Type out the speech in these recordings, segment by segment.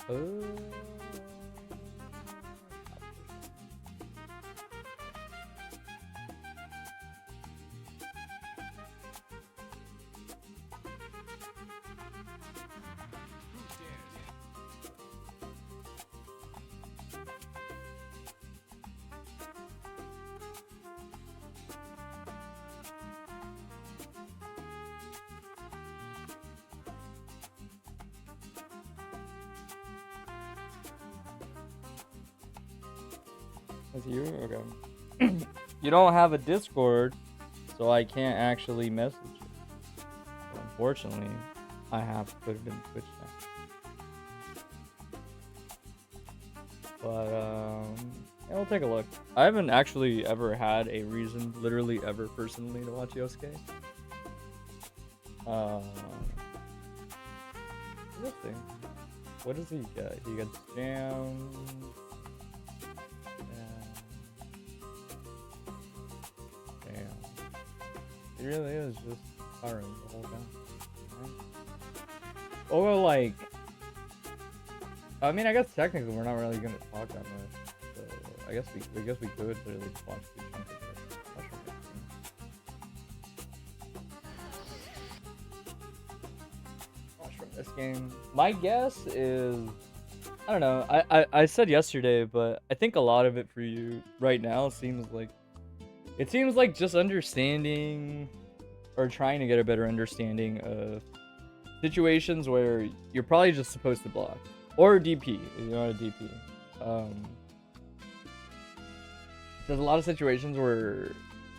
Oh. That's you? Okay. You don't have a Discord, so I can't actually message you. So unfortunately, I have to put it in Twitch now. But, yeah, we'll take a look. I haven't actually ever had a reason, literally ever personally, to watch Yosuke. Let's see. What does he get? He gets jam. It really is just Karun the whole time. Or like, I mean, I guess technically we're not really gonna talk that much. So I guess we could literally just watch the chunk of it. Watch from this game. My guess is, I don't know. I said yesterday, but I think a lot of it for you right now seems like. It seems like just understanding or trying to get a better understanding of situations where you're probably just supposed to block. Or DP, if you know a DP. There's a lot of situations where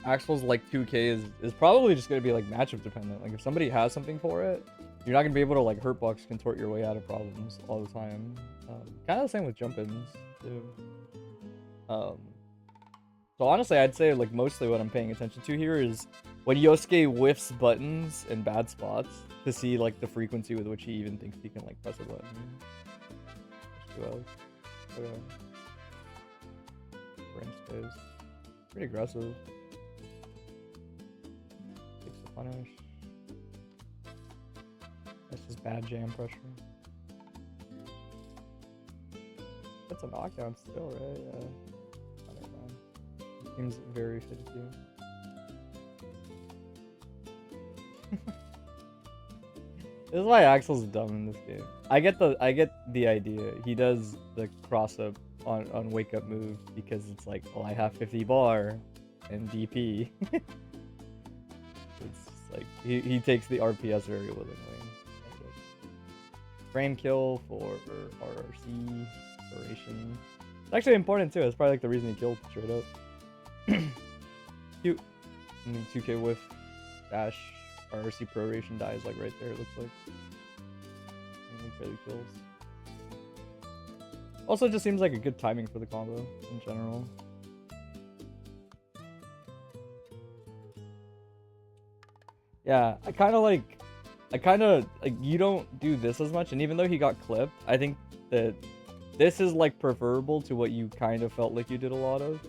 Axel's like 2K is probably just going to be like matchup dependent. Like if somebody has something for it, you're not going to be able to like hurtbox contort your way out of problems all the time. Kind of the same with jump-ins too. So honestly, I'd say like mostly what I'm paying attention to here is when Yosuke whiffs buttons in bad spots to see like the frequency with which he even thinks he can like press a button. Range space. Pretty aggressive. Takes the punish. That's just bad jam pressure. That's a knockdown still, right? Yeah. Seems very fitted to you. This is why Axel's dumb in this game. I get the idea. He does the cross up on wake up move because it's like, well, I have 50 bar and DP. It's just like he takes the RPS very willingly. Frame kill for RRC Eixon. It's actually important too. It's probably like the reason he killed straight up. Cute. And then 2K whiff dash RRC proration dies like right there, it looks like. And he barely kills. Also, it just seems like a good timing for the combo in general. Yeah, I kind of like you don't do this as much, and even though he got clipped, I think that this is like preferable to what you kind of felt like you did a lot of.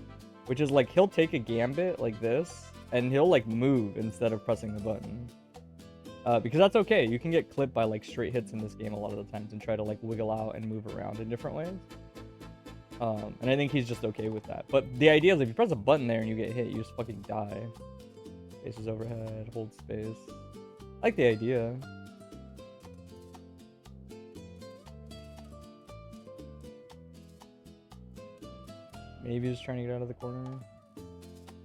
Which is like, he'll take a gambit like this, and he'll like move instead of pressing the button. Because that's okay. You can get clipped by like straight hits in this game a lot of the times and try to like wiggle out and move around in different ways. And I think he's just okay with that. But the idea is if you press a button there and you get hit, you just fucking die. Space is overhead, hold space. I like the idea. Maybe just trying to get out of the corner.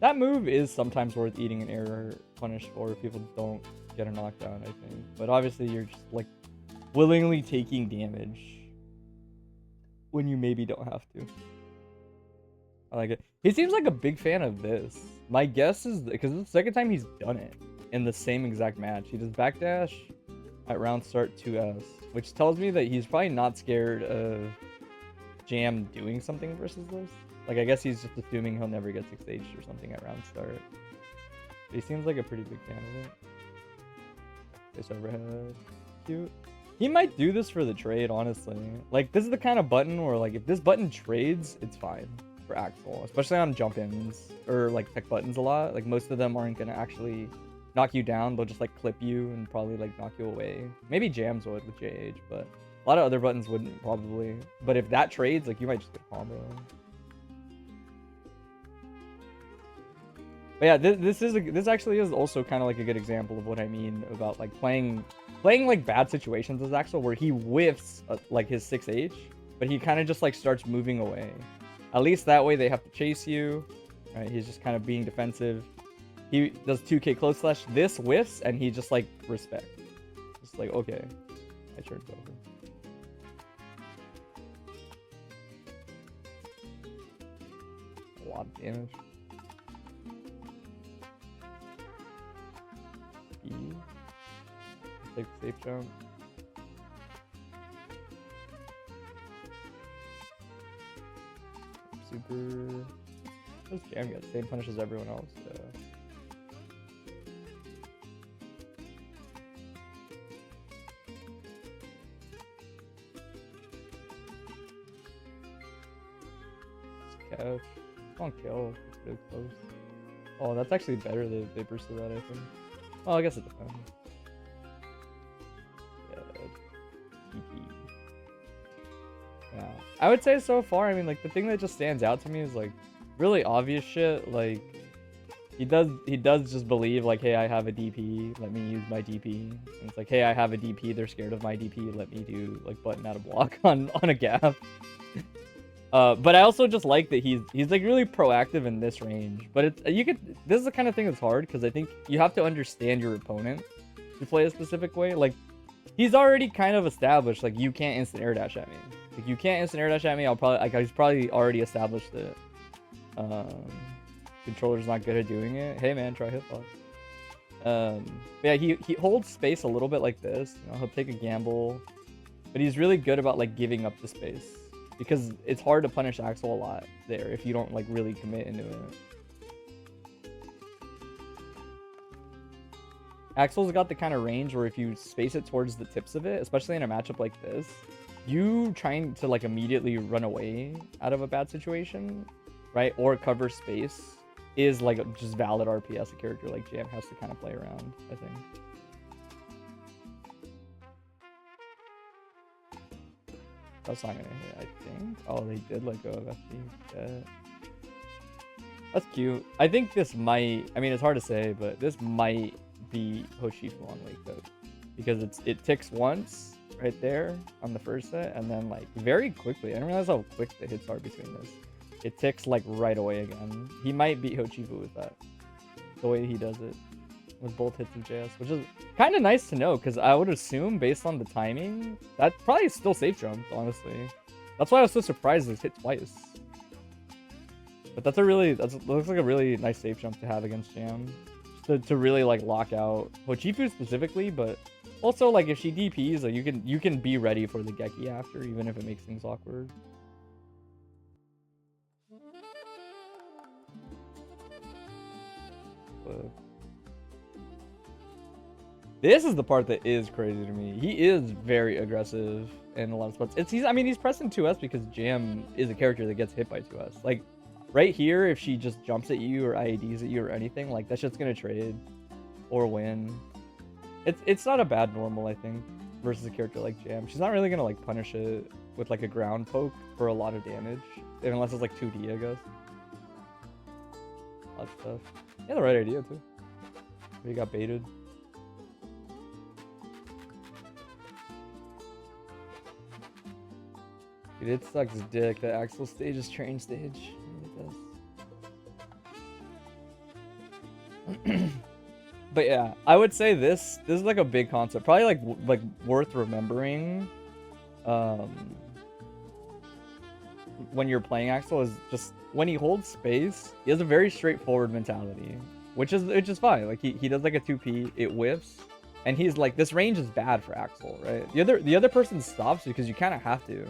That move is sometimes worth eating an error punish for if people don't get a knockdown, I think. But obviously you're just like willingly taking damage when you maybe don't have to. I like it. He seems like a big fan of this. My guess is because it's the second time he's done it in the same exact match. He does backdash at round start 2S, which tells me that he's probably not scared of Jam doing something versus this. Like, I guess he's just assuming he'll never get 6H or something at round start. But he seems like a pretty big fan of it. Face overhead. Cute. He might do this for the trade, honestly. Like, this is the kind of button where, like, if this button trades, it's fine for Axel. Especially on jump-ins or, like, tech buttons a lot. Like, most of them aren't going to actually knock you down. They'll just, like, clip you and probably, like, knock you away. Maybe Jams would with JH, but A lot of other buttons wouldn't probably, but if that trades, like you might just get a combo. But yeah, this actually is also kind of like a good example of what I mean about like playing like bad situations as Axel, where he whiffs like his 6H, but he kind of just like starts moving away. At least that way they have to chase you, right? He's just kind of being defensive. He does 2k close slash. This whiffs and he just like respect. Just like, okay, my turn's over. A lot of damage. E. Take the safe jump. Super. What does Jam get? Same punish as everyone else. Catch. On kill. It's really close. Oh, that's actually better that they bursted that, I think. Well, I guess it depends. Yeah, I would say so far, I mean, like, the thing that just stands out to me is, like, really obvious shit. Like, he does just believe, like, hey, I have a DP, let me use my DP. And it's like, hey, I have a DP, they're scared of my DP, let me do, like, button out a block on a gap. But I also just like that he's like really proactive in this range. But this is the kind of thing that's hard, because I think you have to understand your opponent to play a specific way. Like, he's already kind of established, like, you can't instant air dash at me. Like, you can't instant air dash at me, he's probably already established it. Controller's not good at doing it. Hey man, try hitbox. Yeah, he holds space a little bit like this. You know, he'll take a gamble, but he's really good about like giving up the space, because it's hard to punish Axel a lot there if you don't like really commit into it. Axel's got the kind of range where if you space it towards the tips of it, especially in a matchup like this, you trying to like immediately run away out of a bad situation, right, or cover space, is like just valid RPS a character like Jam has to kind of play around, I think. That's not gonna hit, I think. Oh, they did let go of FD. Yeah. That's cute. I think this might, I mean, it's hard to say, but this might be Hoshifu on Wake Up, because it ticks once right there on the first set, and then like very quickly, I didn't realize how quick the hits are between this. It ticks like right away again. He might beat Hoshifu with that, the way he does it with both hits of JS, which is kind of nice to know, because I would assume based on the timing that probably still safe jumped, honestly. That's why I was so surprised this hit twice. But that looks like a really nice safe jump to have against Jam, to really like lock out Hoshifu specifically, but also like if she DPs, like you can be ready for the Geki after, even if it makes things awkward. But this is the part that is crazy to me. He is very aggressive in a lot of spots. I mean, he's pressing 2S because Jam is a character that gets hit by 2S. Like, right here, if she just jumps at you or IADs at you or anything, like, that shit's gonna trade or win. It's not a bad normal, I think, versus a character like Jam. She's not really gonna, like, punish it with, like, a ground poke for a lot of damage, unless it's, like, 2D, I guess. That stuff. Yeah, the right idea, too. He got baited. Dude, it sucks dick that Axel stage is train stage. It does. But yeah, I would say this is like a big concept, probably like worth remembering when you're playing Axel, is just when he holds space, he has a very straightforward mentality, which is fine. Like he does like a 2P, it whiffs, and he's like, this range is bad for Axel, right? The other person stops because you kind of have to.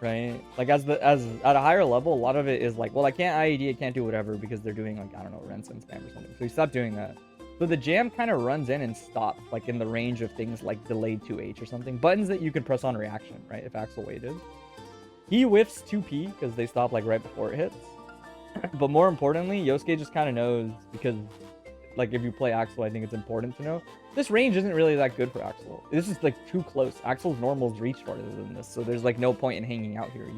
Right, like as at a higher level, a lot of it is like, well, I can't IED, I can't do whatever because they're doing like, I don't know, Rensen spam or something. So you stop doing that. So the Jam kind of runs in and stops, like in the range of things like delayed 2H or something, buttons that you can press on reaction, right? If Axel waited, he whiffs 2P because they stop like right before it hits. But more importantly, Yosuke just kind of knows, because like if you play Axel, I think it's important to know. This range isn't really that good for Axel. This is like too close. Axel's normals reach farther than this, so there's like no point in hanging out here.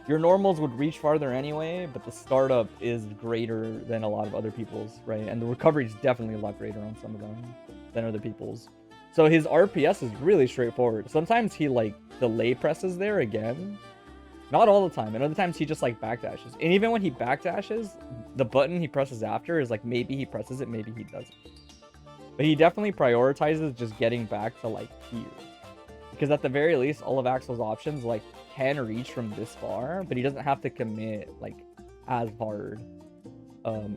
Your normals would reach farther anyway, but the startup is greater than a lot of other people's, right? And the recovery is definitely a lot greater on some of them than other people's. So his RPS is really straightforward. Sometimes he like delay presses there again. Not all the time. And other times he just like backdashes. And even when he backdashes, the button he presses after is like maybe he presses it, maybe he doesn't. But he definitely prioritizes just getting back to like here. Because at the very least, all of Axel's options like can reach from this far, but he doesn't have to commit like as hard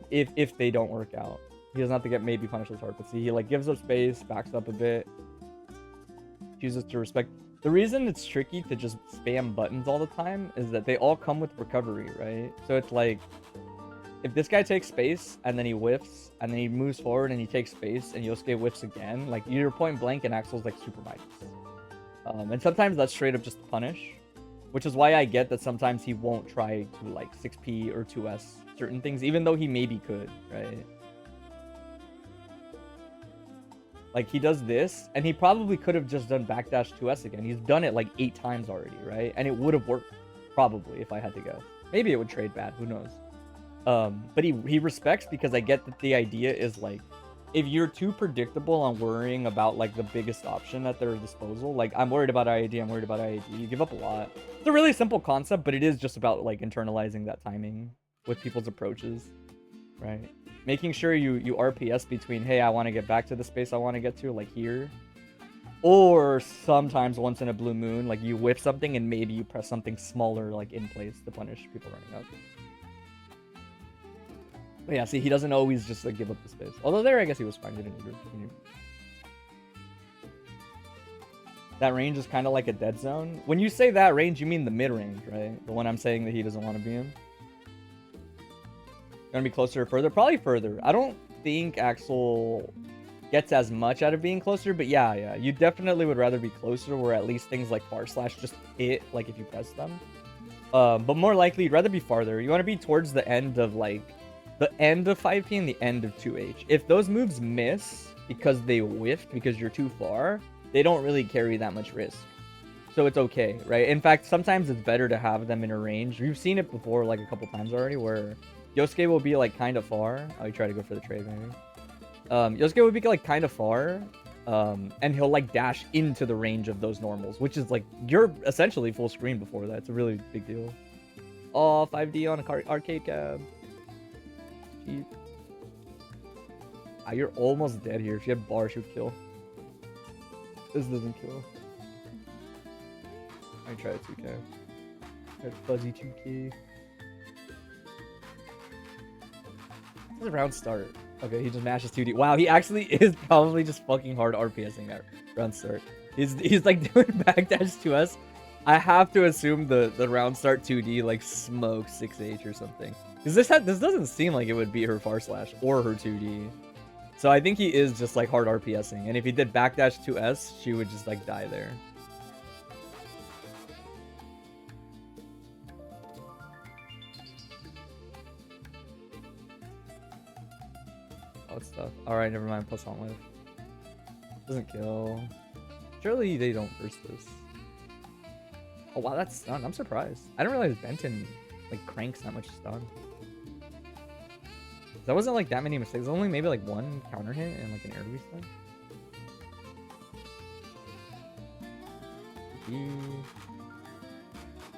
if they don't work out. He doesn't have to get maybe punished as hard. But see, he like gives up space, backs up a bit, chooses to respect. The reason it's tricky to just spam buttons all the time is that they all come with recovery, right? So it's like, if this guy takes space, and then he whiffs, and then he moves forward, and he takes space, and Yosuke whiffs again, like, you're point blank, and Axel's, like, super minus. And sometimes that's straight up just punish, which is why I get that sometimes he won't try to, like, 6P or 2S certain things, even though he maybe could, right? Like, he does this, and he probably could have just done backdash 2S again. He's done it, like, 8 times already, right? And it would have worked, probably, if I had to guess. Maybe it would trade bad, who knows? But he respects because I get that the idea is, like, if you're too predictable on worrying about, like, the biggest option at their disposal, like, I'm worried about IAD, I'm worried about IAD, you give up a lot. It's a really simple concept, but it is just about, like, internalizing that timing with people's approaches, right? Making sure you RPS between, hey, I want to get back to the space I want to get to, like here. Or sometimes once in a blue moon, like you whiff something and maybe you press something smaller like in place to punish people running up. But yeah, see, he doesn't always just like give up the space. Although there, I guess he was fine. That range is kind of like a dead zone. When you say that range, you mean the mid range, right? The one I'm saying that he doesn't want to be in. Gonna be closer or further? Probably further. I don't think Axel gets as much out of being closer, but yeah, you definitely would rather be closer where at least things like far slash just hit, like if you press them. But more likely, you'd rather be farther. You want to be towards the end of like, the end of 5P and the end of 2H. If those moves miss because they whiffed because you're too far, they don't really carry that much risk. So it's okay, right? In fact, sometimes it's better to have them in a range. We've seen it before like a couple times already where Yosuke will be like kind of far. Oh, you try to go for the trade maybe. Yosuke would be like kind of far, and he'll like dash into the range of those normals, which is like you're essentially full screen before that. It's a really big deal. Oh, 5D on a arcade cab. Cheap. Ah, you're almost dead here. If you had bar, she would kill. This doesn't kill. I try a 2K. Try a fuzzy 2K. This is a round start. Okay, he just mashes 2D. Wow, he actually is probably just fucking hard RPSing that round start. He's like doing backdash 2S. I have to assume the round start 2D like smokes 6H or something. Because this doesn't seem like it would be her far slash or her 2D. So I think he is just like hard RPSing. And if he did backdash 2S, she would just like die there. Oh, it's tough. Alright, never mind. Plus on life. Doesn't kill. Surely they don't burst this. Oh wow, that's stun. I'm surprised. I didn't realize Benton like cranks that much stun. That wasn't like that many mistakes. Only maybe like one counter hit and like an air stun.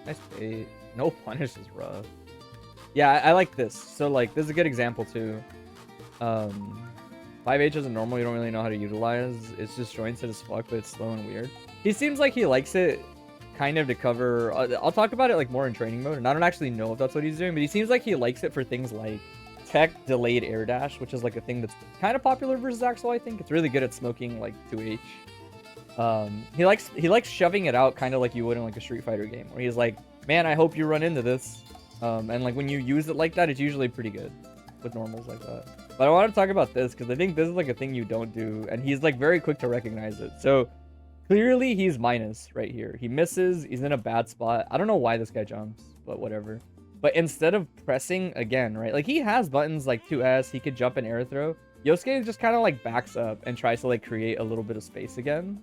Nice bait. No punish is rough. Yeah, I like this. So like this is a good example too. 5H isn't normal. You don't really know how to utilize. It's disjointed as fuck, but it's slow and weird. He seems like he likes it kind of to cover. I'll talk about it like more in training mode, and I don't actually know if that's what he's doing, but he seems like he likes it for things like tech delayed air dash, which is like a thing that's kind of popular versus Axel. I think it's really good at smoking like 2H. He likes shoving it out kind of like you would in like a Street Fighter game, where he's like, man, I hope you run into this. And like when you use it like that, it's usually pretty good with normals like that. But I want to talk about this because I think this is like a thing you don't do, and he's like very quick to recognize it. So clearly he's minus right here. He misses. He's in a bad spot. I don't know why this guy jumps, but whatever. But instead of pressing again, right? Like he has buttons like 2S. He could jump and air throw. Yosuke just kind of like backs up and tries to like create a little bit of space again.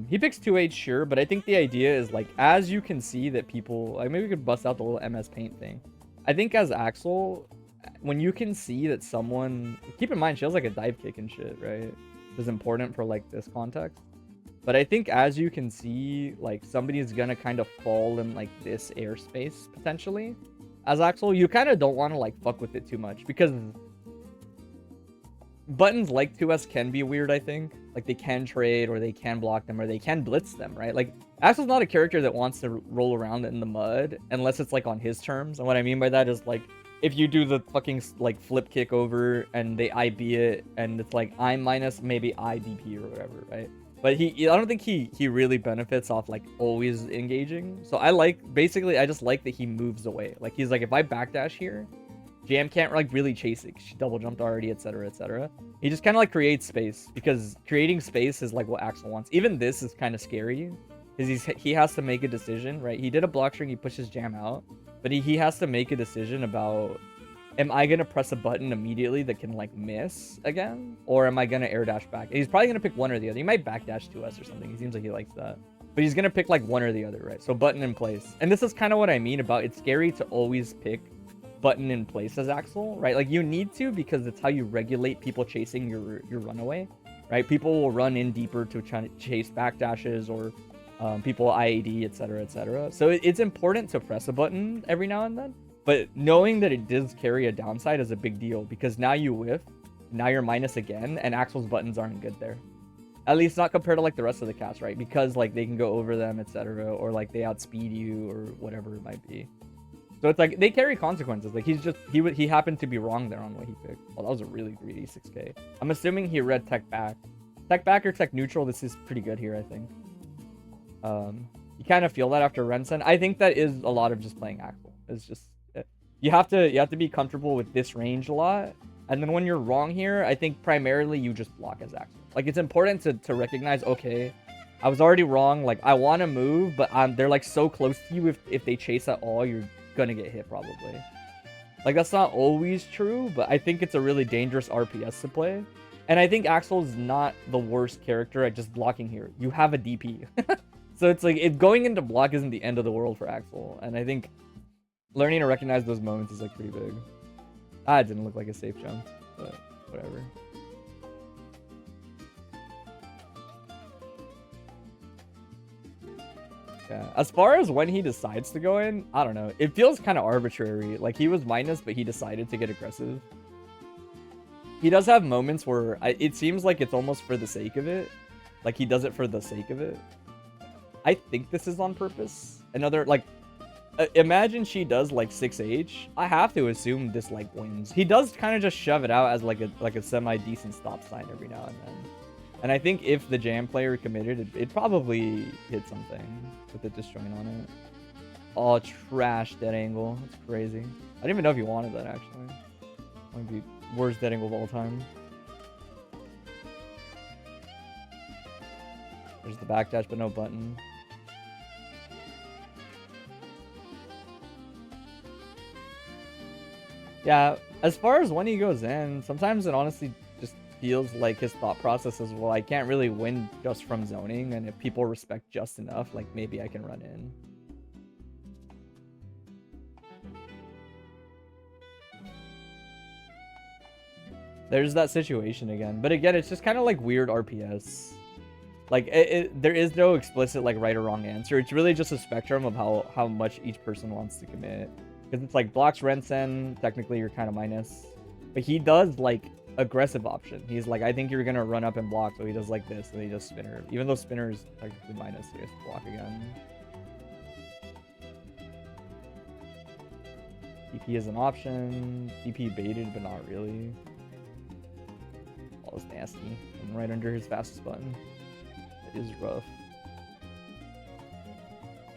He picks 2H, sure, but I think the idea is like, as you can see that people, like maybe we could bust out the little MS Paint thing. I think as Axel, when you can see that someone, keep in mind, she has like a dive kick and shit, right? Which is important for like this context. But I think as you can see, like somebody's gonna kind of fall in like this airspace potentially. As Axel, you kind of don't want to like fuck with it too much because buttons like 2S can be weird, I think. Like they can trade or they can block them or they can blitz them, right? Like Axel's not a character that wants to roll around in the mud unless it's like on his terms. And what I mean by that is like if you do the fucking like flip kick over and they IB it and it's like I minus maybe IDP or whatever, right? But I don't think he really benefits off like always engaging. So I like, basically I just like that he moves away. Like he's like, if I backdash here, Jam can't like really chase it. She double jumped already, etc, etc. He just kind of like creates space because creating space is like what Axel wants. Even this is kind of scary because he has to make a decision, right? He did a block string, he pushes Jam out, but he has to make a decision about, am I going to press a button immediately that can, like, miss again? Or am I going to air dash back? He's probably going to pick one or the other. He might backdash to us or something. He seems like he likes that. But he's going to pick, like, one or the other, right? So button in place. And this is kind of what I mean about it's scary to always pick button in place as Axel, right? Like, you need to because it's how you regulate people chasing your runaway, right? People will run in deeper to try to chase backdashes or people IAD, etc, etc. So it's important to press a button every now and then. But knowing that it does carry a downside is a big deal because now you whiff, now you're minus again, and Axel's buttons aren't good there. At least not compared to like the rest of the cast, right? Because like they can go over them, etc., or like they outspeed you or whatever it might be. So it's like they carry consequences. Like he happened to be wrong there on what he picked. Oh, that was a really greedy 6K. I'm assuming he read tech back. Tech back or tech neutral. This is pretty good here, I think. You kind of feel that after Rensen. I think that is a lot of just playing Axel. It's just. You have to be comfortable with this range a lot. And then when you're wrong here, I think primarily you just block as Axel. Like, it's important to recognize, okay, I was already wrong. Like, I want to move, but they're, like, so close to you. If they chase at all, you're going to get hit, probably. Like, that's not always true, but I think it's a really dangerous RPS to play. And I think Axel's not the worst character at just blocking here. You have a DP. So it's like, going into block isn't the end of the world for Axel. And I think learning to recognize those moments is like pretty big. It didn't look like a safe jump, but whatever. Yeah, as far as when he decides to go in, I don't know. It feels kind of arbitrary. Like he was minus, but he decided to get aggressive. He does have moments where it seems like it's almost for the sake of it. Like he does it for the sake of it. I think this is on purpose. Another, like, imagine she does like 6H. I have to assume this like wins. He does kind of just shove it out as like a semi-decent stop sign every now and then. And I think if the Jam player committed, it'd probably hit something with the disjoint on it. Oh, trash dead angle. That's crazy. I didn't even know if you wanted that, actually. Might be worst dead angle of all time. There's the backdash, but no button. Yeah, as far as when he goes in, sometimes it honestly just feels like his thought process is, well, I can't really win just from zoning, and if people respect just enough, like, maybe I can run in. There's that situation again. But again, it's just kind of like weird RPS. Like, there is no explicit, like, right or wrong answer. It's really just a spectrum of how much each person wants to commit. Because it's like blocks Rensen, technically you're kind of minus. But he does like aggressive option. He's like, I think you're going to run up and block. So he does like this, and he does spinner. Even though spinner is technically minus, so he has to block again. DP is an option. DP baited, but not really. All is nasty. And right under his fastest button. It is rough.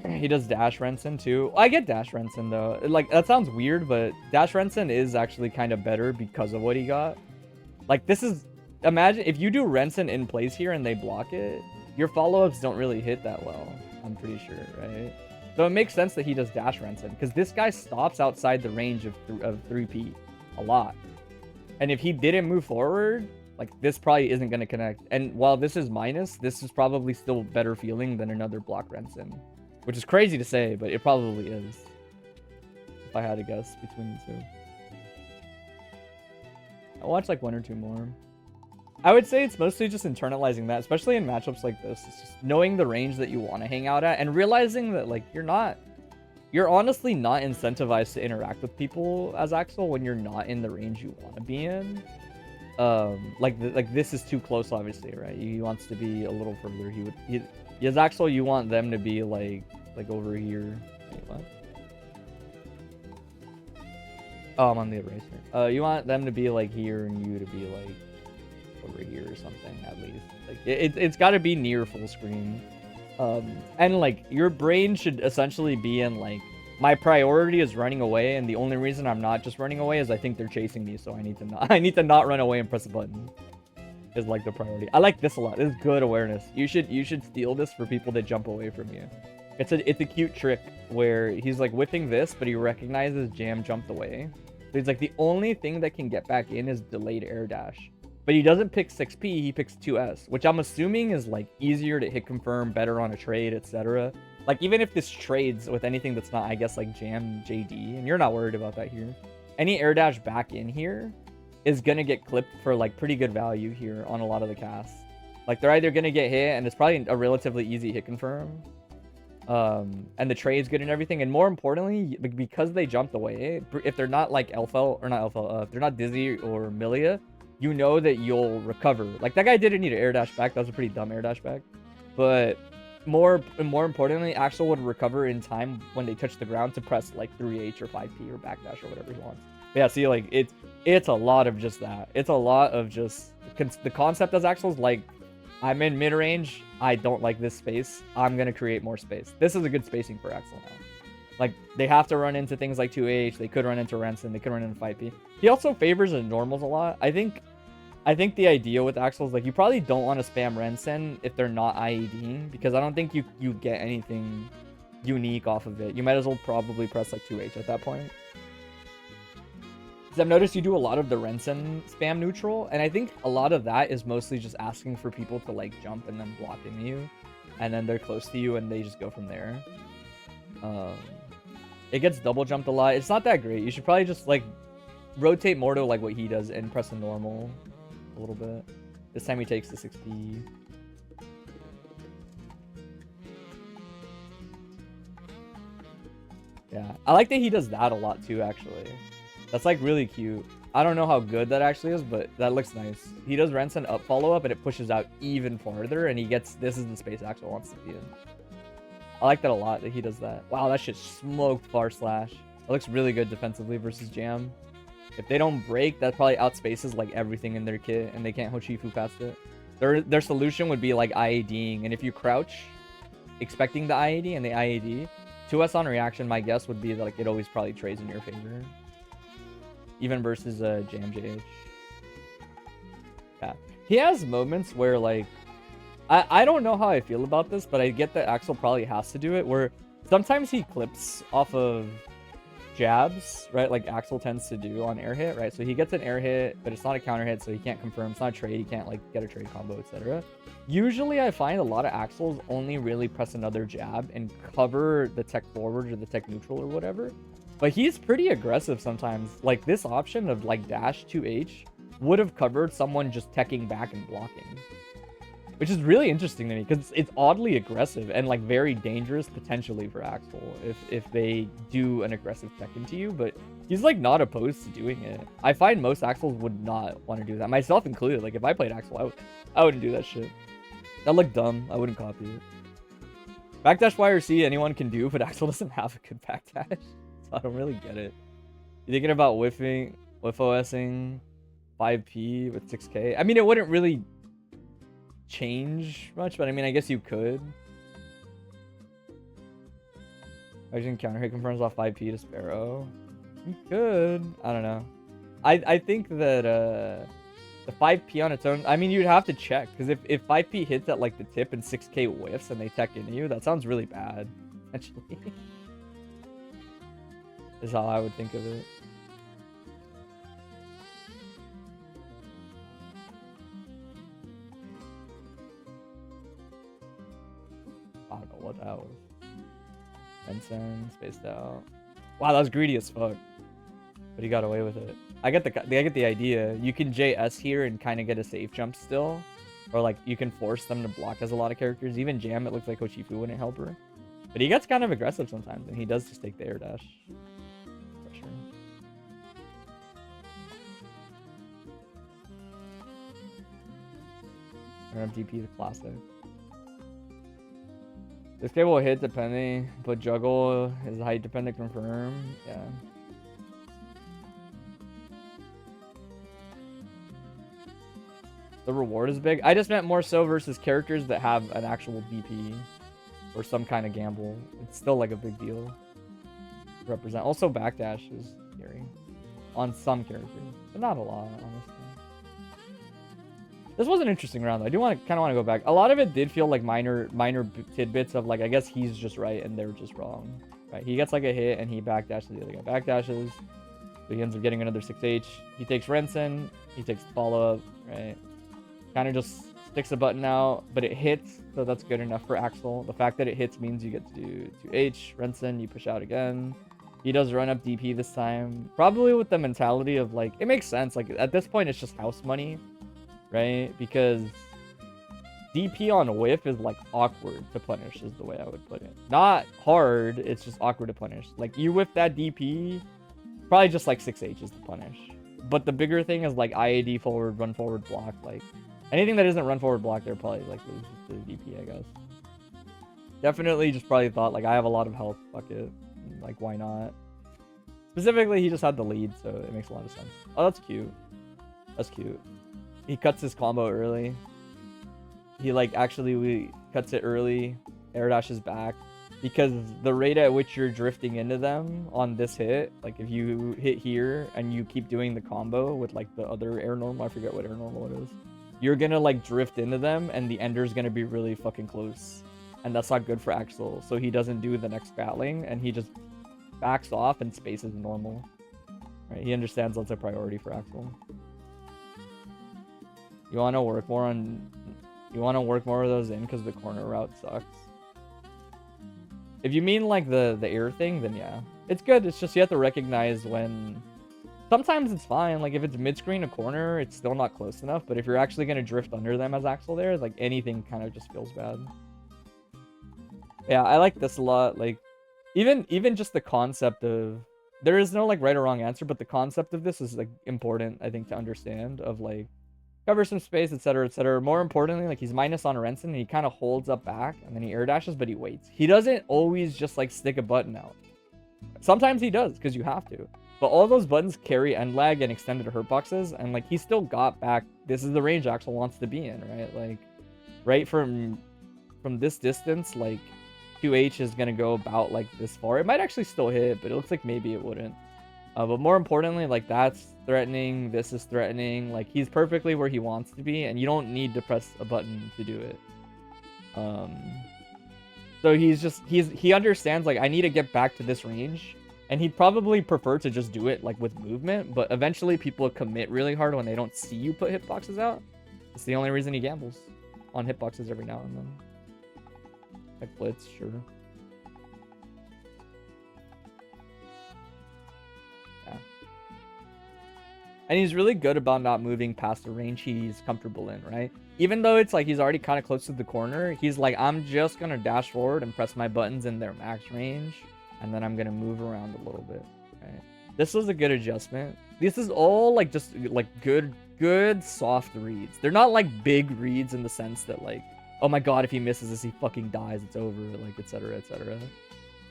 He does dash Rensen too. I get dash Rensen though. Like, that sounds weird, but dash Rensen is actually kind of better because of what he got. Like, this is, imagine if you do Rensen in place here and they block it, your follow-ups don't really hit that well, I'm pretty sure, right? So it makes sense that he does dash Rensen because this guy stops outside the range of 3P a lot. And if he didn't move forward, like, this probably isn't going to connect. And while this is minus, this is probably still better feeling than another block Rensen. Which is crazy to say, but it probably is. If I had to guess between the two. I'll watch like 1 or 2 more. I would say it's mostly just internalizing that, especially in matchups like this. It's just knowing the range that you want to hang out at and realizing that, like, you're honestly not incentivized to interact with people as Axel when you're not in the range you want to be in. Like this is too close, obviously, right? He wants to be a little further. As Axel, you want them to be like over here. Wait, what? Oh, I'm on the eraser. You want them to be like here and you to be like over here or something, at least. Like it's got to be near full screen. And like your brain should essentially be in like, my priority is running away, and the only reason I'm not just running away is I think they're chasing me, so I need to not run away and press a button. Is like the priority. I like this a lot. This is good awareness. You should steal this for people that jump away from you. It's a cute trick where he's like whipping this, but he recognizes Jam jumped away. So he's like, the only thing that can get back in is delayed air dash. But he doesn't pick 6P, he picks 2S, which I'm assuming is like easier to hit confirm, better on a trade, etc. Like, even if this trades with anything that's not, I guess, like Jam, JD, and you're not worried about that here, any air dash back in here is going to get clipped for, like, pretty good value here on a lot of the casts. Like, they're either going to get hit, and it's probably a relatively easy hit confirm, and the trade's good and everything, and more importantly, because they jumped away, if they're not, like, if they're not Dizzy or Millia, you know that you'll recover. Like, that guy didn't need an air dash back. That was a pretty dumb air dash back. But more importantly, Axel would recover in time when they touch the ground to press like 3H or 5P or backdash or whatever he wants. But yeah, see, like it's a lot of just that. It's a lot of just the concept as Axel's like, I'm in mid range. I don't like this space. I'm gonna create more space. This is a good spacing for Axel now. Like, they have to run into things like 2H. They could run into Rensen. They could run into 5P. He also favors the normals a lot. I think the idea with Axel is, like, you probably don't want to spam Rensen if they're not IEDing, because I don't think you get anything unique off of it. You might as well probably press, like, 2H at that point. Because I've noticed you do a lot of the Rensen spam neutral, and I think a lot of that is mostly just asking for people to, like, jump and then block into you, and then they're close to you, and they just go from there. It gets double jumped a lot. It's not that great. You should probably just, like, rotate more to, like, what he does and press a normal a little bit. This time he takes the 6P. Yeah, I like that he does that a lot too, actually. That's like really cute. I don't know how good that actually is, but that looks nice. He does Rensen up follow up and it pushes out even farther, and he gets, this is the space Axel wants to be in. I like that a lot that he does that. Wow, that shit smoked far slash. It looks really good defensively versus Jam. If they don't break, that probably outspaces like everything in their kit, and they can't Hochifu past it. Their solution would be like IADing, and if you crouch, expecting the IAD and the IAD, 2S on reaction, my guess would be that like it always probably trades in your favor, even versus Jam JH. Yeah, he has moments where like I don't know how I feel about this, but I get that Axel probably has to do it, where sometimes he clips off of jabs, right? Like Axel tends to do on air hit, right? So he gets an air hit, but it's not a counter hit, so he can't confirm. It's not a trade. He can't like get a trade combo, etc. Usually I find a lot of Axels only really press another jab and cover the tech forward or the tech neutral or whatever. But he's pretty aggressive sometimes. Like this option of like dash 2H would have covered someone just teching back and blocking. Which is really interesting to me, because it's oddly aggressive and like very dangerous potentially for Axel if they do an aggressive tech into you, but he's like not opposed to doing it. I find most Axels would not want to do that, myself included. Like if I played Axel, I wouldn't do that shit. That looked dumb. I wouldn't copy it. Backdash YRC anyone can do, but Axel doesn't have a good backdash, so I don't really get it. You thinking about whiff OSing 5P with 6K? I mean, it wouldn't really change much, but I mean, I guess you could. Eixon counter hit confirms off 5P to Sparrow. You could. I don't know. I think that the 5P on its own, I mean, you'd have to check, because if 5P hits at like the tip and 6K whiffs and they tech into you, that sounds really bad, actually. Is how I would think of it. I don't know what that was. Benson, spaced out. Wow, that was greedy as fuck. But he got away with it. I get the idea. You can JS here and kind of get a safe jump still. Or like you can force them to block as a lot of characters. Even Jam, it looks like Hochifu wouldn't help her. But he gets kind of aggressive sometimes, and he does just take the air dash. Pressure. DP the classic. This guy will hit depending, but juggle is height dependent confirm. Yeah. The reward is big. I just meant more so versus characters that have an actual DP or some kind of gamble. It's still like a big deal to represent. Also, backdash is scary on some characters, but not a lot, honestly. This was an interesting round, though. I do kind of want to go back. A lot of it did feel like minor tidbits of like, I guess he's just right and they're just wrong. Right? He gets like a hit and he backdashes. The other guy backdashes. So he ends up getting another 6H. He takes Rensen. He takes the follow-up. Right? Kind of just sticks a button out, but it hits, so that's good enough for Axel. The fact that it hits means you get to do 2H. Rensen, you push out again. He does run up DP this time. Probably with the mentality of like, it makes sense. Like at this point, it's just house money. Right? Because DP on whiff is like awkward to punish is the way I would put it. Not hard, it's just awkward to punish. Like you whiff that DP, probably just like 6H is to punish. But the bigger thing is like IAD forward, run forward, block. Like anything that isn't run forward, block, they're probably like lose to the DP, I guess. Definitely just probably thought like I have a lot of health, fuck it. Like why not? Specifically, he just had the lead, so it makes a lot of sense. Oh, that's cute. That's cute. He cuts his combo early. He like actually cuts it early, air dashes back, because the rate at which you're drifting into them on this hit, like if you hit here and you keep doing the combo with like the other air normal, I forget what air normal it is, you're gonna like drift into them and the ender's gonna be really fucking close, and that's not good for Axel. So he doesn't do the next battling and he just backs off and spaces normal. Right? He understands that's a priority for Axel. You want to work more of those in because the corner route sucks. If you mean like the air thing, then yeah. It's good. It's just you have to recognize when... Sometimes it's fine. Like if it's mid-screen a corner, it's still not close enough. But if you're actually going to drift under them as Axel there, like anything kind of just feels bad. Yeah, I like this a lot. Like even just the concept of... There is no like right or wrong answer, but the concept of this is like important, I think, to understand. Of like... Cover some space, etc., etc. More importantly, like he's minus on Rensen and he kind of holds up back and then he air dashes, but he waits. He doesn't always just like stick a button out. Sometimes he does because you have to. But all those buttons carry end lag and extended hurt boxes, and like he still got back. This is the range Axel wants to be in, right? Like right from this distance, like 2H is gonna go about like this far. It might actually still hit, but it looks like maybe it wouldn't. But more importantly, like that's threatening, this is threatening, like he's perfectly where he wants to be and you don't need to press a button to do it. So he understands like I need to get back to this range, and he'd probably prefer to just do it like with movement, but eventually people commit really hard when they don't see you put hitboxes out. It's the only reason he gambles on hitboxes every now and then. Like blitz, sure. And he's really good about not moving past the range he's comfortable in, right? Even though it's like he's already kind of close to the corner, he's like, I'm just going to dash forward and press my buttons in their max range, and then I'm going to move around a little bit, right? This was a good adjustment. This is all like just like good soft reads. They're not like big reads in the sense that like, oh my god, if he misses this, he fucking dies, it's over, like, etc., etc.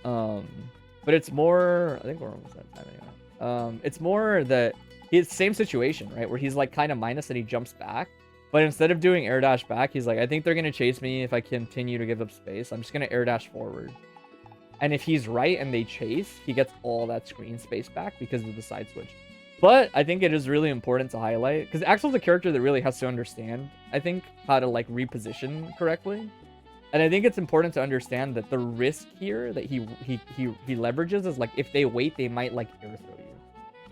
But it's more, I think we're almost out of time anyway. It's more that it's same situation, right? Where he's like kind of minus and he jumps back. But instead of doing air dash back, he's like, I think they're going to chase me if I continue to give up space. I'm just going to air dash forward. And if he's right and they chase, he gets all that screen space back because of the side switch. But I think it is really important to highlight, because Axel's a character that really has to understand, I think, how to like reposition correctly. And I think it's important to understand that the risk here that he leverages is like, if they wait, they might like air throw you.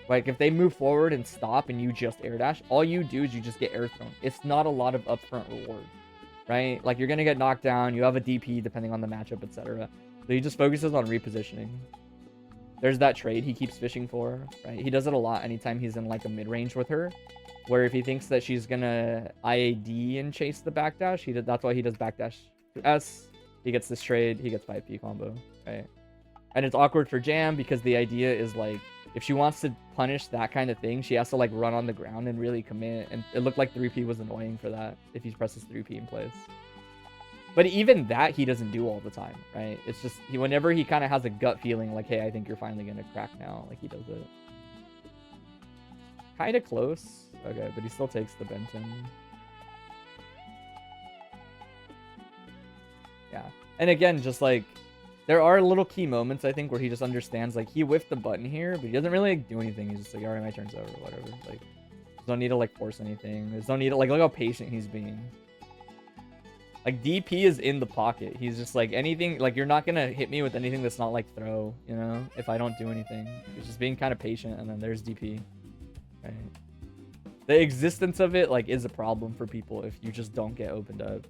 Like, if they move forward and stop and you just air dash, all you do is you just get air thrown. It's not a lot of upfront reward. right? Like, you're gonna get knocked down. You have a DP depending on the matchup, etc. So he just focuses on repositioning. There's that trade he keeps fishing for, right? He does it a lot anytime he's in like a mid-range with her, where if he thinks that she's gonna IAD and chase the backdash, that's why he does backdash to S. He gets this trade, he gets 5P combo, right? And it's awkward for Jam because the idea is like, if she wants to punish that kind of thing, she has to like run on the ground and really commit. And it looked like 3P was annoying for that if he presses 3P in place. But even that he doesn't do all the time, right? It's just whenever he kind of has a gut feeling like, hey, I think you're finally gonna crack now, like he does it. Kind of close. Okay, but he still takes the Benton. Yeah. And again, just like, there are little key moments, I think, where he just understands, like, he whiffed the button here, but he doesn't really like, do anything. He's just like, alright, my turn's over, whatever. Like, there's no need to, like, force anything. There's no need to, like, look how patient he's being. Like, DP is in the pocket. He's just like, anything, like, you're not gonna hit me with anything that's not, like, throw, you know? If I don't do anything. He's just being kind of patient, and then there's DP. Right? The existence of it, like, is a problem for people if you just don't get opened up.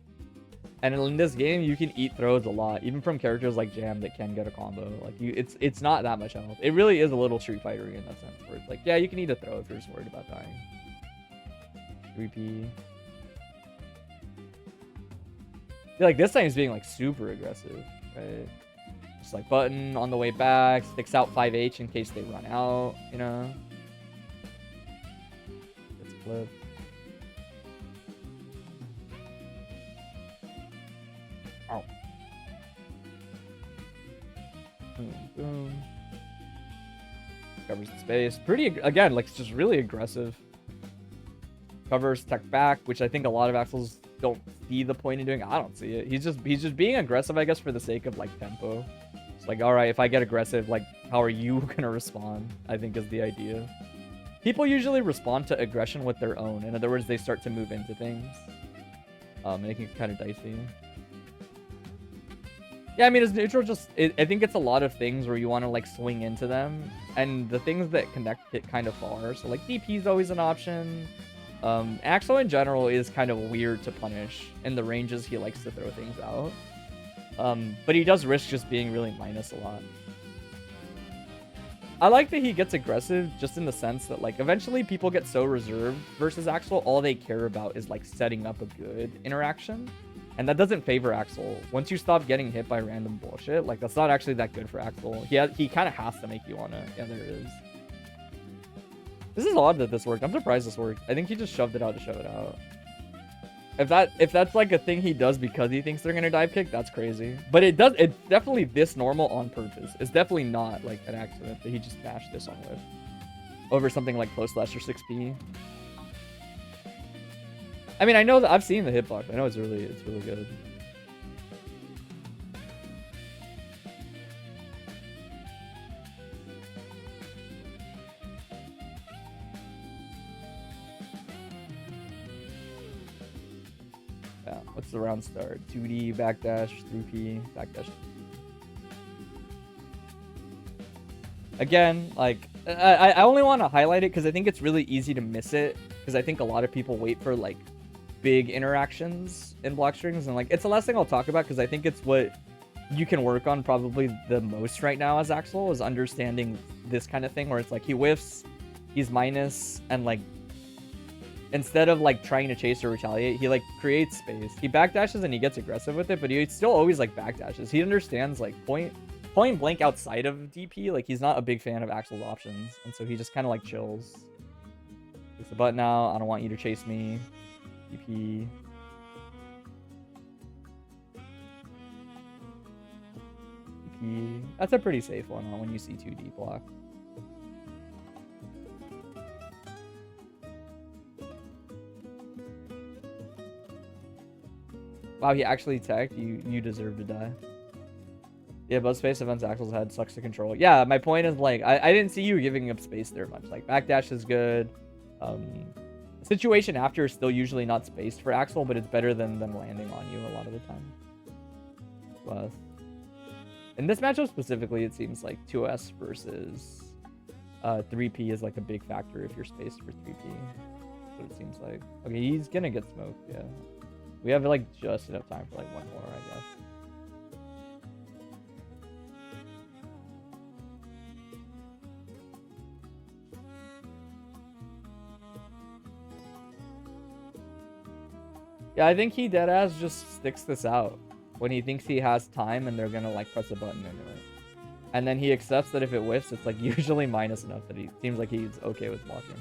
And in this game, you can eat throws a lot, even from characters like Jam that can get a combo. Like, it's not that much health. It really is a little Street Fighter in that sense, where it's like, yeah, you can eat a throw if you're just worried about dying. 3P. I feel like this time he's being like super aggressive, right? Just like button on the way back, sticks out 5H in case they run out, you know? It's flip. Oh. Boom, boom. Covers the space. Pretty, again, like, just really aggressive. Covers tech back, which I think a lot of Axels don't see the point in doing. I don't see it. He's just being aggressive, I guess, for the sake of, like, tempo. It's like, alright, if I get aggressive, like, how are you gonna respond? I think is the idea. People usually respond to aggression with their own. In other words, they start to move into things. Making it kind of dicey. Yeah, I mean, it's neutral, just, I think it's a lot of things where you want to, like, swing into them. And the things that connect hit kind of far. So, like, DP is always an option. Axel in general is kind of weird to punish in the ranges he likes to throw things out. But he does risk just being really minus a lot. I like that he gets aggressive just in the sense that, like, eventually people get so reserved versus Axel, all they care about is, like, setting up a good interaction. And that doesn't favor Axel. Once you stop getting hit by random bullshit, like, that's not actually that good for Axel. He kind of has to make you wanna... Yeah, there it is. This is odd that this worked. I'm surprised this worked. I think he just shoved it out to shove it out. If that's like a thing he does because he thinks they're gonna dive kick, that's crazy. But it's definitely this normal on purpose. It's definitely not like an accident that he just bashed this on with. Over something like close slash or 6P. I mean, I know that I've seen the hitbox. I know it's really good. Yeah, what's the round start? 2D, backdash, 3P, backdash. Again, like, I only want to highlight it because I think it's really easy to miss it. Because I think a lot of people wait for, like, big interactions in block strings. And, like, it's the last thing I'll talk about because I think it's what you can work on probably the most right now as Axel, is understanding this kind of thing where it's like he whiffs, he's minus, and, like, instead of, like, trying to chase or retaliate, he, like, creates space. He backdashes and he gets aggressive with it, but he still always, like, backdashes. He understands, like, point blank outside of DP, like, he's not a big fan of Axel's options. And so he just kind of, like, chills. Takes the button out. I don't want you to chase me. DP. DP. That's a pretty safe one when you see 2D block. Wow, he actually tagged you. You deserve to die. Yeah, but space events Axel's head sucks to control. Yeah, my point is, like, I didn't see you giving up space there much. Like, backdash is good. Situation after is still usually not spaced for Axel, but it's better than them landing on you a lot of the time. Plus, in this matchup specifically, it seems like 2S versus 3P is like a big factor if you're spaced for 3P. That's what it seems like. Okay, he's gonna get smoked, yeah. We have like just enough time for like one more, I guess. Yeah, I think he deadass just sticks this out when he thinks he has time and they're gonna like press a button into it. And then he accepts that if it whiffs, it's like usually minus enough that he seems like he's okay with blocking.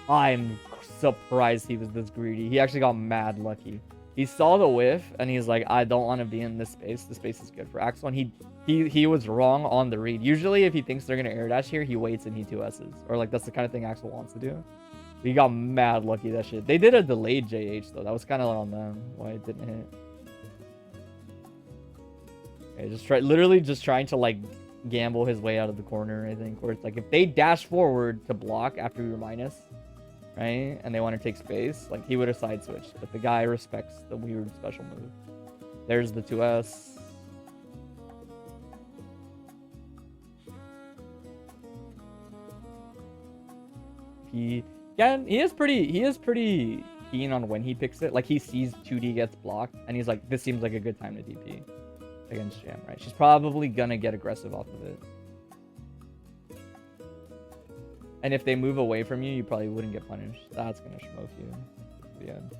I'm surprised he was this greedy. He actually got mad lucky. He saw the whiff and he's like, I don't want to be in this space. This space is good for Axel. And he was wrong on the read. Usually if he thinks they're gonna air dash here, he waits and he 2S's. Or like that's the kind of thing Axel wants to do. He got mad lucky that shit. They did a delayed JH though. That was kind of on them why it didn't hit. Okay, literally just trying to like gamble his way out of the corner, I think. Where it's like if they dash forward to block after we were minus, right? And they want to take space, like he would have side switched. But the guy respects the weird special move. There's the 2S. He is pretty keen on when he picks it. Like he sees 2D gets blocked and he's like, this seems like a good time to DP against Jam, right? She's probably gonna get aggressive off of it. And if they move away from you, you probably wouldn't get punished. That's gonna smoke you to the end.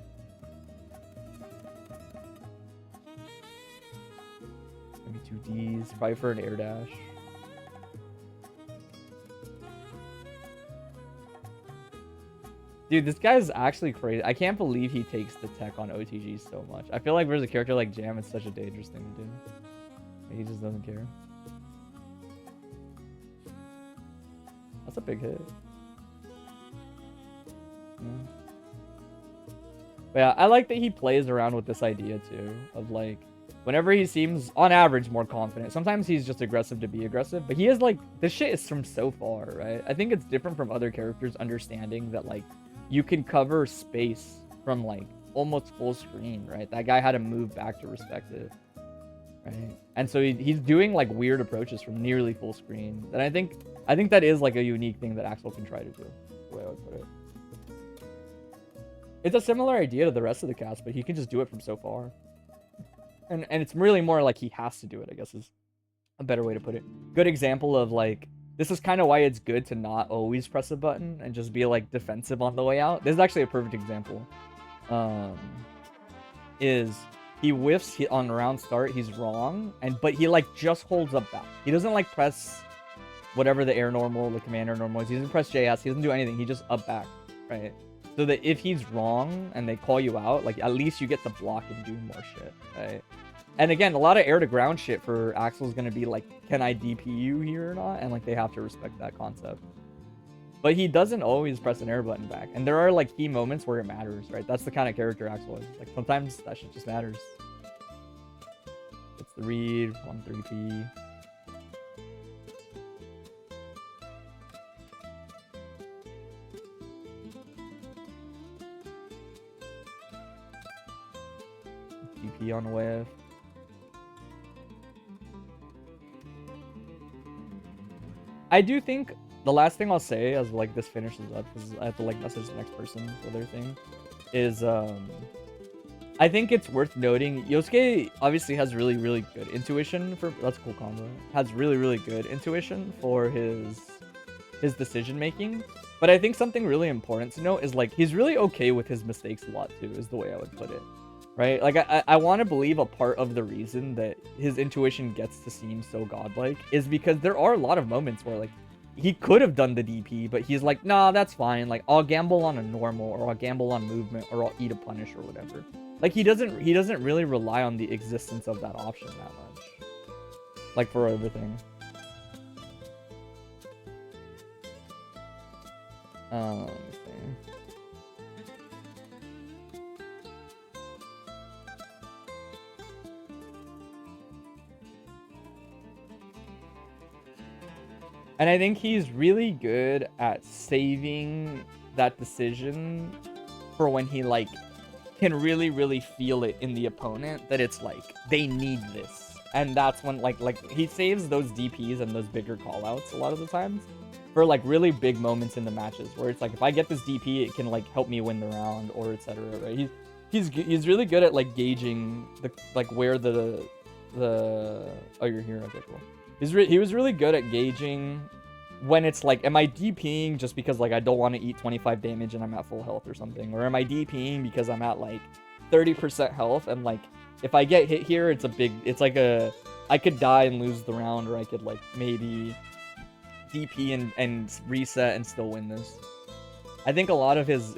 Maybe 2Ds, probably for an air dash. Dude, this guy's actually crazy. I can't believe he takes the tech on OTG so much. I feel like versus a character like Jam, it's such a dangerous thing to do. He just doesn't care. That's a big hit. Yeah. But yeah, I like that he plays around with this idea too. Of like, whenever he seems, on average, more confident. Sometimes he's just aggressive to be aggressive. But he is like, this shit is from so far, right? I think it's different from other characters understanding that like, you can cover space from like almost full screen, right? That guy had to move back to respect it, right? And so he's doing like weird approaches from nearly full screen. And I think that is like a unique thing that Axel can try to do, the way I would put it. It's a similar idea to the rest of the cast, but he can just do it from so far. And it's really more like he has to do it, I guess is a better way to put it. Good example of like, this is kind of why it's good to not always press a button and just be like defensive on the way out. This is actually a perfect example. Is he whiffs on round start, he's wrong, but he like just holds up back. He doesn't like press whatever the air normal, the commander normal is. He doesn't press JS, he doesn't do anything, he just up back, right? So that if he's wrong and they call you out, like at least you get to block and do more shit, right? And again, a lot of air to ground shit for Axel is going to be like, can I DP you here or not? And like they have to respect that concept. But he doesn't always press an air button back. And there are like key moments where it matters, right? That's the kind of character Axel is. Like sometimes that shit just matters. It's the read, 1-3P. DP on whiff. I do think the last thing I'll say as like this finishes up, because I have to like message the next person for their thing, is I think it's worth noting Yosuke obviously has really good intuition for, that's a cool combo, has really good intuition for his decision making, but I think something really important to note is like he's really okay with his mistakes a lot too, is the way I would put it. Right? Like, I want to believe a part of the reason that his intuition gets to seem so godlike is because there are a lot of moments where, like, he could have done the DP, but he's like, nah, that's fine. Like, I'll gamble on a normal, or I'll gamble on movement, or I'll eat a punish, or whatever. Like, he doesn't really rely on the existence of that option that much. Like, for everything. Let me see. And I think he's really good at saving that decision for when he, like, can really feel it in the opponent that it's, like, they need this. And that's when, like he saves those DPs and those bigger callouts a lot of the times for like really big moments in the matches where it's like if I get this DP, it can like help me win the round or etc. Right? He's really good at like gauging the like where the oh, you're here. Okay, cool. He was really good at gauging when it's like, am I DPing just because like I don't want to eat 25 damage and I'm at full health or something, or am I DPing because I'm at like 30% health and like if I get hit here, it's like I could die and lose the round, or I could like maybe DP and reset and still win this. I think a lot of his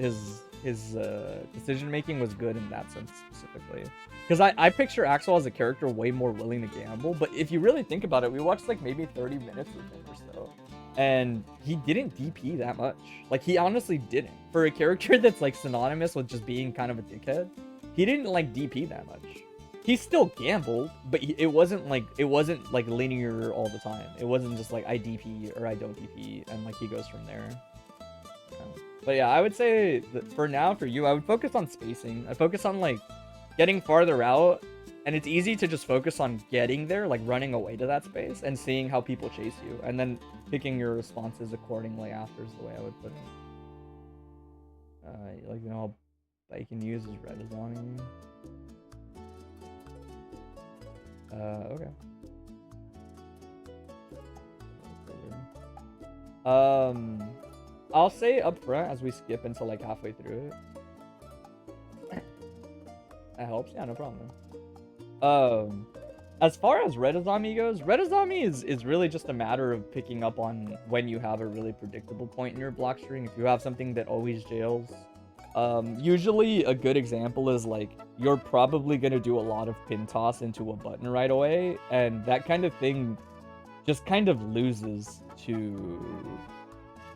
decision making was good in that sense specifically. Because I picture Axel as a character way more willing to gamble, but if you really think about it, we watched like maybe 30 minutes with him or so, and he didn't DP that much. Like he honestly didn't. For a character that's like synonymous with just being kind of a dickhead, he didn't like DP that much. He still gambled, but it wasn't like linear all the time. It wasn't just like I DP or I don't DP and like he goes from there. But yeah, I would say that for now, for you, I would focus on spacing. I'd focus on like getting farther out, and it's easy to just focus on getting there, like running away to that space and seeing how people chase you, and then picking your responses accordingly after is the way I would put it. Like, you know how Baiken uses red is on you. Okay. I'll say up front as we skip until like halfway through it. That helps? Yeah, no problem. As far as Red Azami goes, Red Azami is really just a matter of picking up on when you have a really predictable point in your block string. If you have something that always jails. Usually a good example is like, you're probably going to do a lot of pin toss into a button right away, and that kind of thing just kind of loses to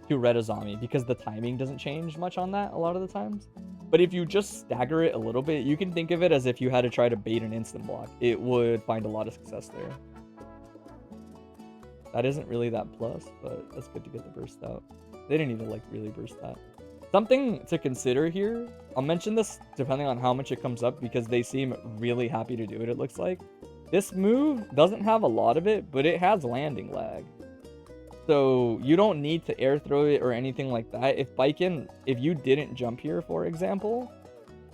Red Azami because the timing doesn't change much on that a lot of the times. But if you just stagger it a little bit, you can think of it as if you had to try to bait an instant block. It would find a lot of success there. That isn't really that plus, but that's good to get the burst out. They didn't need to like really burst that. Something to consider here, I'll mention this depending on how much it comes up because they seem really happy to do it, it looks like. This move doesn't have a lot of it, but it has landing lag. So you don't need to air throw it or anything like that. If Baiken, if you didn't jump here, for example,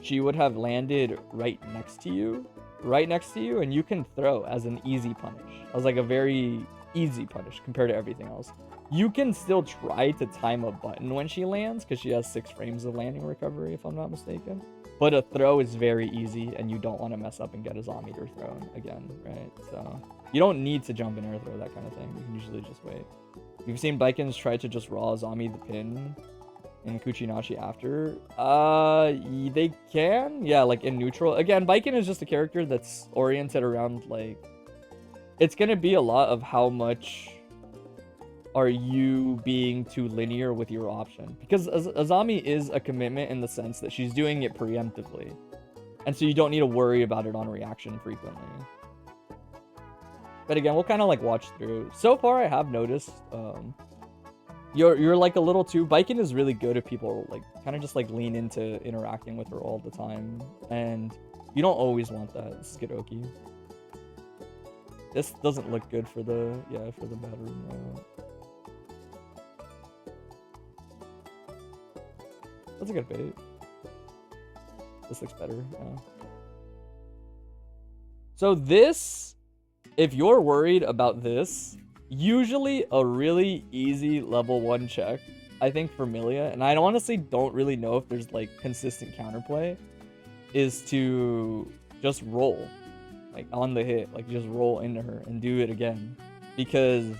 she would have landed right next to you, and you can throw as an easy punish, as like a very easy punish compared to everything else. You can still try to time a button when she lands because she has 6 frames of landing recovery, if I'm not mistaken. But a throw is very easy, and you don't want to mess up and get a zombie or thrown again, right? So you don't need to jump and air throw, that kind of thing. You can usually just wait. We've seen Baikens try to just raw zombie the pin in Kuchinashi after. They can? Yeah, like in neutral. Again, Baiken is just a character that's oriented around, like, it's gonna be a lot of how much are you being too linear with your option. Because Azami is a commitment in the sense that she's doing it preemptively. And so you don't need to worry about it on reaction frequently. But again, we'll kind of like watch through. So far, I have noticed you're like a little too... Baiken is really good if people like kind of just like lean into interacting with her all the time. And you don't always want that. Skidoki. This doesn't look good for the... Yeah, for the bedroom. That's a good bait. This looks better. Yeah. So this... If you're worried about this, usually a really easy level 1 check, I think for Millia, and I honestly don't really know if there's like consistent counterplay, is to just roll, like on the hit, like just roll into her and do it again. Because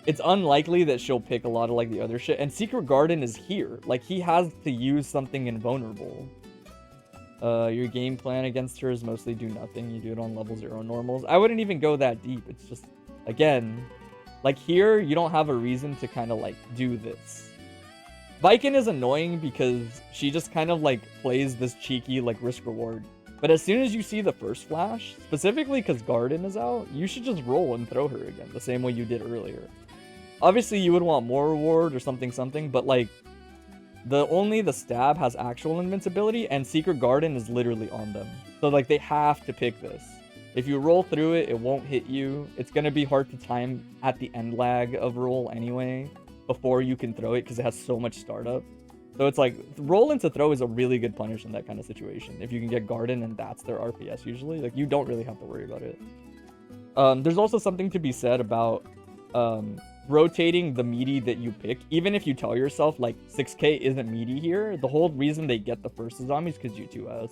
it's unlikely that she'll pick a lot of like the other shit, and Secret Garden is here. Like he has to use something invulnerable. Your game plan against her is mostly do nothing. You do it on level 0 normals. I wouldn't even go that deep. It's just, again, like here, you don't have a reason to kind of like do this. Baiken is annoying because she just kind of like plays this cheeky like risk reward. But as soon as you see the first flash, specifically because Garden is out, you should just roll and throw her again, the same way you did earlier. Obviously, you would want more reward or something, but like, only the stab has actual invincibility, and Secret Garden is literally on them. So like they have to pick this. If you roll through it, it won't hit you. It's gonna be hard to time at the end lag of roll anyway. before you can throw it because it has so much startup. So it's like roll into throw is a really good punish in that kind of situation. If you can get Garden and that's their RPS usually, like you don't really have to worry about it. There's also something to be said about rotating the meaty that you pick. Even if you tell yourself like 6k isn't meaty here, the whole reason they get the first Azami is because you 2S.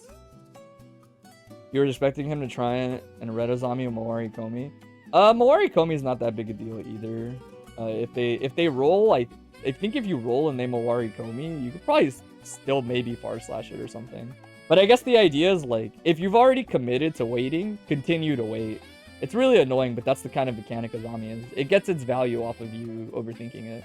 You were expecting him to try and red Azami or Mawari Komi. Mawari Komi is not that big a deal either. If they roll, I think if you roll and they Mawari Komi, you could probably still maybe far slash it or something. But I guess the idea is like, if you've already committed to waiting, continue to wait. It's really annoying, but that's the kind of mechanic Azami is. It gets its value off of you overthinking it.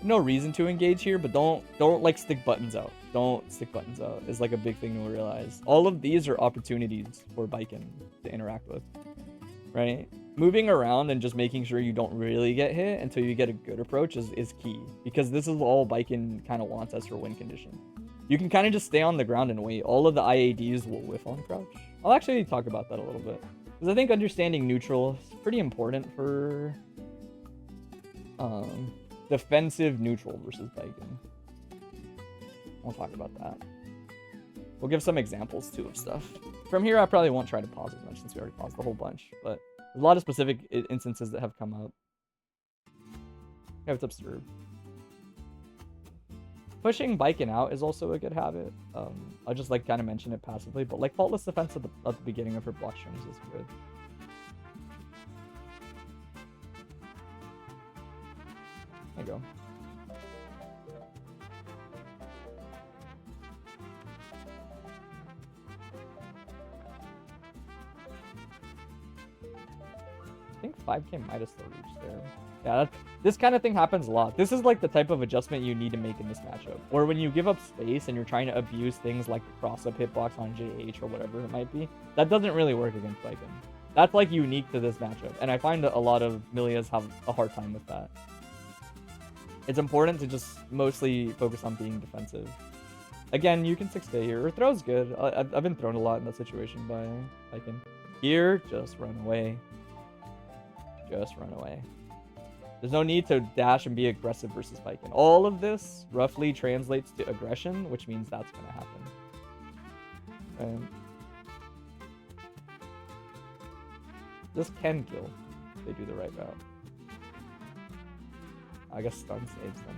No reason to engage here, but don't like stick buttons out. Don't stick buttons out is like a big thing to realize. All of these are opportunities for Baiken to interact with, right? Moving around and just making sure you don't really get hit until you get a good approach is key, because this is all Baiken kind of wants as her win condition. You can kind of just stay on the ground and wait. All of the IADs will whiff on crouch. I'll actually talk about that a little bit, because I think understanding neutral is pretty important for defensive neutral versus Baiken. We'll talk about that. We'll give some examples too of stuff. From here, I probably won't try to pause as much since we already paused the whole bunch, but there's a lot of specific instances that have come up. Yeah, it's absurd. Pushing Baiken out is also a good habit. I'll just like kind of mention it passively, but like faultless defense at the beginning of her block strings is good. There you go. I think 5k might have still reached there. Yeah, this kind of thing happens a lot. This is like the type of adjustment you need to make in this matchup. Or when you give up space and you're trying to abuse things like the cross-up hitbox on JH or whatever it might be, that doesn't really work against Baiken. That's like unique to this matchup, and I find that a lot of Millias have a hard time with that. It's important to just mostly focus on being defensive. Again, you can 6k here, or throw's good. I've been thrown a lot in that situation by Baiken. Here, just run away. Just run away. There's no need to dash and be aggressive versus Baiken. All of this roughly translates to aggression, which means that's going to happen. This can kill if they do the right route. I guess stun saves them.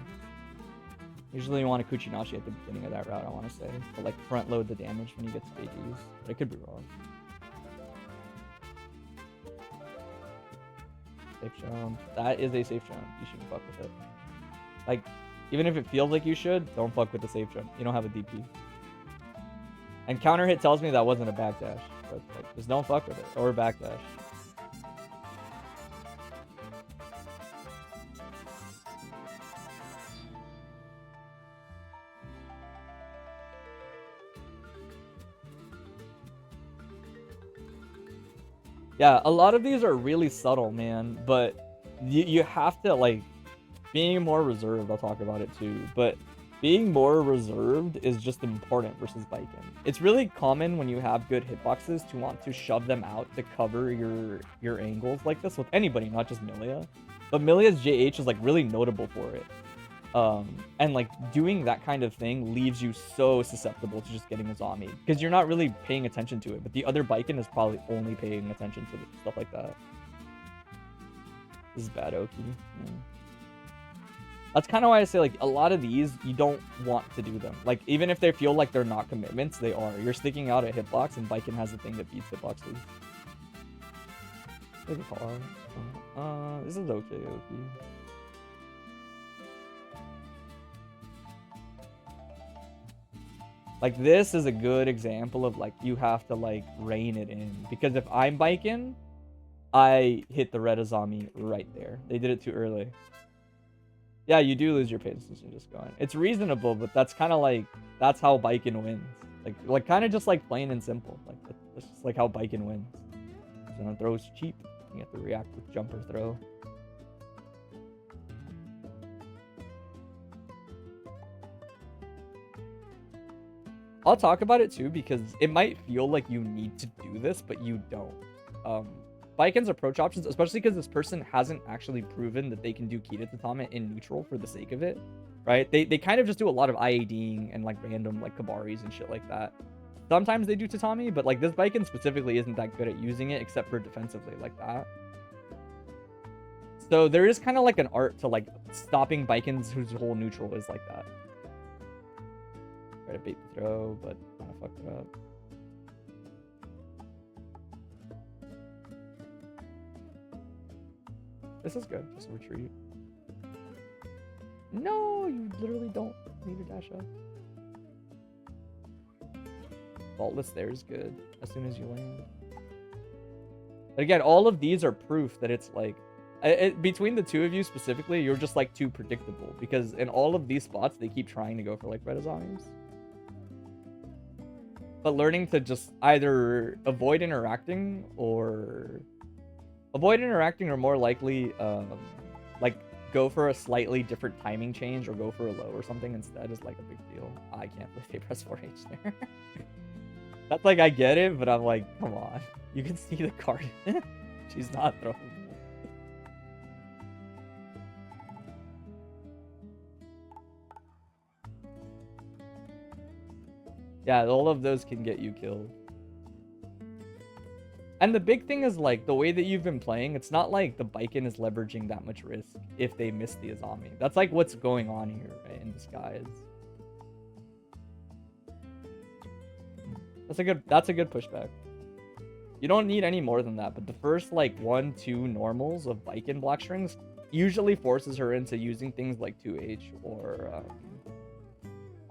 Usually you want a Kuchinashi at the beginning of that route, I want to say. To like front load the damage when you get to JGs. But I could be wrong. Safe jump. That is a safe jump. You shouldn't fuck with it. Like, even if it feels like you should, don't fuck with the safe jump. You don't have a DP. And counter hit tells me that wasn't a backdash. But like, just don't fuck with it. Or backdash. Yeah, a lot of these are really subtle, man, but you have to, like, being more reserved, I'll talk about it too, but being more reserved is just important versus Baiken. It's really common when you have good hitboxes to want to shove them out to cover your angles like this with anybody, not just Millia. But Millia's JH is, like, really notable for it. And like doing that kind of thing leaves you so susceptible to just getting a zombie because you're not really paying attention to it, but the other Baiken is probably only paying attention to stuff like that. This is bad Oki. Yeah. That's kind of why I say like a lot of these you don't want to do them. Like even if they feel like they're not commitments, they are. You're sticking out at hitbox, and Baiken has the thing that beats hitboxes. Maybe call out. This is okay, Oki. Like, this is a good example of, like, you have to, like, rein it in. Because if I'm Baiken, I hit the red Azami right there. They did it too early. Yeah, you do lose your patience and just going. It's reasonable, but that's kind of, like, that's how Baiken wins. Like kind of just, like, plain and simple. Like, that's just, like, how Baiken wins. So when throw's cheap, you have to react with jumper throw. I'll talk about it too because it might feel like you need to do this, but you don't. Baiken's approach options, especially because this person hasn't actually proven that they can do Kita Tatame in neutral for the sake of it, right? They kind of just do a lot of IADing and like random like Kabaris and shit like that. Sometimes they do Tatami, but like this Baiken specifically isn't that good at using it except for defensively like that. So there is kind of like an art to like stopping Baikens whose whole neutral is like that. Try to bait the throw, but kind of fucked it up. This is good. Just a retreat. No, you literally don't need a dash up. Faultless there is good as soon as you land. But again, all of these are proof that it's like between the two of you specifically, you're just like too predictable because in all of these spots they keep trying to go for like Redazani's. But learning to just either avoid interacting or more likely like go for a slightly different timing change or go for a low or something instead is like a big deal. I can't play press 4H there. That's like, I get it, but I'm like, come on. You can see the card. She's not throwing. Yeah, all of those can get you killed. And the big thing is, like, the way that you've been playing, it's not like the Baiken is leveraging that much risk if they miss the Azami. That's, like, what's going on here, right, in disguise. That's a good pushback. You don't need any more than that, but the first, like, 1-2 normals of Baiken block strings usually forces her into using things like 2H or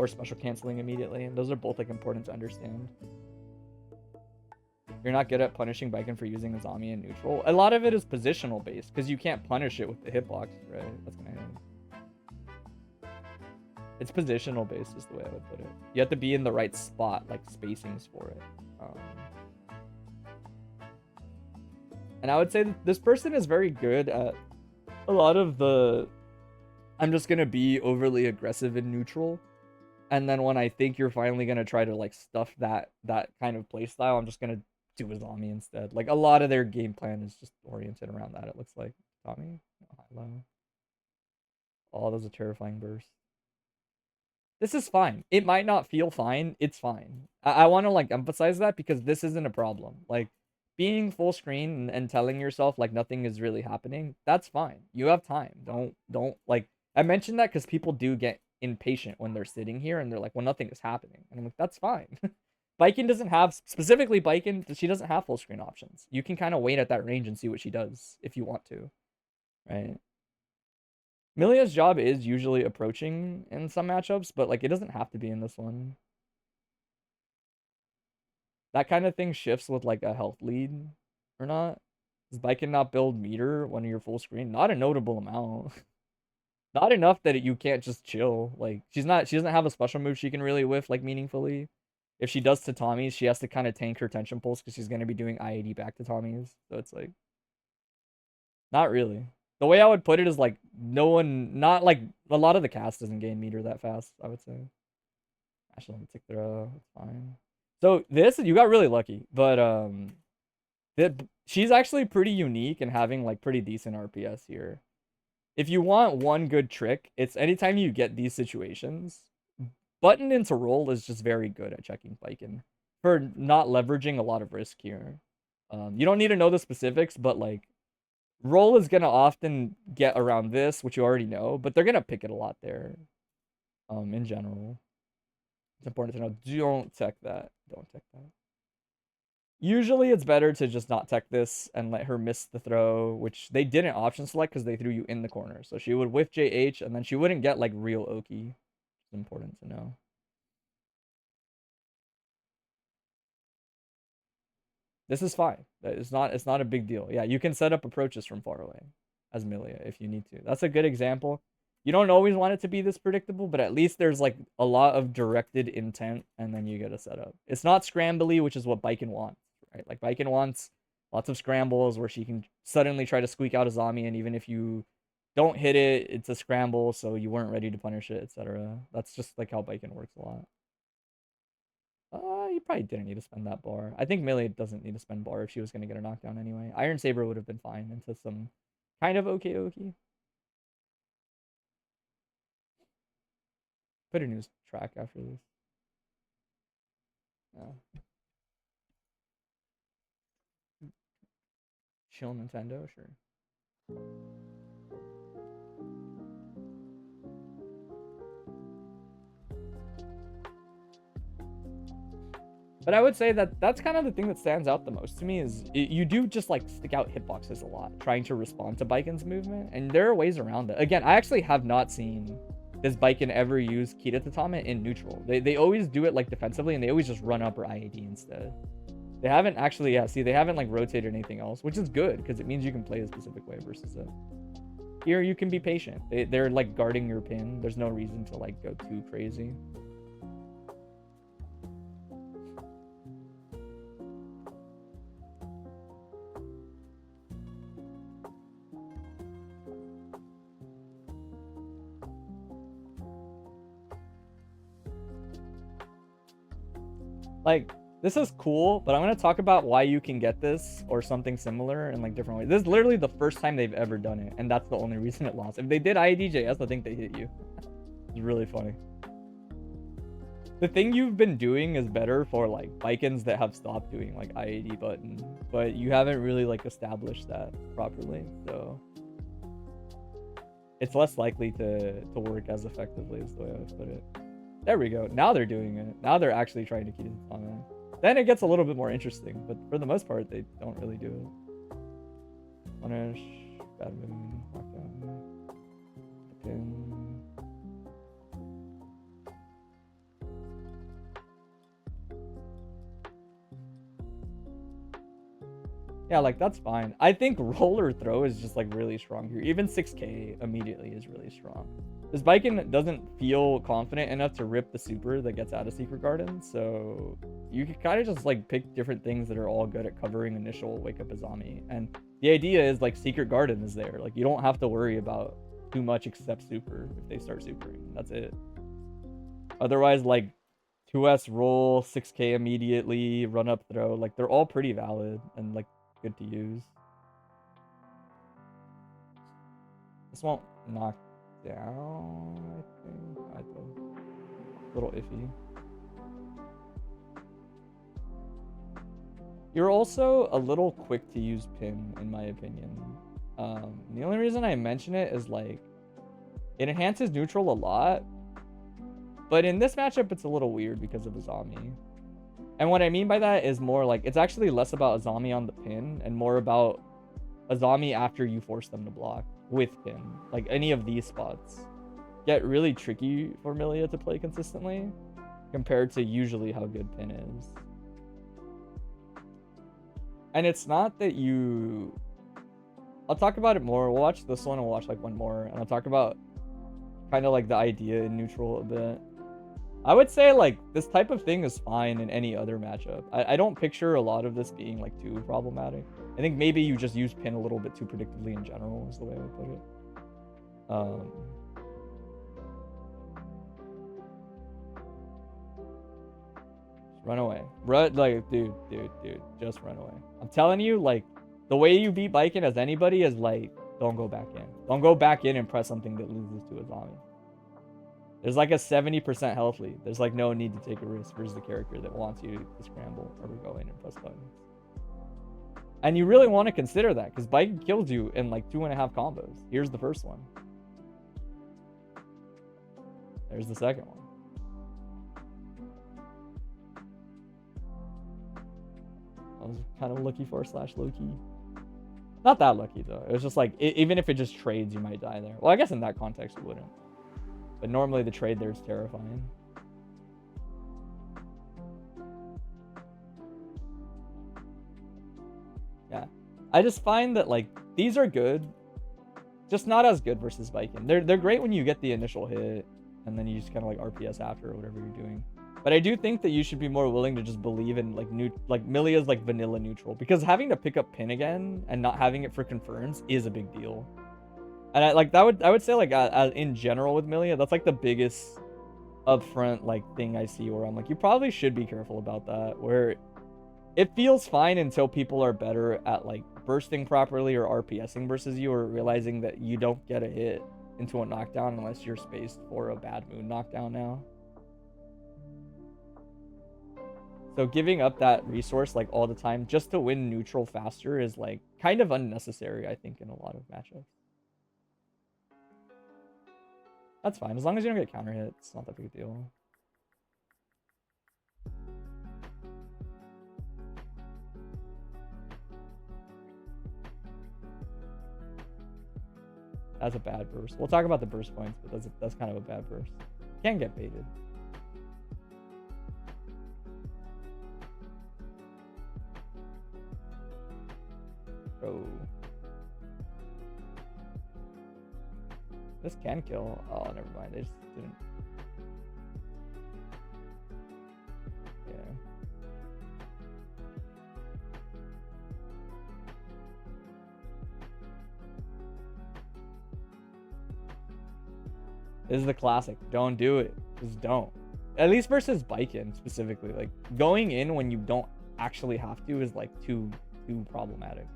special canceling immediately, and those are both, like, important to understand. You're not good at punishing Baiken for using Azami in neutral. A lot of it is positional based, because you can't punish it with the hitbox, right? That's gonna happen. It's positional based is the way I would put it. You have to be in the right spot, like spacings for it. And I would say that this person is very good at a lot of the I'm just gonna be overly aggressive in neutral. And then when I think you're finally gonna try to like stuff that kind of playstyle, I'm just gonna do Azami instead. Like a lot of their game plan is just oriented around that, it looks like. Tommy? No, high low. Oh, that was a terrifying burst. This is fine. It might not feel fine. It's fine. I want to like emphasize that because this isn't a problem. Like being full screen and telling yourself like nothing is really happening, that's fine. You have time. Don't like I mentioned that because people do get impatient when they're sitting here and they're like, well, nothing is happening. And I'm like, that's fine. Baiken doesn't have, specifically Baiken, she doesn't have full screen options. You can kind of wait at that range and see what she does if you want to, right? Millia's job is usually approaching in some matchups, but like it doesn't have to be in this one. That kind of thing shifts with like a health lead or not. Does Baiken not build meter when you're full screen? Not a notable amount. Not enough that you can't just chill. Like she doesn't have a special move she can really whiff like meaningfully. If she does Tatami's, she has to kind of tank her tension pulse because she's going to be doing IAD back Tatami's. So it's like, not really. The way I would put it is like not like a lot of the cast doesn't gain meter that fast, I would say. Actually, let me take throw. It's fine. So this, you got really lucky, but she's actually pretty unique and having like pretty decent RPS here. If you want one good trick, it's anytime you get these situations, button into roll is just very good at checking Baiken for not leveraging a lot of risk here. You don't need to know the specifics, but like roll is gonna often get around this, which you already know, but they're gonna pick it a lot there. In general, it's important to know. Don't tech that. Don't tech that. Usually it's better to just not tech this and let her miss the throw, which they didn't option select because they threw you in the corner. So she would whiff JH and then she wouldn't get like real Oki. It's important to know. This is fine. It's not a big deal. Yeah, you can set up approaches from far away as Millia if you need to. That's a good example. You don't always want it to be this predictable, but at least there's like a lot of directed intent and then you get a setup. It's not scrambly, which is what Baiken wants, right? Like Baiken wants lots of scrambles where she can suddenly try to squeak out a zombie, and even if you don't hit it, it's a scramble, so you weren't ready to punish it, etc. That's just like how Baiken works a lot. You probably didn't need to spend that bar. I think Millia doesn't need to spend bar if she was going to get a knockdown anyway. Iron Saber would have been fine into some kind of okay. Put a news track after this. Yeah. Chill Nintendo, sure. But I would say that that's kind of the thing that stands out the most to me is you do just like stick out hitboxes a lot, trying to respond to Baiken's movement, and there are ways around it. Again, I actually have not seen this Baiken ever use Kita Tatame in neutral. They always do it like defensively, and they always just run up or IAD instead. They haven't actually, yeah, see, they haven't like rotated anything else, which is good because it means you can play a specific way versus it. Here you can be patient. They're like guarding your pin. There's no reason to like go too crazy. Like, this is cool, but I'm going to talk about why you can get this or something similar in like different ways. This is literally the first time they've ever done it, and that's the only reason it lost. If they did IADJS, I think they hit you. It's really funny. The thing you've been doing is better for like Baikens that have stopped doing like IAD button, but you haven't really like established that properly, so it's less likely to work as effectively is the way I would put it. There we go. Now they're doing it. Now they're actually trying to keep it on it. Then it gets a little bit more interesting, but for the most part, they don't really do it. Punish, bad moon, knockdown, pin. Yeah, like that's fine. I think roller throw is just like really strong here. Even 6k immediately is really strong. This Baiken doesn't feel confident enough to rip the super that gets out of Secret Garden, so you can kind of just like pick different things that are all good at covering initial Wake Up Azami. And the idea is like Secret Garden is there. Like you don't have to worry about too much except super if they start supering. That's it. Otherwise, like 2S roll, 6k immediately, run up throw, like they're all pretty valid and like good to use. This won't knock down, I think. A little iffy. You're also a little quick to use pin, in my opinion. The only reason I mention it is like it enhances neutral a lot, but in this matchup it's a little weird because of Azami. And what I mean by that is more like it's actually less about Azami on the pin and more about Azami after you force them to block with pin. Like any of these spots get really tricky for Millia to play consistently compared to usually how good pin is. And it's not that you... I'll talk about it more. We'll watch this one and we'll watch like one more. And I'll talk about kind of like the idea in neutral a bit. I would say like this type of thing is fine in any other matchup. I don't picture a lot of this being like too problematic. I think maybe you just use pin a little bit too predictably in general is the way I would put it. Just run away. Like, dude, just run away. I'm telling you, like, the way you beat Baiken as anybody is like, don't go back in. Don't go back in and press something that loses to Azami. There's like a 70% health lead. There's like no need to take a risk versus the character that wants you to scramble or go in and press buttons. And you really want to consider that because Baiken kills you in like 2.5 combos. Here's the first one. There's the second one. I was kind of lucky for / low-key. Not that lucky though. It was just like, even if it just trades, you might die there. Well, I guess in that context it wouldn't. But normally the trade there is terrifying. Yeah. I just find that like these are good. Just not as good versus Baiken. They're great when you get the initial hit and then you just kind of like RPS after or whatever you're doing. But I do think that you should be more willing to just believe in like Millia's like vanilla neutral, because having to pick up pin again and not having it for confirms is a big deal. And I would say like in general with Millia, that's like the biggest upfront like thing I see where I'm like, you probably should be careful about that, where it feels fine until people are better at like bursting properly or RPSing versus you, or realizing that you don't get a hit into a knockdown unless you're spaced for a bad moon knockdown now. So giving up that resource like all the time just to win neutral faster is like kind of unnecessary, I think, in a lot of matchups. That's fine. As long as you don't get counter hit, it's not that big a deal. That's a bad burst. We'll talk about the burst points, but that's kind of a bad burst. Can get baited. Oh. This can kill. Oh, never mind. They just didn't. Yeah. This is the classic. Don't do it. Just don't. At least versus Baiken specifically. Like, going in when you don't actually have to is like too problematic.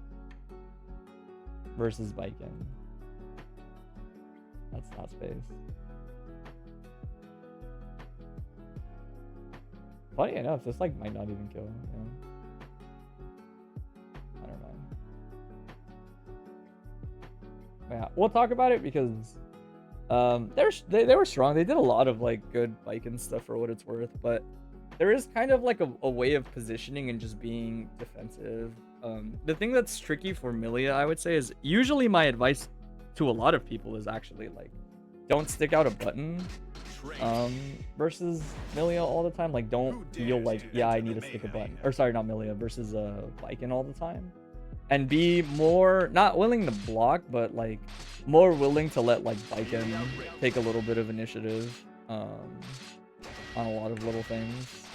Versus Baiken. That's not space. Funny enough, this like might not even kill. Yeah. I don't know. Yeah, we'll talk about it because they were strong. They did a lot of like good Baiken stuff for what it's worth, but there is kind of like a way of positioning and just being defensive. The thing that's tricky for Millia, I would say, is usually my advice to a lot of people is actually like, don't stick out a button versus Millia all the time. Like, don't feel like, yeah, I need to stick a button, or sorry, not Millia, versus Baiken all the time, and be more not willing to block, but like more willing to let like Baiken take a little bit of initiative on a lot of little things.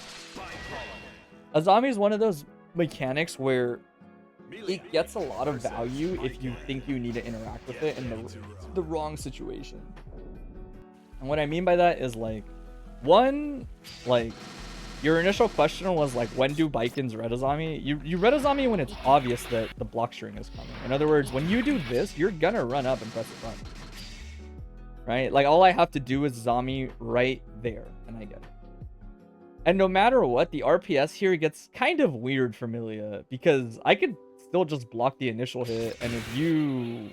A zombie is one of those mechanics where it gets a lot of value if you think you need to interact with it in the wrong situation. And what I mean by that is like, one, like your initial question was like, when do Baikens red a zombie? You red a zombie when it's obvious that the block string is coming. In other words, when you do this, you're gonna run up and press the button, right? Like, all I have to do is zombie right there and I get it. And no matter what, the RPS here gets kind of weird for Millia, because I could still just block the initial hit, and if you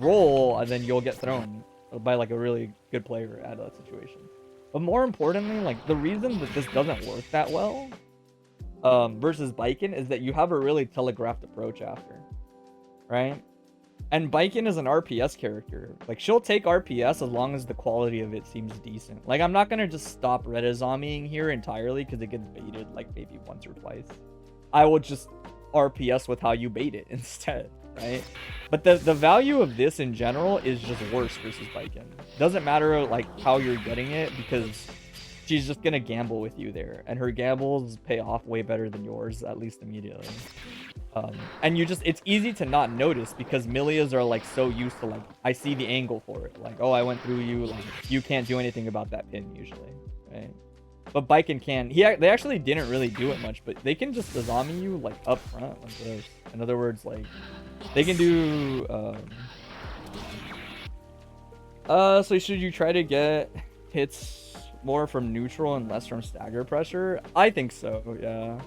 roll, and then you'll get thrown by like a really good player at that situation. But more importantly, like, the reason that this doesn't work that well versus Baiken is that you have a really telegraphed approach after, right? And Baiken is an RPS character. Like, she'll take RPS as long as the quality of it seems decent. Like, I'm not gonna just stop Reda zombieing here entirely because it gets baited like maybe once or twice. I will just RPS with how you bait it instead, right? But the value of this in general is just worse versus Baiken. Doesn't matter like how you're getting it, because she's just gonna gamble with you there, and her gambles pay off way better than yours, at least immediately. And it's easy to not notice because Millias are like so used to like, I see the angle for it, like, oh, I went through you, like you can't do anything about that pin usually, right? But Baiken can. They actually didn't really do it much, but they can just zombie you like up front like this. In other words, like they can do so should you try to get hits more from neutral and less from stagger pressure? I think so, yeah.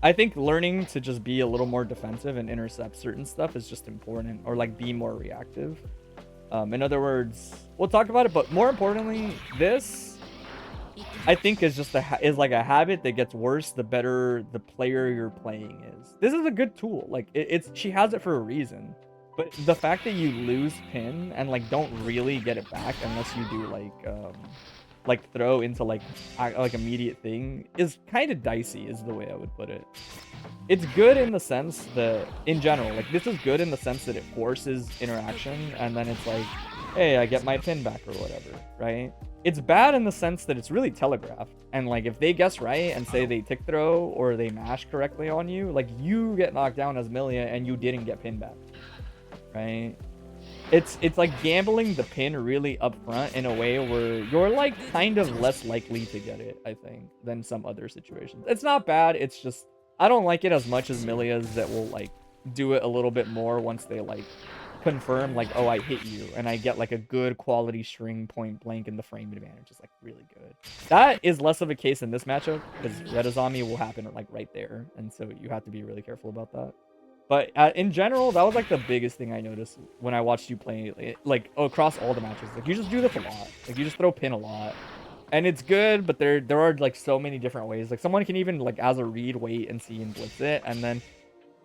I think learning to just be a little more defensive and intercept certain stuff is just important, or like be more reactive. In other words, we'll talk about it, but more importantly, this I think is just is like a habit that gets worse the better the player you're playing is. This is a good tool. Like she has it for a reason, but the fact that you lose pin and like don't really get it back unless you do like throw into like immediate thing is kind of dicey, is the way I would put it. It's good in the sense that in general, like this is good in the sense that it forces interaction, and then it's like, hey, I get my pin back or whatever, right? It's bad in the sense that it's really telegraphed, and like if they guess right and say they tick throw or they mash correctly on you, like you get knocked down as Millia and you didn't get pin back, right? it's like gambling the pin really up front in a way where you're like kind of less likely to get it, I think, than some other situations. It's not bad, it's just I don't like it as much as Millia's that will like do it a little bit more once they like confirm like, oh, I hit you, and I get like a good quality string point blank, and the frame advantage is like really good. That is less of a case in this matchup because Redazami will happen like right there, and so you have to be really careful about that. But in general, that was like the biggest thing I noticed when I watched you play, like across all the matches. Like you just do this a lot. Like you just throw pin a lot, and it's good. But there are like so many different ways. Like someone can even like as a read wait and see and blitz it, and then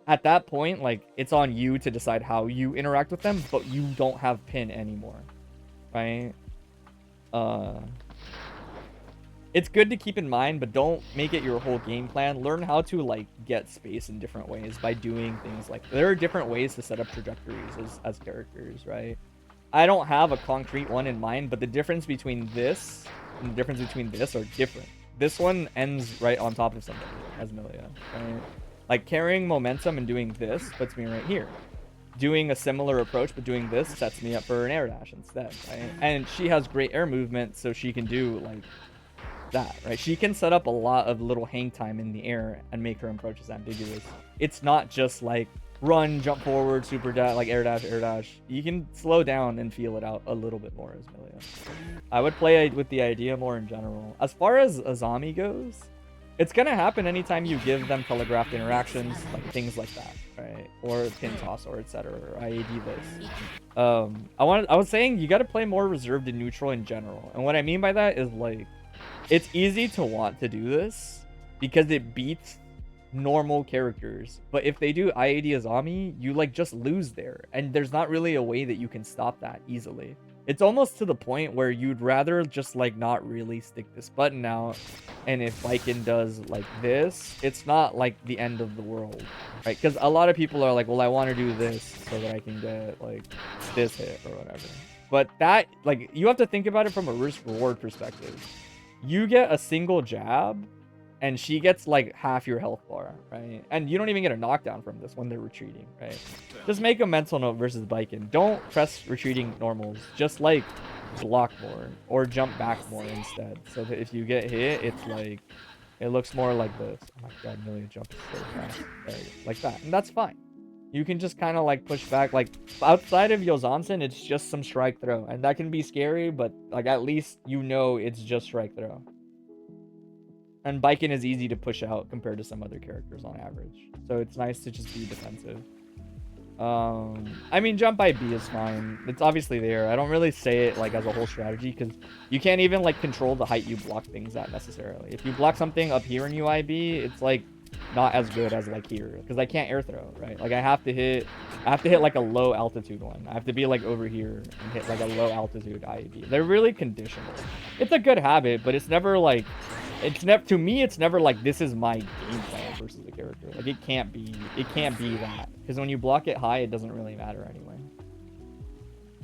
at that point, like it's on you to decide how you interact with them. But you don't have pin anymore, right? It's good to keep in mind, but don't make it your whole game plan. Learn how to like get space in different ways by doing things like there are different ways to set up trajectories as characters, right? I don't have a concrete one in mind, but the difference between this and the difference between this are different. This one ends right on top of somebody as Millia, right? Like carrying momentum and doing this puts me right here. Doing a similar approach, but doing this sets me up for an air dash instead, right? And she has great air movement, so she can do like that, right? She can set up a lot of little hang time in the air and make her approaches ambiguous. It's not just like run, jump forward, super dash, like air dash, air dash. You can slow down and feel it out a little bit more as Millia. I would play with the idea more in general. As far as Azami goes, it's gonna happen anytime you give them telegraphed interactions, like things like that, right? Or pin toss or etc. or IAD this. I was saying you gotta play more reserved and neutral in general. And what I mean by that is like it's easy to want to do this because it beats normal characters, but if they do IAD Azami, you like just lose there, and there's not really a way that you can stop that easily. It's almost to the point where you'd rather just like not really stick this button out, and if Baiken does like this, it's not like the end of the world, right? Because a lot of people are like, well, I want to do this so that I can get like this hit or whatever. But that, like, you have to think about it from a risk reward perspective. You get a single jab and she gets like half your health bar, right? And you don't even get a knockdown from this when they're retreating, right? Just make a mental note versus Baiken. Don't press retreating normals. Just like block more or jump back more instead. So that if you get hit, it's like, it looks more like this. Oh my god, Millia jumps so fast. There you go. Like that. And that's fine. You can just kind of like push back. Like outside of Yozansen, it's just some strike throw. And that can be scary, but like at least you know it's just strike throw. And Baiken is easy to push out compared to some other characters on average. So it's nice to just be defensive. I mean, jump by B is fine. It's obviously there. I don't really say it like as a whole strategy because you can't even like control the height you block things at necessarily. If you block something up here in UIB, it's like not as good as like here because I can't air throw, right? Like I have to hit like a low altitude one. I have to be like over here and hit like a low altitude IAB. They're really conditional. It's a good habit, but it's never like, to me it's never like this is my game plan versus a character. Like it can't be that, because when you block it high, it doesn't really matter anyway.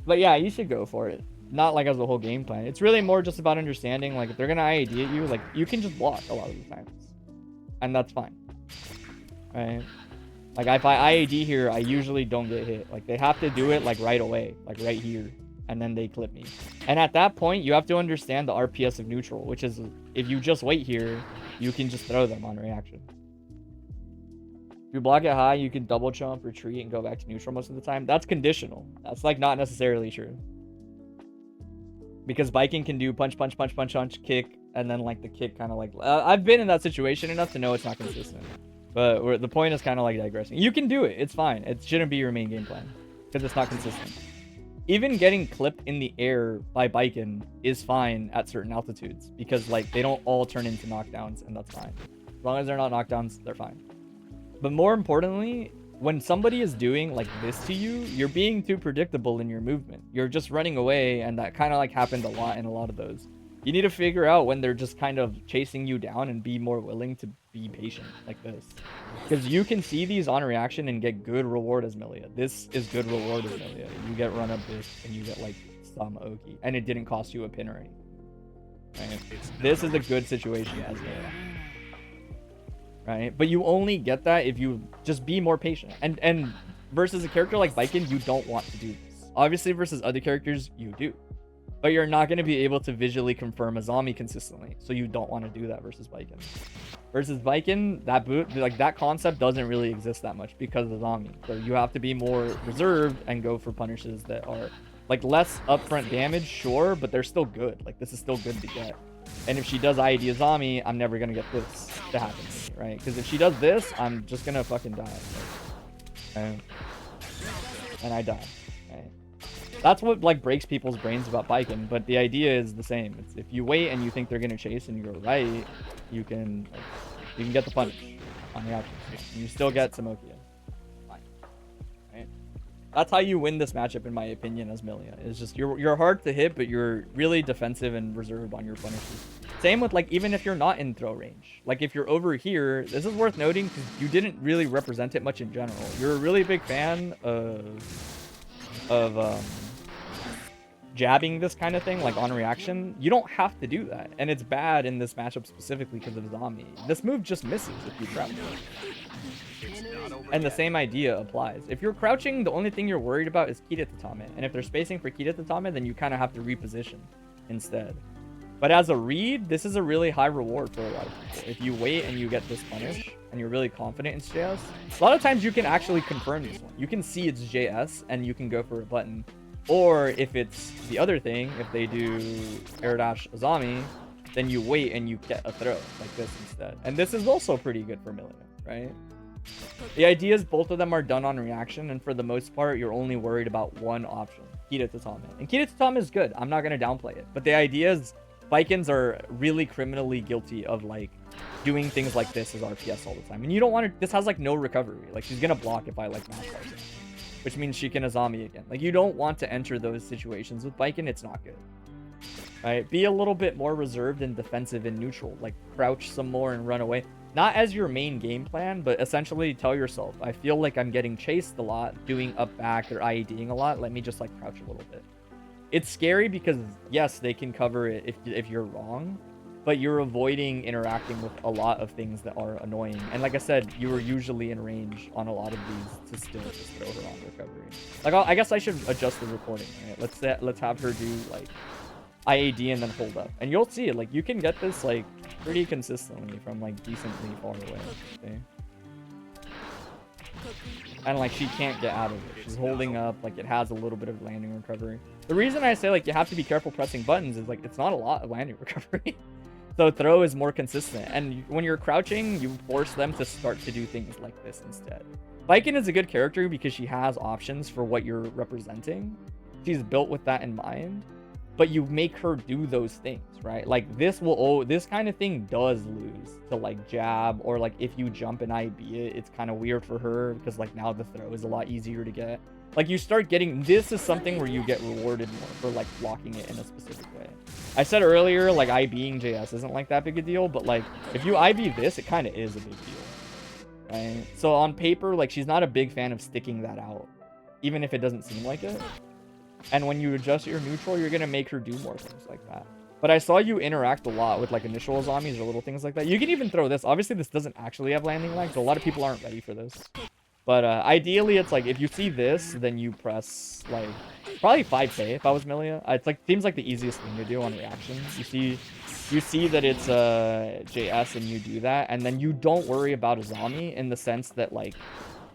But yeah, you should go for it. Not like as a whole game plan. It's really more just about understanding like if they're gonna IAD at you, like you can just block a lot of the times. And that's fine, right? Like if I IAD here, I usually don't get hit. Like they have to do it like right away, like right here, and then they clip me. And at that point, you have to understand the RPS of neutral, which is if you just wait here, you can just throw them on reaction. If you block it high, you can double jump, retreat, and go back to neutral most of the time. That's conditional. That's like not necessarily true. Because Baiken can do punch, punch, punch, punch, punch, kick, and then like the kick kind of like I've been in that situation enough to know it's not consistent, but the point is kind of like digressing. You can do it, it's fine. It shouldn't be your main game plan because it's not consistent. Even getting clipped in the air by Baiken is fine at certain altitudes because like they don't all turn into knockdowns, and that's fine. As long as they're not knockdowns, they're fine. But more importantly, when somebody is doing like this to you, you're being too predictable in your movement. You're just running away, and that kind of like happened a lot in a lot of those. You need to figure out when they're just kind of chasing you down and be more willing to be patient like this. Because you can see these on reaction and get good reward as Millia. This is good reward as Millia. You get run up this and you get like some Oki. And it didn't cost you a pin or anything. Right? This is a good situation as Millia. Right? But you only get that if you just be more patient. And versus a character like Baiken, you don't want to do this. Obviously, versus other characters, you do. But you're not going to be able to visually confirm Azami consistently. So you don't want to do that versus Baiken. Versus Baiken, that boot, like that concept doesn't really exist that much because of Azami. So you have to be more reserved and go for punishes that are like less upfront damage, sure, but they're still good. Like this is still good to get. And if she does IED Azami, I'm never going to get this to happen to me, right? Because if she does this, I'm just going to fucking die. Right? And I die. Right? That's what like breaks people's brains about Baiken, but the idea is the same. It's if you wait and you think they're gonna chase and you're right, you can get the punish on the options. And you still get Samokia. Fine. Right? That's how you win this matchup, in my opinion, as Millia. It's just you're hard to hit, but you're really defensive and reserved on your punishes. Same with like even if you're not in throw range. Like if you're over here, this is worth noting because you didn't really represent it much in general. You're a really big fan of jabbing this kind of thing, like on reaction. You don't have to do that, and it's bad in this matchup specifically because of Zami. This move just misses if you crouch. And the same idea applies. If you're crouching, the only thing you're worried about is Kita Tatame, and if they're spacing for Kita Tatame, then you kind of have to reposition instead. But as a read, this is a really high reward for a lot of people. If you wait and you get this punish, and you're really confident in JS, a lot of times you can actually confirm this one. You can see it's JS, and you can go for a button. Or if it's the other thing, if they do air dash Azami, then you wait and you get a throw like this instead. And this is also pretty good for Millia, right? The idea is both of them are done on reaction, and for the most part, you're only worried about one option, Kita Tatame. And Kita Tatame is good. I'm not going to downplay it. But the idea is Baikens are really criminally guilty of like doing things like this as RPS all the time. And you don't want to, this has like no recovery. Like she's going to block if I like mash bars, which means she can Azami again. Like you don't want to enter those situations with Baiken. It's not good. Right? Be a little bit more reserved and defensive and neutral. Like crouch some more and run away. Not as your main game plan, but essentially tell yourself, I feel like I'm getting chased a lot, doing up back or IEDing a lot. Let me just like crouch a little bit. It's scary because yes, they can cover it if you're wrong, but you're avoiding interacting with a lot of things that are annoying. And like I said, you were usually in range on a lot of these to still just throw her on recovery. Like I guess I should adjust the recording. Right? Let's have her do like IAD and then hold up, and you'll see it. Like you can get this like pretty consistently from like decently far away. Okay? And like she can't get out of it. She's holding up. Like it has a little bit of landing recovery. The reason I say like you have to be careful pressing buttons is like it's not a lot of landing recovery. So throw is more consistent, and when you're crouching, you force them to start to do things like this instead. Baiken is a good character because she has options for what you're representing. She's built with that in mind, but you make her do those things, right? Like this kind of thing does lose to like jab, or like if you jump and IB it, it's kind of weird for her because like now the throw is a lot easier to get. Like you start getting, this is something where you get rewarded more for like blocking it in a specific way. I said earlier, like IBing JS isn't like that big a deal, but like if you IB this, it kind of is a big deal, right? So on paper, like she's not a big fan of sticking that out, even if it doesn't seem like it. And when you adjust your neutral, you're going to make her do more things like that. But I saw you interact a lot with like initial Azamis or little things like that. You can even throw this. Obviously, this doesn't actually have landing lag, so a lot of people aren't ready for this. But ideally, it's like if you see this, then you press like probably 5k if I was Millia. It's like seems like the easiest thing to do on reaction. You see that it's JS and you do that, and then you don't worry about Azami in the sense that like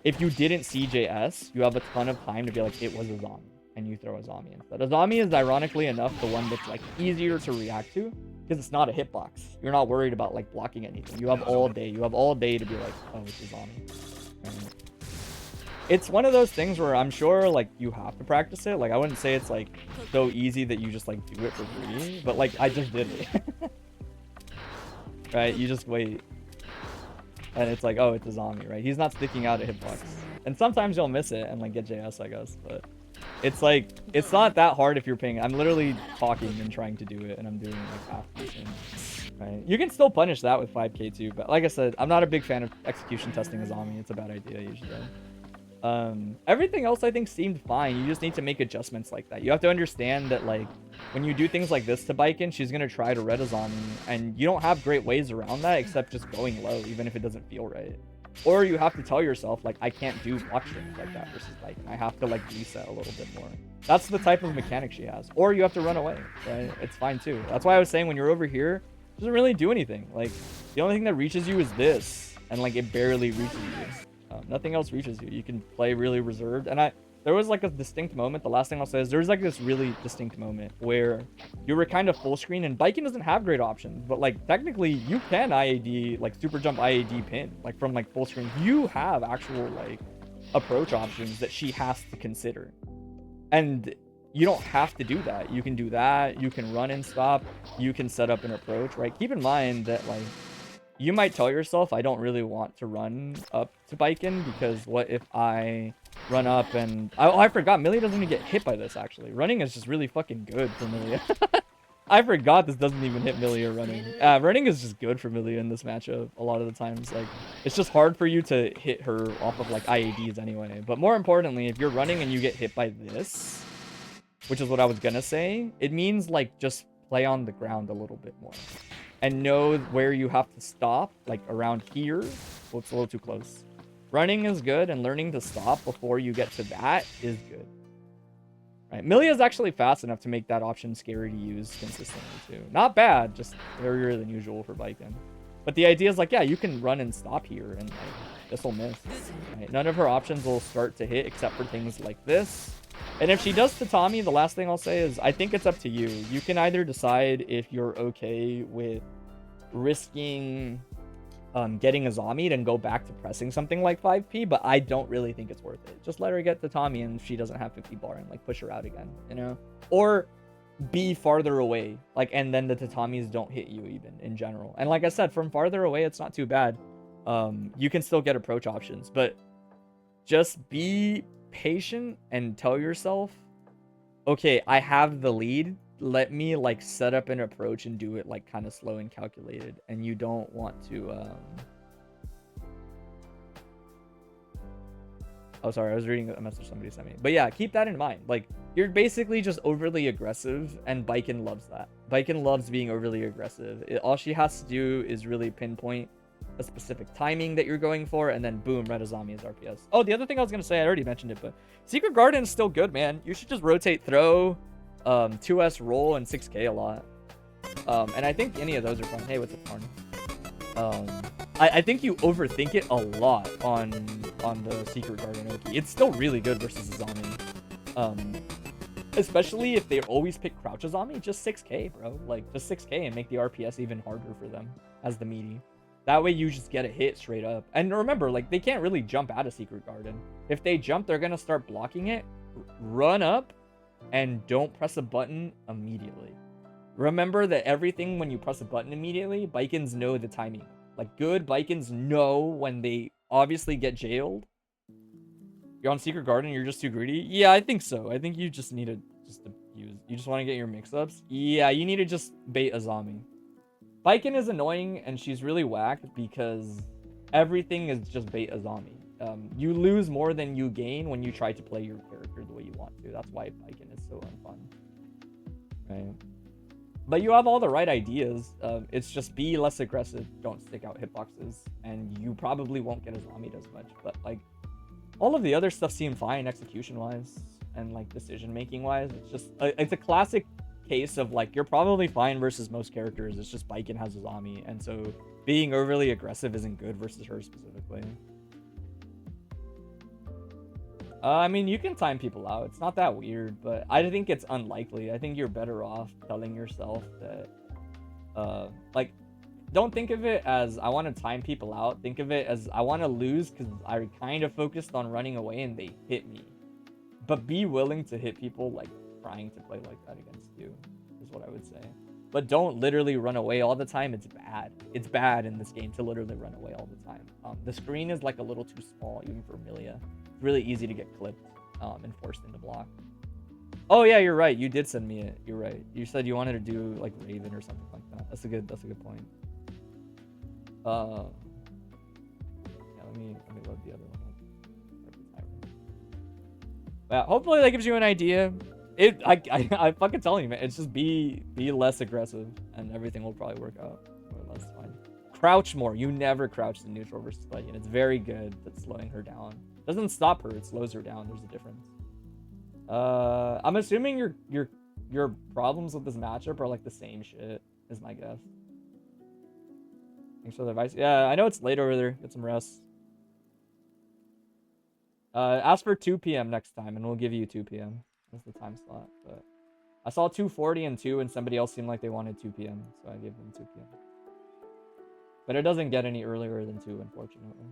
if you didn't see JS, you have a ton of time to be like it was Azami, and you throw Azami instead. Azami is ironically enough the one that's like easier to react to because it's not a hitbox. You're not worried about like blocking anything. You have all day. You have all day to be like, oh, it's Azami. And it's one of those things where I'm sure like you have to practice it. Like I wouldn't say it's like so easy that you just like do it for free, but like I just did it. Right? You just wait. And it's like, oh, it's a zombie, right? He's not sticking out a hitbox. And sometimes you'll miss it and like get JS, I guess, but it's like it's not that hard if you're paying. I'm literally talking and trying to do it, and I'm doing like half decent. Right? You can still punish that with 5k too, but like I said, I'm not a big fan of execution testing a zombie. It's a bad idea usually. Everything else I think seemed fine. You just need to make adjustments like that. You have to understand that like when you do things like this to Baiken, she's gonna try to red Azami, and you don't have great ways around that except just going low, even if it doesn't feel right. Or you have to tell yourself, like, I can't do block strings like that versus Baiken. I have to, like, reset a little bit more. That's the type of mechanic she has. Or you have to run away, right? It's fine, too. That's why I was saying when you're over here, it doesn't really do anything. Like, the only thing that reaches you is this. And, like, it barely reaches you. Nothing else reaches you. You can play really reserved. And there was, like, a distinct moment. The last thing I'll say is there was, like, this really distinct moment where you were kind of full screen. And Baiken doesn't have great options. But, like, technically, you can IAD, like, super jump IAD pin. Like, from, like, full screen. You have actual, like, approach options that she has to consider. And you don't have to do that. You can do that. You can run and stop. You can set up an approach, right? Keep in mind that, like, you might tell yourself, I don't really want to run up to Baiken because what if I run up and... I forgot. Millia doesn't even get hit by this, actually. Running is just really fucking good for Millia. I forgot this doesn't even hit Millia running. Running is just good for Millia in this matchup a lot of the times. Like, it's just hard for you to hit her off of, like, IADs anyway. But more importantly, if you're running and you get hit by this, which is what I was gonna say, it means, like, just play on the ground a little bit more. And know where you have to stop, like around here. Oh, it's a little too close. Running is good, and learning to stop before you get to that is good. Right, Millia is actually fast enough to make that option scary to use consistently too. Not bad, just scarier than usual for Baiken. But the idea is like, yeah, you can run and stop here, and like this will miss. Right? None of her options will start to hit except for things like this. And if she does tatami, the last thing I'll say is I think it's up to you. You can either decide if you're okay with risking getting a zombie and go back to pressing something like 5p, but I don't really think it's worth it. Just let her get tatami and she doesn't have 50 bar and like push her out again, you know? Or be farther away, like, and then the tatamis don't hit you even in general. And like I said, from farther away, it's not too bad. You can still get approach options, but just be patient and tell yourself, okay, I have the lead, let me like set up an approach and do it like kind of slow and calculated. And you don't want to oh, sorry, I was reading a message somebody sent me. But yeah, keep that in mind. Like, you're basically just overly aggressive, and Baiken loves that. Baiken loves being overly aggressive. All she has to do is really pinpoint a specific timing that you're going for, and then boom, red Azami is RPS. Oh, the other thing I was gonna say, I already mentioned it, but Secret Garden is still good, man. You should just rotate throw, 2S roll, and 6k a lot. And I think any of those are fun. Hey, what's up, Karun? I think you overthink it a lot on the Secret Garden Oki. It's still really good versus Azami. Especially if they always pick Crouch Azami, just 6k, bro. Like, just 6k and make the RPS even harder for them as the meaty. That way you just get a hit straight up. And remember, like, they can't really jump out of Secret Garden. If they jump, they're gonna start blocking it. Run up and don't press a button immediately. Remember that everything when you press a button immediately, Baikens know the timing. Like, good Baikens know when they obviously get jailed. You're on Secret Garden, you're just too greedy? Yeah, I think so. I think you just need to use... You just want to get your mix-ups? Yeah, you need to just bait Azami. Baiken is annoying, and she's really whack because everything is just bait Azami. You lose more than you gain when you try to play your character the way you want to. That's why Baiken is so unfun. Right? But you have all the right ideas. It's just be less aggressive. Don't stick out hitboxes. And you probably won't get Azami as much. But, like, all of the other stuff seem fine execution-wise and, like, decision-making-wise. It's just... it's a classic case of, like, you're probably fine versus most characters. It's just Baiken has Azami. And so being overly aggressive isn't good versus her specifically. I mean, you can time people out. It's not that weird, but I think it's unlikely. I think you're better off telling yourself that, like, don't think of it as I want to time people out. Think of it as I want to lose because I kind of focused on running away and they hit me. But be willing to hit people, like, trying to play like that against you is what I would say. But don't literally run away all the time. It's bad. It's bad in this game to literally run away all the time. The screen is, like, a little too small, even for Millia. It's really easy to get clipped and forced into block. Oh, yeah, you're right. You did send me it. You're right. You said you wanted to do, like, Raven or something like that. That's a good point. Yeah, let me load the other one. Yeah, hopefully that gives you an idea. I fucking telling you, man. It's just be less aggressive, and everything will probably work out. Well, that's fine. crouch more. You never crouch in neutral versus Baiken. It's very good at slowing her down. Doesn't stop her, it slows her down. There's a difference. I'm assuming your problems with this matchup are like the same shit, is my guess. Thanks for the advice. Yeah, I know it's late over there. Get some rest. Ask for 2 p.m. next time, and we'll give you 2 p.m. That's the time slot. But I saw 2:40 and 2, and somebody else seemed like they wanted 2 p.m., so I gave them 2 p.m. But it doesn't get any earlier than 2, unfortunately.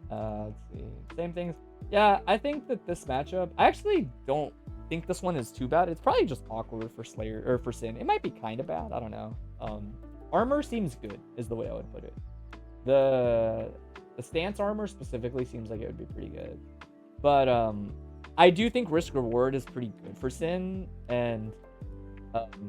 Let's see. Same things. Yeah, I think that this matchup, I actually don't think this one is too bad. It's probably just awkward for Slayer or for Sin. It might be kind of bad. I don't know. Armor seems good, is the way I would put it. The stance armor specifically seems like it would be pretty good. But I do think risk reward is pretty good for Sin, and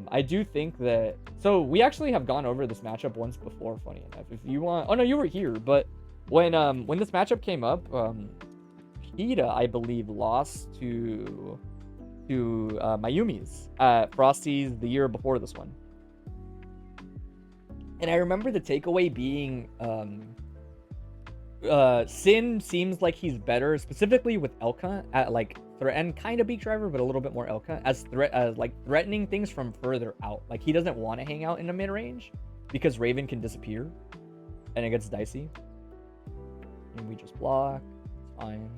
I do think that. So we actually have gone over this matchup once before. Funny enough, if you want. Oh no, you were here, but. When this matchup came up, Hida, I believe, lost to Mayumi's at Frosty's the year before this one. And I remember the takeaway being Sin seems like he's better, specifically with Elka at like and kind of Beak Driver, but a little bit more Elka as threatening things from further out. Like he doesn't want to hang out in the mid range because Raven can disappear, and it gets dicey. And we just block. It's fine.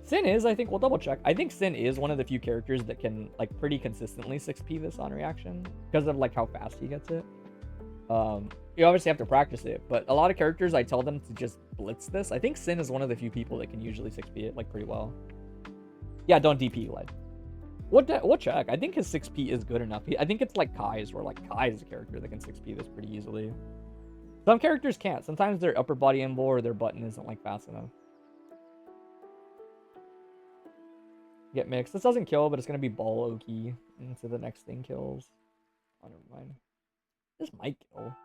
Sin is, I think, we'll double check. I think Sin is one of the few characters that can like pretty consistently 6p this on reaction because of like how fast he gets it. You obviously have to practice it, but a lot of characters I tell them to just blitz this. I think Sin is one of the few people that can usually 6p it like pretty well. Yeah, don't DP led. We'll check. I think his 6p is good enough. I think it's like Kai's, where like Kai is a character that can 6p this pretty easily. Some characters can't. Sometimes their upper body invul or their button isn't like fast enough. Get mixed. This doesn't kill, but it's gonna be ball Oki into the next thing kills. Oh, never mind. This might kill.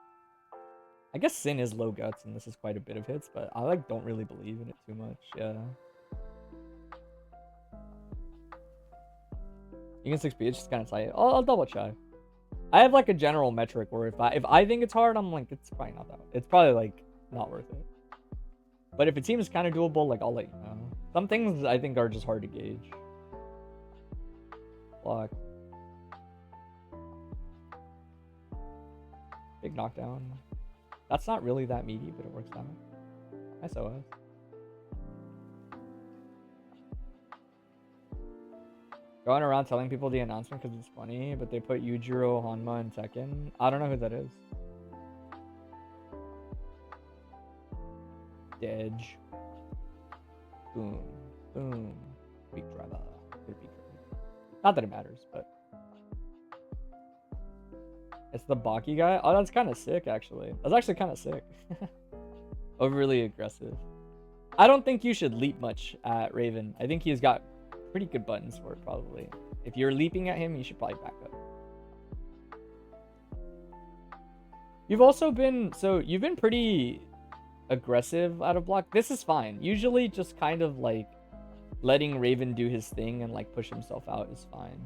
I guess Sin is low guts, and this is quite a bit of hits, but I like don't really believe in it too much. Yeah. You can 6p. It's just kind of tight. I'll double check. I have like a general metric where if I think it's hard, I'm like, it's probably not that. It's probably like not worth it. But if it seems kind of doable, like I'll let you know. Some things I think are just hard to gauge. Block. Big knockdown. That's not really that meaty, but it works out. Nice OS. Going around telling people the announcement because it's funny, but they put Yujiro, Hanma, and Tekken. I don't know who that is. Dedge. Boom. Boom. Beak Driver. Good Beak Driver. Not that it matters, but... It's the Baki guy? Oh, that's kind of sick, actually. That's actually kind of sick. Overly aggressive. I don't think you should leap much at Raven. I think he's got pretty good buttons for it, probably. If you're leaping at him, you should probably back up. You've also been... So, you've been pretty aggressive out of block. This is fine. Usually, just kind of, like, letting Raven do his thing and, like, push himself out is fine.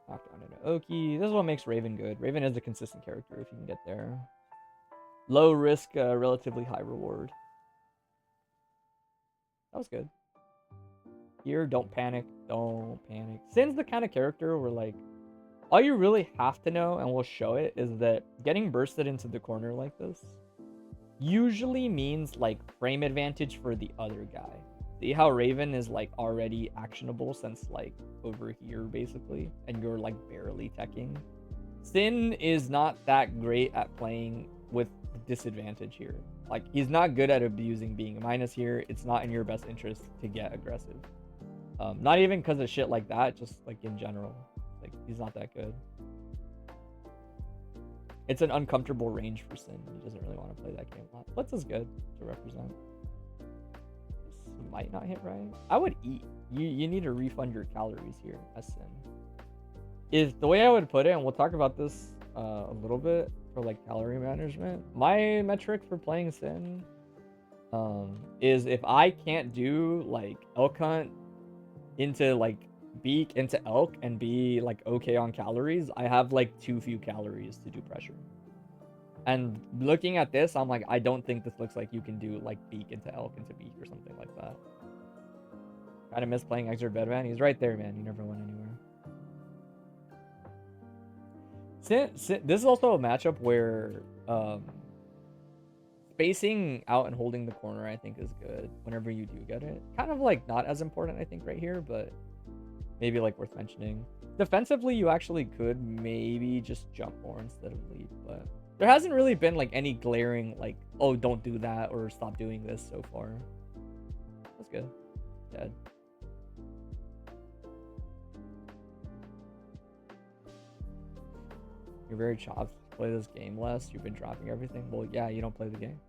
Knockdown into Oki. This is what makes Raven good. Raven is a consistent character if you can get there. Low risk, relatively high reward. That was good. Here, don't panic. Don't panic. Sin's the kind of character where, like, all you really have to know, and we'll show it, is that getting bursted into the corner like this usually means, like, frame advantage for the other guy. See how Raven is, like, already actionable since, like, over here, basically, and you're, like, barely teching. Sin is not that great at playing with disadvantage here. Like, he's not good at abusing being a minus here. It's not in your best interest to get aggressive. Not even because of shit like that, just, like, in general. Like, he's not that good. It's an uncomfortable range for Sin. He doesn't really want to play that game a lot. Blitz is good to represent. This might not hit right. I would eat. You need to refund your calories here as Sin. Is the way I would put it, and we'll talk about this a little bit. for like calorie management. My metric for playing Sin is if I can't do like elk hunt into like beak into elk and be like okay on calories, I have like too few calories to do pressure. And looking at this, I'm like, I don't think this looks like you can do like beak into elk into beak or something like that. Kind of miss playing Exert Bedman. He's right there, man. He never went anywhere. This is also a matchup where spacing out and holding the corner, I think, is good whenever you do get it. Kind of like not as important, I think, right here, but maybe like worth mentioning. Defensively, you actually could maybe just jump more instead of leap, but there hasn't really been like any glaring like, oh, don't do that or stop doing this so far. That's good. Dead. You're very chopped. Play this game less. You've been dropping everything. Well, yeah, you don't play the game.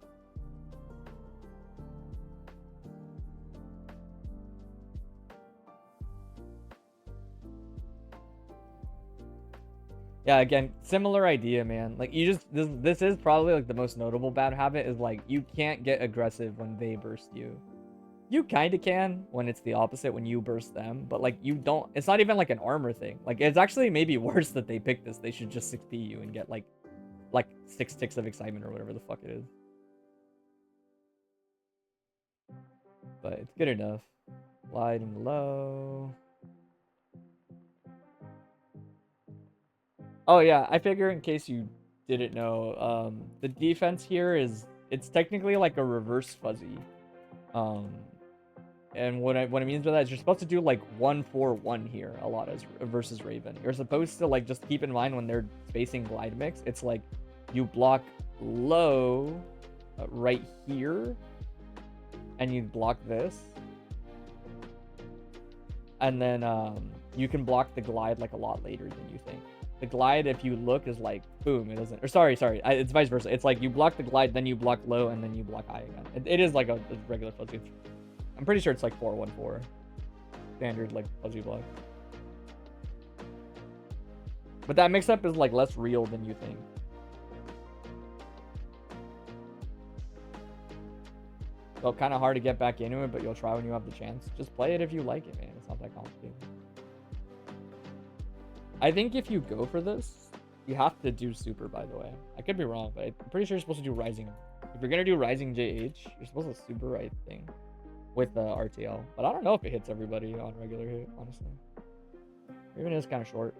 Yeah, again, similar idea, man. Like, you just, this is probably, like, the most notable bad habit is, like, you can't get aggressive when they burst you. You kind of can when it's the opposite, when you burst them. But, like, you don't, it's not even, like, an armor thing. Like, it's actually maybe worse that they picked this. They should just 6p you and get, like 6 ticks of excitement or whatever the fuck it is. But it's good enough. Light and low. Oh yeah, I figure in case you didn't know, the defense here is, it's technically like a reverse fuzzy. And what it means by that is you're supposed to do like 1-4-1 here a lot as versus Raven. You're supposed to like just keep in mind when they're spacing glide mix, it's like you block low right here, and you block this, and then you can block the glide like a lot later than you think. The glide, if you look, is like boom, it doesn't, or sorry, it's vice versa. It's like you block the glide, then you block low, and then you block high again. It is like a regular fuzzy. I'm pretty sure it's like 4-1-4 standard like fuzzy block. But that mix up is like less real than you think. So kind of hard to get back into it, but you'll try when you have the chance. Just play it if you like it, man. It's not that complicated. I think if you go for this, you have to do super, by the way. I could be wrong, but I'm pretty sure you're supposed to do rising. If you're going to do rising JH, you're supposed to super right thing with the RTL. But I don't know if it hits everybody on regular hit, honestly. Even is kind of short.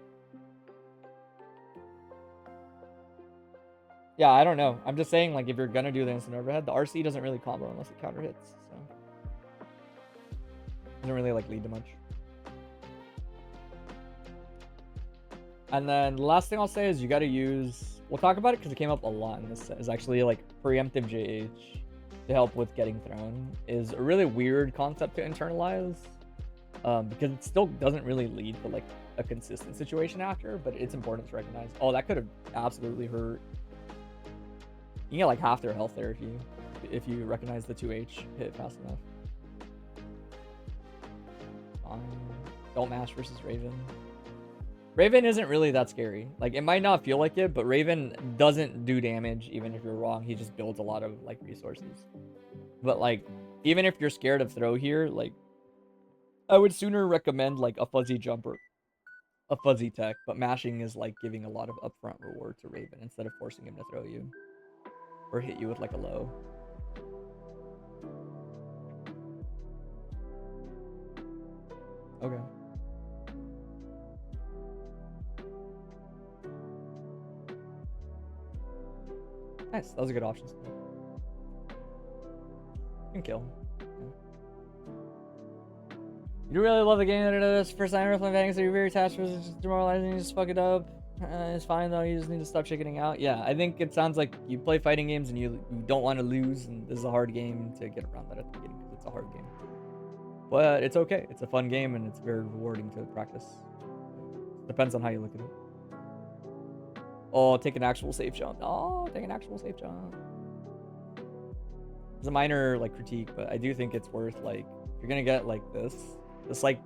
Yeah, I don't know. I'm just saying, like, if you're going to do the instant overhead, the RC doesn't really combo unless it counter hits. So doesn't really, like, lead to much. And then the last thing I'll say is you got to use, we'll talk about it because it came up a lot in this set, is actually like preemptive JH to help with getting thrown is a really weird concept to internalize because it still doesn't really lead to like a consistent situation after, but it's important to recognize. Oh, that could have absolutely hurt. You can get like half their health there if you recognize the 2H hit fast enough. Don't mash versus Raven. Raven isn't really that scary. Like, it might not feel like it, but Raven doesn't do damage even if you're wrong. He just builds a lot of, like, resources. But, like, even if you're scared of throw here, like, I would sooner recommend, like, a fuzzy jumper, a fuzzy tech. But mashing is, like, giving a lot of upfront reward to Raven instead of forcing him to throw you. Or hit you with, like, a low. Okay. Nice, that was a good option. You can kill. Yeah. You do really love the game that it is. First time ever playing Baiken, so you're very attached to it. It's just demoralizing. You just fuck it up. It's fine though. You just need to stop chickening out. Yeah, I think it sounds like you play fighting games and you don't want to lose, and this is a hard game to get around that at the beginning because it's a hard game. But it's okay. It's a fun game and it's very rewarding to practice. Depends on how you look at it. Oh, take an actual safe jump. Oh, take an actual safe jump. It's a minor, like, critique, but I do think it's worth, like, if you're gonna get, like, this, like,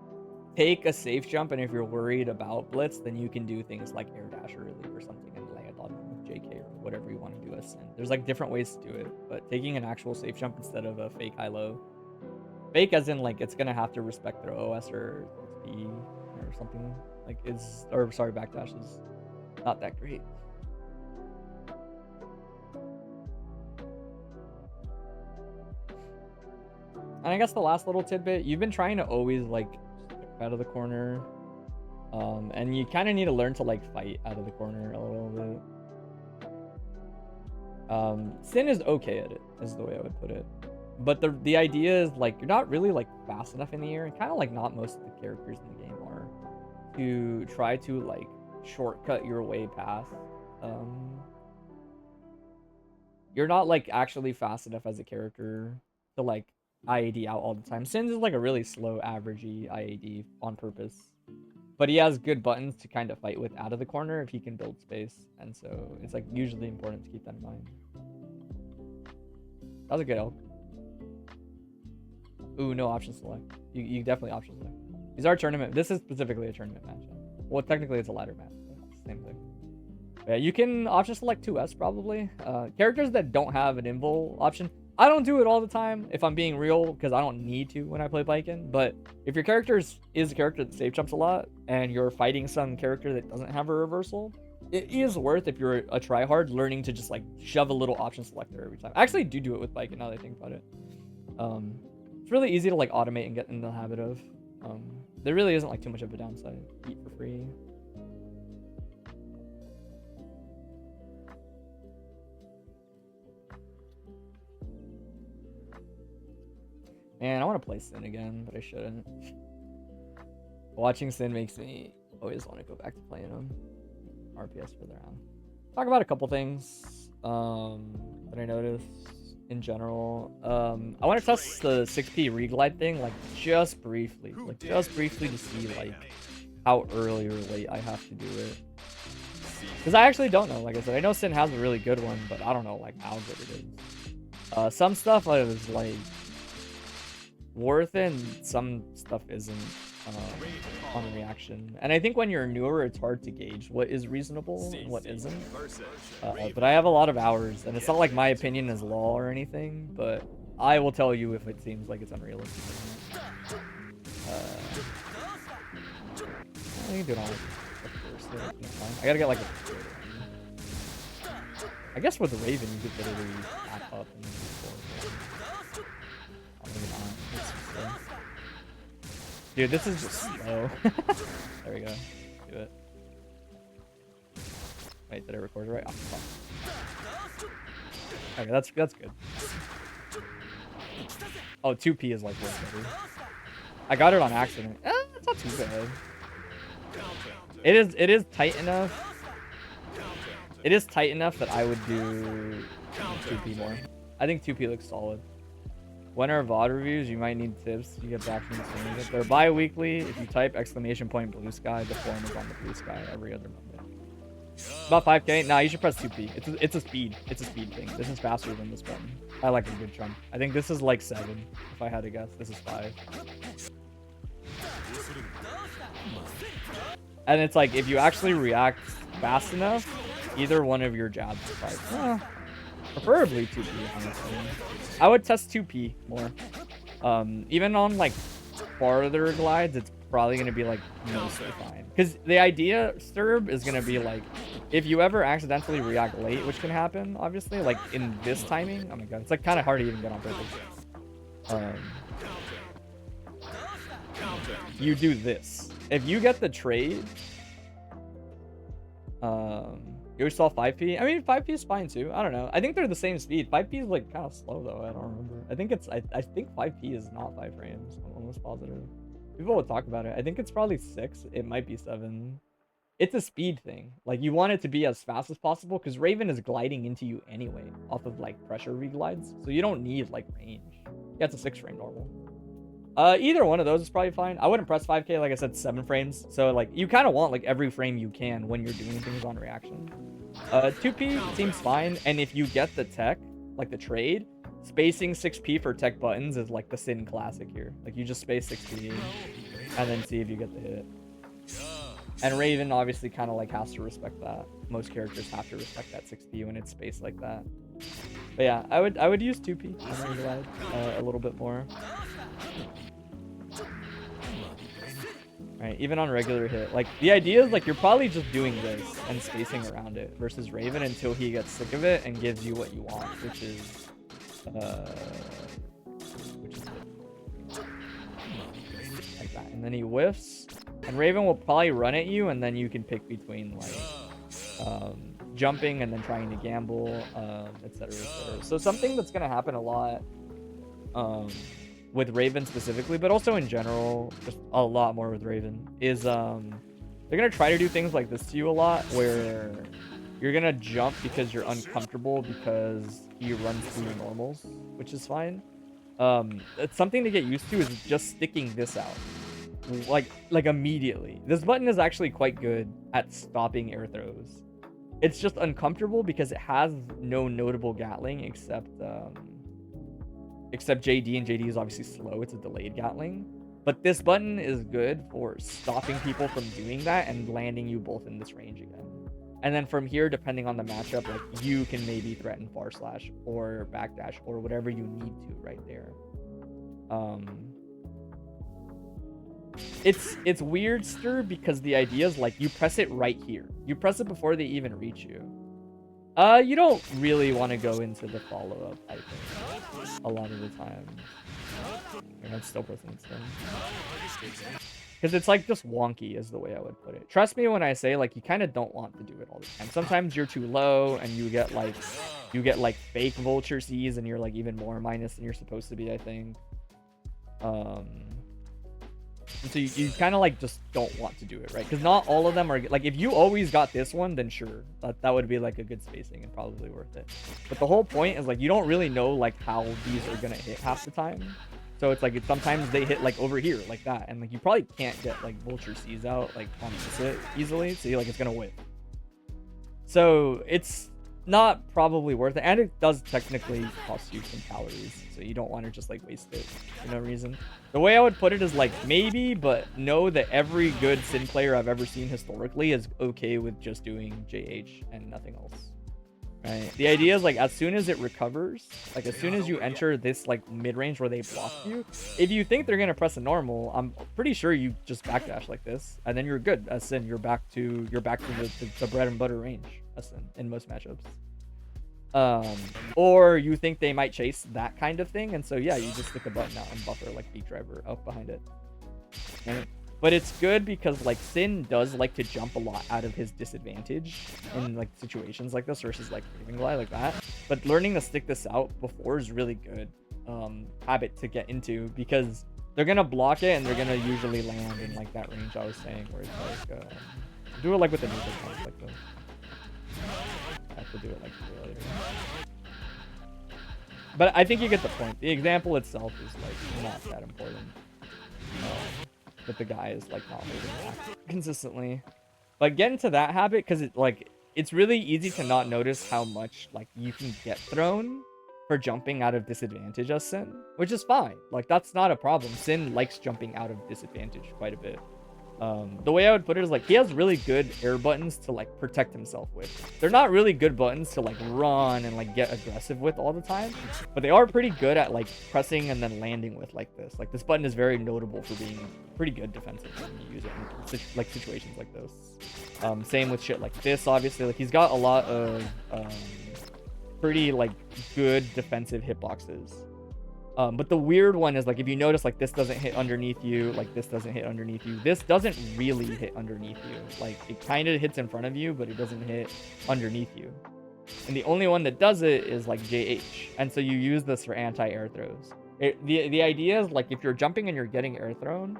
take a safe jump, and if you're worried about blitz, then you can do things like air dash early or something and land on them with JK or whatever you want to do as Sin. There's like different ways to do it, but taking an actual safe jump instead of a fake high-low. Fake as in like it's gonna have to respect their OS or XP or something like backdash is not that great. And I guess the last little tidbit, you've been trying to always like out of the corner. And you kind of need to learn to like fight out of the corner a little bit. Sin is okay at it, is the way I would put it. But the idea is like you're not really like fast enough in the air, and kind of like not most of the characters in the game are, to try to like shortcut your way past. You're not like actually fast enough as a character to like IAD out all the time. Sin is like a really slow, averagey IAD on purpose. But he has good buttons to kind of fight with out of the corner if he can build space. And so it's like usually important to keep that in mind. That was a good elk. Ooh, no option select. You definitely option select. These are tournament. This is specifically a tournament match. Well, technically it's a ladder match. But it's the same thing. Yeah, you can option select 2S probably. Characters that don't have an invul option. I don't do it all the time, if I'm being real, because I don't need to when I play Baiken. But if your character is a character that safe jumps a lot, and you're fighting some character that doesn't have a reversal, it is worth, if you're a tryhard, learning to just like shove a little option selector every time. I actually do it with Baiken now that I think about it. It's really easy to like automate and get in the habit of. There really isn't like too much of a downside. Eat for free. Man, I want to play Sin again, but I shouldn't. Watching Sin makes me always want to go back to playing him. RPS further on. Talk about a couple things that I noticed in general. I want to test the 6P reglide thing, like just briefly. Like just briefly to see like how early or late I have to do it. Because I actually don't know. Like I said, I know Sin has a really good one, but I don't know like how good it is. Some stuff I was like worth it, and some stuff isn't on reaction. And I think when you're newer, it's hard to gauge what is reasonable and what isn't. But I have a lot of hours, and it's not like my opinion is law or anything, but I will tell you if it seems like it's unrealistic. I can do it on like the first. I gotta get like a... I guess with the Raven, you could literally back up and move forward. Dude, this is just slow. There we go. Do it. Wait, did I record it right? Oh, fuck. Okay, that's good. Oh, 2P is like way better. I got it on accident. It's not too bad. It is tight enough. It is tight enough that I would do 2P more. I think 2P looks solid. When our VOD reviews, you might need tips to get back from the stream. They're bi-weekly. If you type !blue sky, the form is on the blue sky every other Monday. About 5K? Nah, you should press 2P. It's a speed. It's a speed thing. This is faster than this button. I like a good jump. I think this is like 7. If I had to guess, this is 5. And it's like if you actually react fast enough, either one of your jabs is 5. Preferably 2P, honestly. I would test 2P more. Even on like farther glides, it's probably gonna be like mostly fine. Because the idea, Sturb, is gonna be like, if you ever accidentally react late, which can happen, obviously, like in this timing, oh my god, it's like kind of hard to even get on purpose. You do this. If you get the trade, you saw 5P. I mean, 5P is fine too. I don't know. I think they're the same speed. 5P is like kind of slow though. I don't remember. I think I think 5P is not 5 frames. I'm almost positive. People will talk about it. I think it's probably 6. It might be 7. It's a speed thing. Like you want it to be as fast as possible because Raven is gliding into you anyway off of like pressure reglides. So you don't need like range. Yeah, it's a 6 frame normal. Either one of those is probably fine. I wouldn't press 5K, like I said, 7 frames. So like you kind of want like every frame you can when you're doing things on reaction. 2P seems fine, and if you get the tech, like the trade, spacing 6P for tech buttons is like the Sin classic here. Like you just space 6P and then see if you get the hit. And Raven obviously kind of like has to respect that. Most characters have to respect that 6p when it's spaced like that. But yeah, I would use 2p a little bit more. Right, even on regular hit. Like, the idea is, like, you're probably just doing this and spacing around it versus Raven until he gets sick of it and gives you what you want, which is like that. And then he whiffs, and Raven will probably run at you, and then you can pick between, like, jumping and then trying to gamble, etc., etc. So something that's going to happen a lot, with Raven specifically, but also in general, just a lot more with Raven, is they're gonna try to do things like this to you a lot, where you're gonna jump because you're uncomfortable because he runs through your normals, which is fine. It's something to get used to is just sticking this out, like immediately. This button is actually quite good at stopping air throws. It's just uncomfortable because it has no notable Gatling except JD, and JD is obviously slow. It's a delayed Gatling. But this button is good for stopping people from doing that and landing you both in this range again. And then from here, depending on the matchup, like, you can maybe threaten far slash or backdash or whatever you need to right there. It's weird, Stir, because the idea is, like, you press it right here. You press it before they even reach you. You don't really want to go into the follow-up, I think, a lot of the time. And I'm still pressing stun. Because it's, like, just wonky is the way I would put it. Trust me when I say, like, you kind of don't want to do it all the time. Sometimes you're too low and you get, like, fake vulture Cs and you're, like, even more minus than you're supposed to be, I think. And so you kind of, like, just don't want to do it, right? Because not all of them are, like, if you always got this one, then sure, that would be, like, a good spacing and probably worth it. But the whole point is, like, you don't really know, like, how these are gonna hit half the time. So it's like, sometimes they hit, like, over here like that, and, like, you probably can't get, like, vulture C's out, like, on this easily, so you're like, it's gonna whip. So it's not probably worth it, and it does technically cost you some calories, so you don't want to just, like, waste it for no reason. The way I would put it is, like, maybe, but know that every good Sin player I've ever seen historically is okay with just doing JH and nothing else, right? The idea is, like, as soon as it recovers, like, as soon as you enter this, like, mid-range where they block you, if you think they're gonna press a normal, I'm pretty sure you just backdash like this, and then you're good as Sin. You're back to the bread and butter range as Sin in most matchups. Or you think they might chase that kind of thing, and so yeah, you just stick a button out and buffer, like, Beak Driver up behind it. Right? But it's good because, like, Sin does like to jump a lot out of his disadvantage in, like, situations like this versus, like, Raven Glide like that. But learning to stick this out before is really good habit to get into, because they're gonna block it and they're gonna usually land in, like, that range I was saying, where it's like do it, like, with the neutral points like this. I have to do it like later. But I think you get the point. The example itself is, like, not that important. But the guy is, like, not moving back consistently. But get into that habit, because it's really easy to not notice how much, like, you can get thrown for jumping out of disadvantage as Sin, which is fine. Like, that's not a problem. Sin likes jumping out of disadvantage quite a bit. The way I would put it is, like, he has really good air buttons to, like, protect himself with. They're not really good buttons to, like, run and, like, get aggressive with all the time, but they are pretty good at, like, pressing and then landing with, like, this. Like, this button is very notable for being pretty good defensive when you use it in, like, situations like this. Same with shit like this, obviously. Like, he's got a lot of pretty, like, good defensive hitboxes. But the weird one is, like, if you notice, like, this doesn't hit underneath you, like, this doesn't hit underneath you, this doesn't really hit underneath you. Like, it kind of hits in front of you, but it doesn't hit underneath you. And the only one that does it is, like, JH. And so you use this for anti-air throws. The idea is, like, if you're jumping and you're getting air thrown,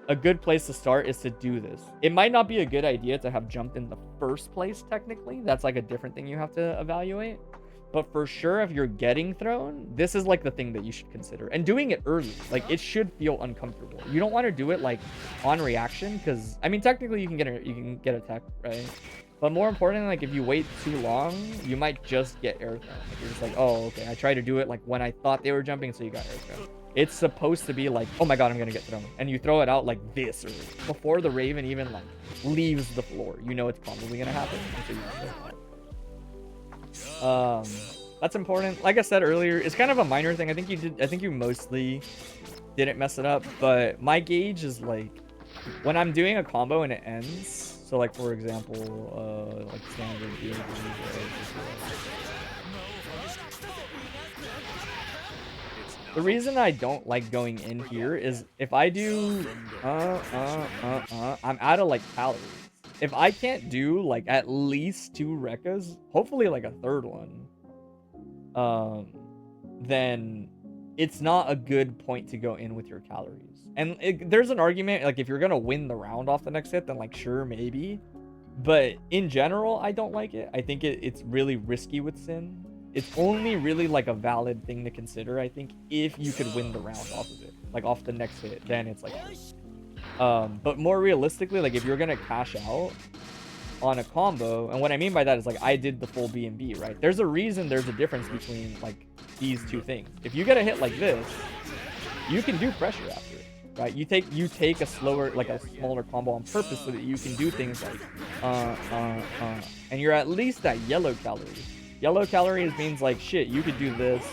a good place to start is to do this. It might not be a good idea to have jumped in the first place, technically. That's, like, a different thing you have to evaluate. But for sure, if you're getting thrown, this is, like, the thing that you should consider. And doing it early, like, it should feel uncomfortable. You don't want to do it, like, on reaction, because, I mean, technically you can get attacked, right? But more importantly, like, if you wait too long, you might just get air thrown. Like, you're just like, oh, okay, I tried to do it, like, when I thought they were jumping, so you got air thrown. it's supposed to be like, oh my god, I'm gonna get thrown, and you throw it out like this, or before the Raven even like leaves the floor, you know it's probably gonna happen. So you that's important. Like I said earlier, it's kind of a minor thing. I think you mostly didn't mess it up, but my gauge is like when I'm doing a combo and it ends. So like for example, like standard VOD, the reason I don't like going in here is if I do I'm out of like calories. If I can't do like at least 2 Rekkas, hopefully like a third one, then it's not a good point to go in with your calories. And there's an argument, like if you're gonna win the round off the next hit, then like sure, maybe. But in general, I don't like it. I think it's really risky with Sin. It's only really like a valid thing to consider, I think, if you could win the round off of it, like off the next hit, then it's like but more realistically, like if you're gonna cash out on a combo, and what I mean by that is like I did the full B&B, right? There's a reason there's a difference between like these two things. If you get a hit like this, you can do pressure after it, right? You take a slower, like a smaller combo on purpose so that you can do things like and you're at least at yellow calories. Yellow calories means like shit, you could do this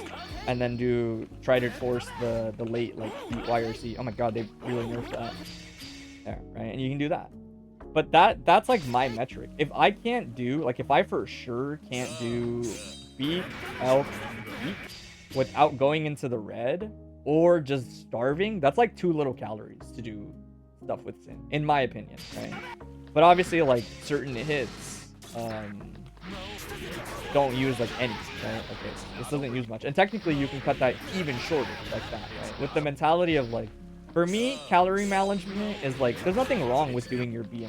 and then try to force the late like Y or C. Oh my god, they really nerfed that. There, right? And you can do that. But that's like my metric. If I can't do, like if I for sure can't do beak, elk, beak without going into the red or just starving, that's like too little calories to do stuff with Sin, in my opinion, right? But obviously like certain hits don't use like any, right? Okay, this doesn't use much. And technically you can cut that even shorter like that, right? With the mentality of like, for me, calorie management is like, there's nothing wrong with doing your B&B,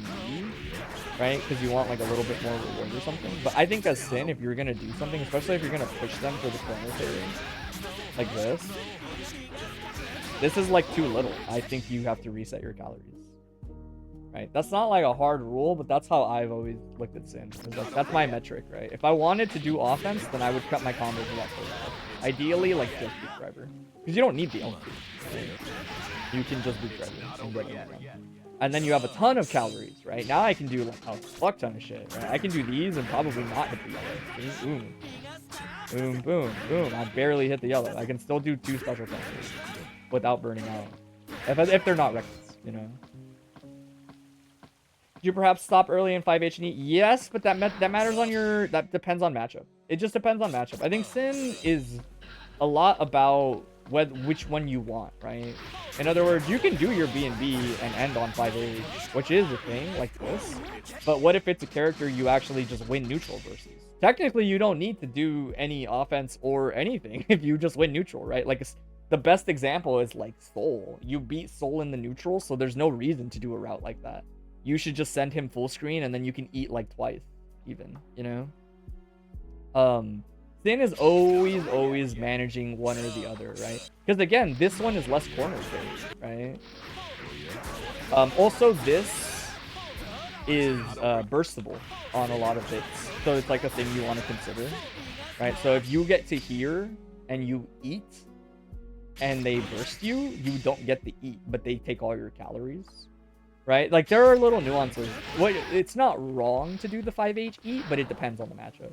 right? Because you want like a little bit more reward or something. But I think as Sin, if you're going to do something, especially if you're going to push them for the corner carry, like this is like too little. I think you have to reset your calories, right? That's not like a hard rule, but that's how I've always looked at Sin. Like, that's my metric, right? If I wanted to do offense, then I would cut my combos a lot further. Ideally, like just beat driver. Because you don't need the LT. Right? You can just beat driver and get it done. And then you have a ton of calories, right? Now I can do like a fuck ton of shit, right? I can do these and probably not hit the yellow. Boom. Boom, boom, boom. I barely hit the yellow. I can still do 2 special combos without burning out. If they're not reckless, you know? Could you perhaps stop early in 5H and E? Yes, but that matters on your... That depends on matchup. It just depends on matchup. I think Sin is a lot about which one you want, right? In other words, you can do your B&B and end on 5H, which is a thing like this. But what if it's a character you actually just win neutral versus? Technically, you don't need to do any offense or anything if you just win neutral, right? Like, the best example is like Soul. You beat Soul in the neutral, so there's no reason to do a route like that. You should just send him full screen and then you can eat like twice even, you know? Sin is always managing one or the other, right? Because again, this one is less corner carry, right? Also, this is burstable on a lot of hits, so it's like a thing you want to consider, right? So if you get to here and you eat and they burst you, you don't get the eat, but they take all your calories, right? Like there are little nuances. It's not wrong to do the 5H eat, but it depends on the matchup.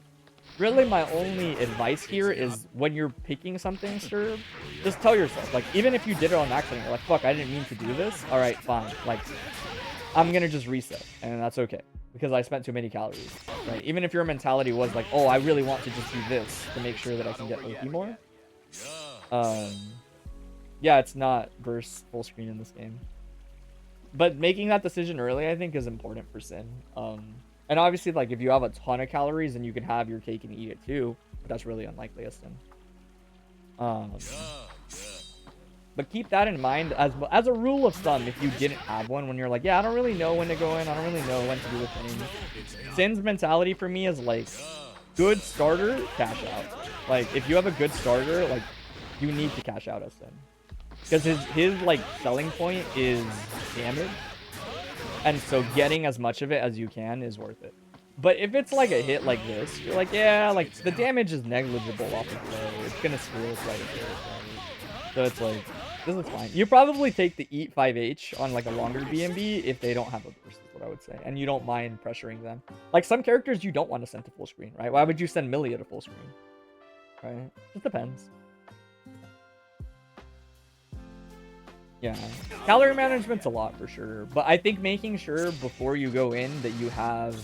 Really, my only advice here is when you're picking something, Sturb, just tell yourself, like, even if you did it on accident, you're like, fuck, I didn't mean to do this. All right, fine. Like, I'm going to just reset, and that's okay, because I spent too many calories, right? Even if your mentality was like, oh, I really want to just do this to make sure that I can get OP more. Yeah, it's not burst full screen in this game. But making that decision early, I think, is important for Sin. And obviously, like, if you have a ton of calories, then you can have your cake and eat it too. But that's really unlikely as Sin. But keep that in mind as a rule of thumb. If you didn't have one, when you're like, yeah, I don't really know when to go in, I don't really know when to do a thing. Sin's mentality for me is like, good starter, cash out. Like, if you have a good starter, like, you need to cash out as Sin. Because his like selling point is damage. And so getting as much of it as you can is worth it. But if it's like a hit like this, you're like, yeah, like the damage is negligible off of low. It's gonna screw us right here. So it's like, This is fine. You probably take the eat 5H on like a longer BMB if they don't have a burst, is what I would say. And you don't mind pressuring them. Like some characters you don't want to send to full screen, right? Why would you send Millia to full screen? Right? It depends. Yeah. Calorie management's a lot for sure. But I think making sure before you go in that you have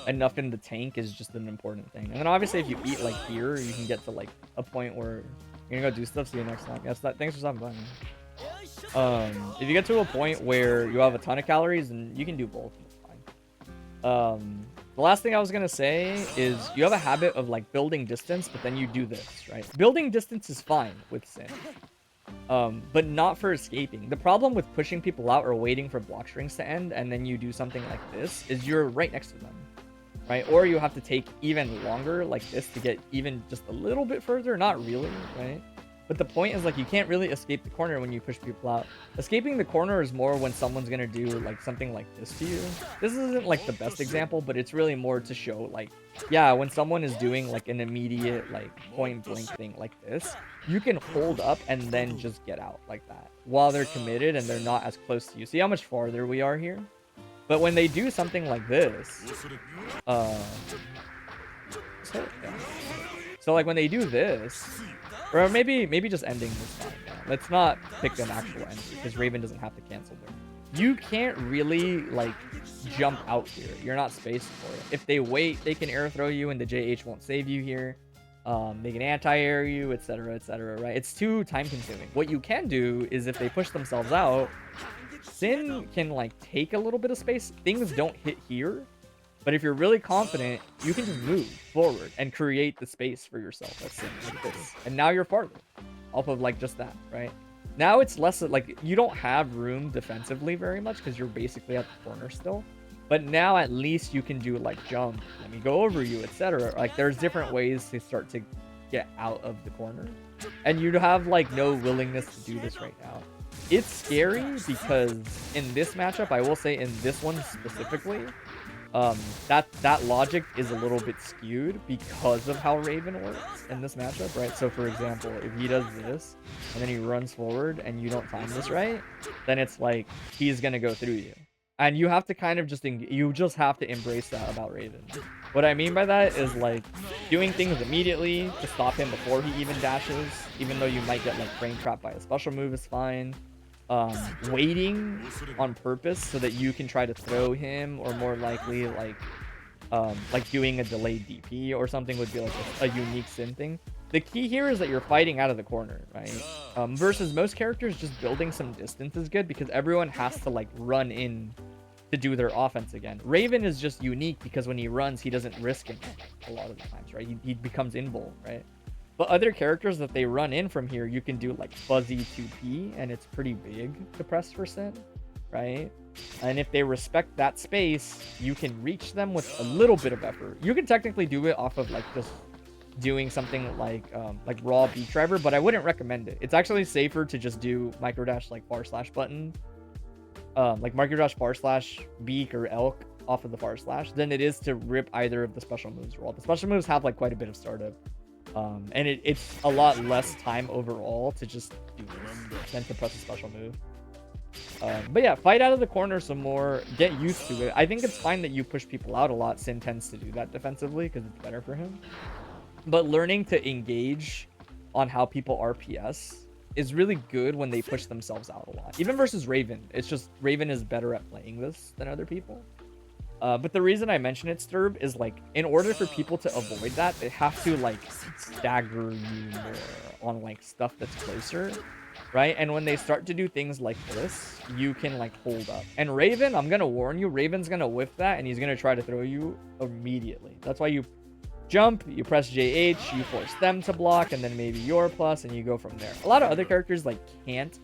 enough in the tank is just an important thing. And then obviously if you eat like here, you can get to like a point where you're gonna go do stuff. See you next time. Yes, thanks for stopping by. If you get to a point where you have a ton of calories, then you can do both. It's fine. The last thing I was gonna say is you have a habit of like building distance, but then you do this, right? Building distance is fine with Sin. But not for escaping. The problem with pushing people out or waiting for block strings to end and then you do something like this is you're right next to them, right? Or you have to take even longer like this to get even just a little bit further. Not really, right? But the point is like you can't really escape the corner when you push people out. Escaping the corner is more when someone's gonna do like something like this to you. This isn't like the best example, but it's really more to show like, yeah, when someone is doing like an immediate like point blank thing like this, you can hold up and then just get out like that while they're committed and they're not as close to you. See how much farther we are here? But when they do something like this, so like when they do this, or maybe just ending this time. Yeah. Let's not pick an actual end because Raven doesn't have to cancel there. You can't really like jump out here. You're not spaced for it. If they wait, they can air throw you and the JH won't save you here. They can anti-air you, etc., right? It's too time consuming. What you can do is if they push themselves out, Sin can like take a little bit of space. Things don't hit here. But if you're really confident, you can just move forward and create the space for yourself. That's it, like this. And now you're farther off of like just that, right? Now it's less like you don't have room defensively very much because you're basically at the corner still. But now at least you can do like jump, let me go over you, etc. Like there's different ways to start to get out of the corner. And you have like no willingness to do this right now. It's scary because in this matchup, I will say in this one specifically, that logic is a little bit skewed because of how Raven works in this matchup, right? So for example, if he does this and then he runs forward and you don't time this right, then it's like he's gonna go through you, and you have to kind of just have to embrace that about Raven. What I mean by that is like doing things immediately to stop him before he even dashes, even though you might get like frame trapped by a special move is fine. Waiting on purpose so that you can try to throw him, or more likely like doing a delayed DP or something would be like a unique Sin thing. The key here is that you're fighting out of the corner, right? Versus most characters, just building some distance is good because everyone has to like run in to do their offense again. Raven is just unique because when he runs, he doesn't risk it a lot of the times, right? He becomes invul, right? But other characters that they run in from here, you can do like fuzzy 2P, and it's pretty big to press for Sin, right? And if they respect that space, you can reach them with a little bit of effort. You can technically do it off of like just doing something like raw beat driver, but I wouldn't recommend it. It's actually safer to just do microdash like far slash button, like microdash far slash beak or elk off of the far slash than it is to rip either of the special moves raw. The special moves have like quite a bit of startup. And it's a lot less time overall to just do this than to press a special move. But yeah, fight out of the corner some more, get used to it. I think it's fine that you push people out a lot. Sin tends to do that defensively because it's better for him. But learning to engage on how people RPS is really good when they push themselves out a lot. Even versus Raven, it's just Raven is better at playing this than other people. But the reason I mention it, Sturb, is like in order for people to avoid that, they have to like stagger you more on like stuff that's closer, right? And when they start to do things like this, you can like hold up. And Raven, I'm gonna warn you, Raven's gonna whiff that and he's gonna try to throw you immediately. That's why you jump, you press JH, you force them to block, and then maybe your plus, and you go from there. A lot of other characters like can't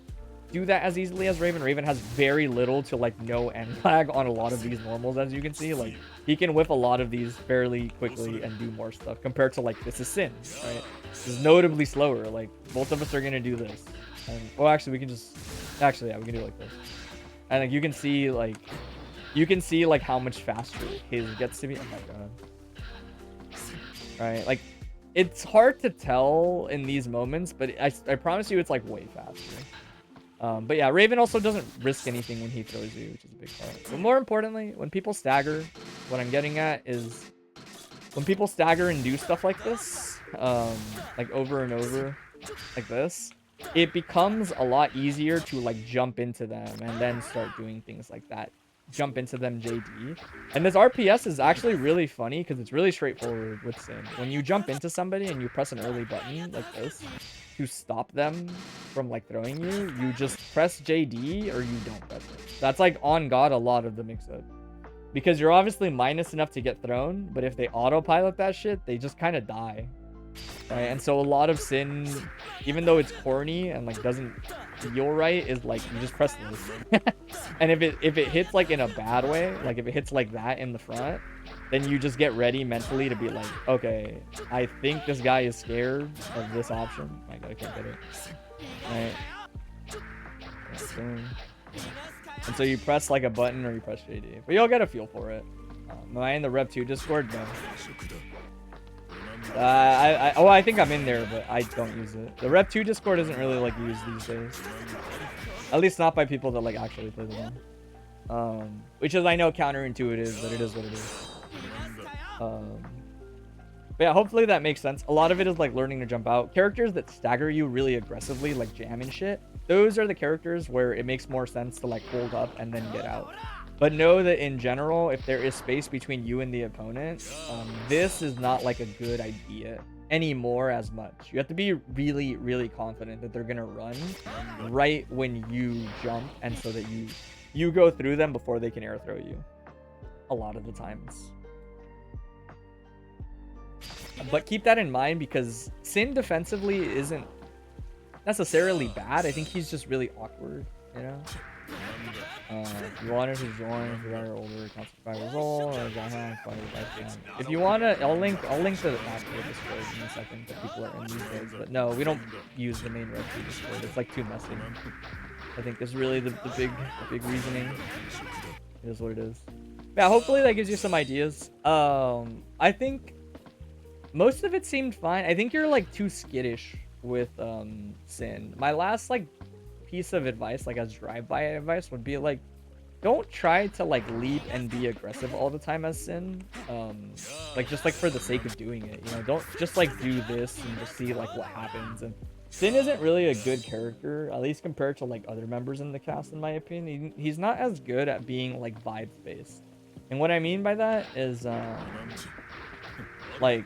do that as easily as Raven. Raven has very little to like no end lag on a lot of these normals, as you can see. Like he can whip a lot of these fairly quickly and do more stuff compared to like this is Sin, right? This is notably slower. Like both of us are gonna do this. And well, actually we can just yeah, we can do it like this. And like you can see like how much faster his gets to be. Oh my god. Right, like it's hard to tell in these moments, but I promise you it's like way faster. But yeah, Raven also doesn't risk anything when he throws you, which is a big part. But more importantly, when people stagger, what I'm getting at is when people stagger and do stuff like this, like over and over, like this, it becomes a lot easier to like jump into them and then start doing things like that. Jump into them, JD. And this RPS is actually really funny because it's really straightforward with Sin. When you jump into somebody and you press an early button like this to stop them from like throwing you, you just press JD or you don't press it. That's like on God a lot of the mix-up. Because you're obviously minus enough to get thrown, but if they autopilot that shit, they just kind of die. Right? And so a lot of Sin, even though it's corny and like doesn't feel right, is like you just press this. And if it hits like in a bad way, like if it hits like that in the front, then you just get ready mentally to be like, okay, I think this guy is scared of this option. Like I can't get it. Right? And so you press like a button or you press JD. But you'll get a feel for it. Am I in the Rev 2 Discord? No. I think I'm in there, but I don't use it. The Rev 2 Discord isn't really like used these days. At least not by people that like actually play the game. Which is, I know, counterintuitive, but it is what it is. But yeah, hopefully that makes sense. A lot of it is like learning to jump out. Characters that stagger you really aggressively, like Jam and shit, those are the characters where it makes more sense to like hold up and then get out. But know that in general, if there is space between you and the opponent, this is not like a good idea anymore as much. You have to be really, really confident that they're gonna run right when you jump, and so that you go through them before they can air throw you. A lot of the times. But keep that in mind because Sin defensively isn't necessarily bad. I think he's just really awkward, you know? If you wanted to join, if you are older, counts 5 years old, or if you want to, I'll link the actual Discord in a second that people are in these days. But no, we don't use the main Red 2 Discord. It's like too messy. I think is really the big reasoning. It is what it is. Yeah, hopefully that gives you some ideas. I think most of it seemed fine. I think you're like too skittish with Sin. My last like piece of advice, like as drive-by advice, would be like, don't try to like leap and be aggressive all the time as Sin. Like just like for the sake of doing it, you know, don't just like do this and just see like what happens. And Sin isn't really a good character, at least compared to like other members in the cast, in my opinion. He's not as good at being like vibes based. And what I mean by that is like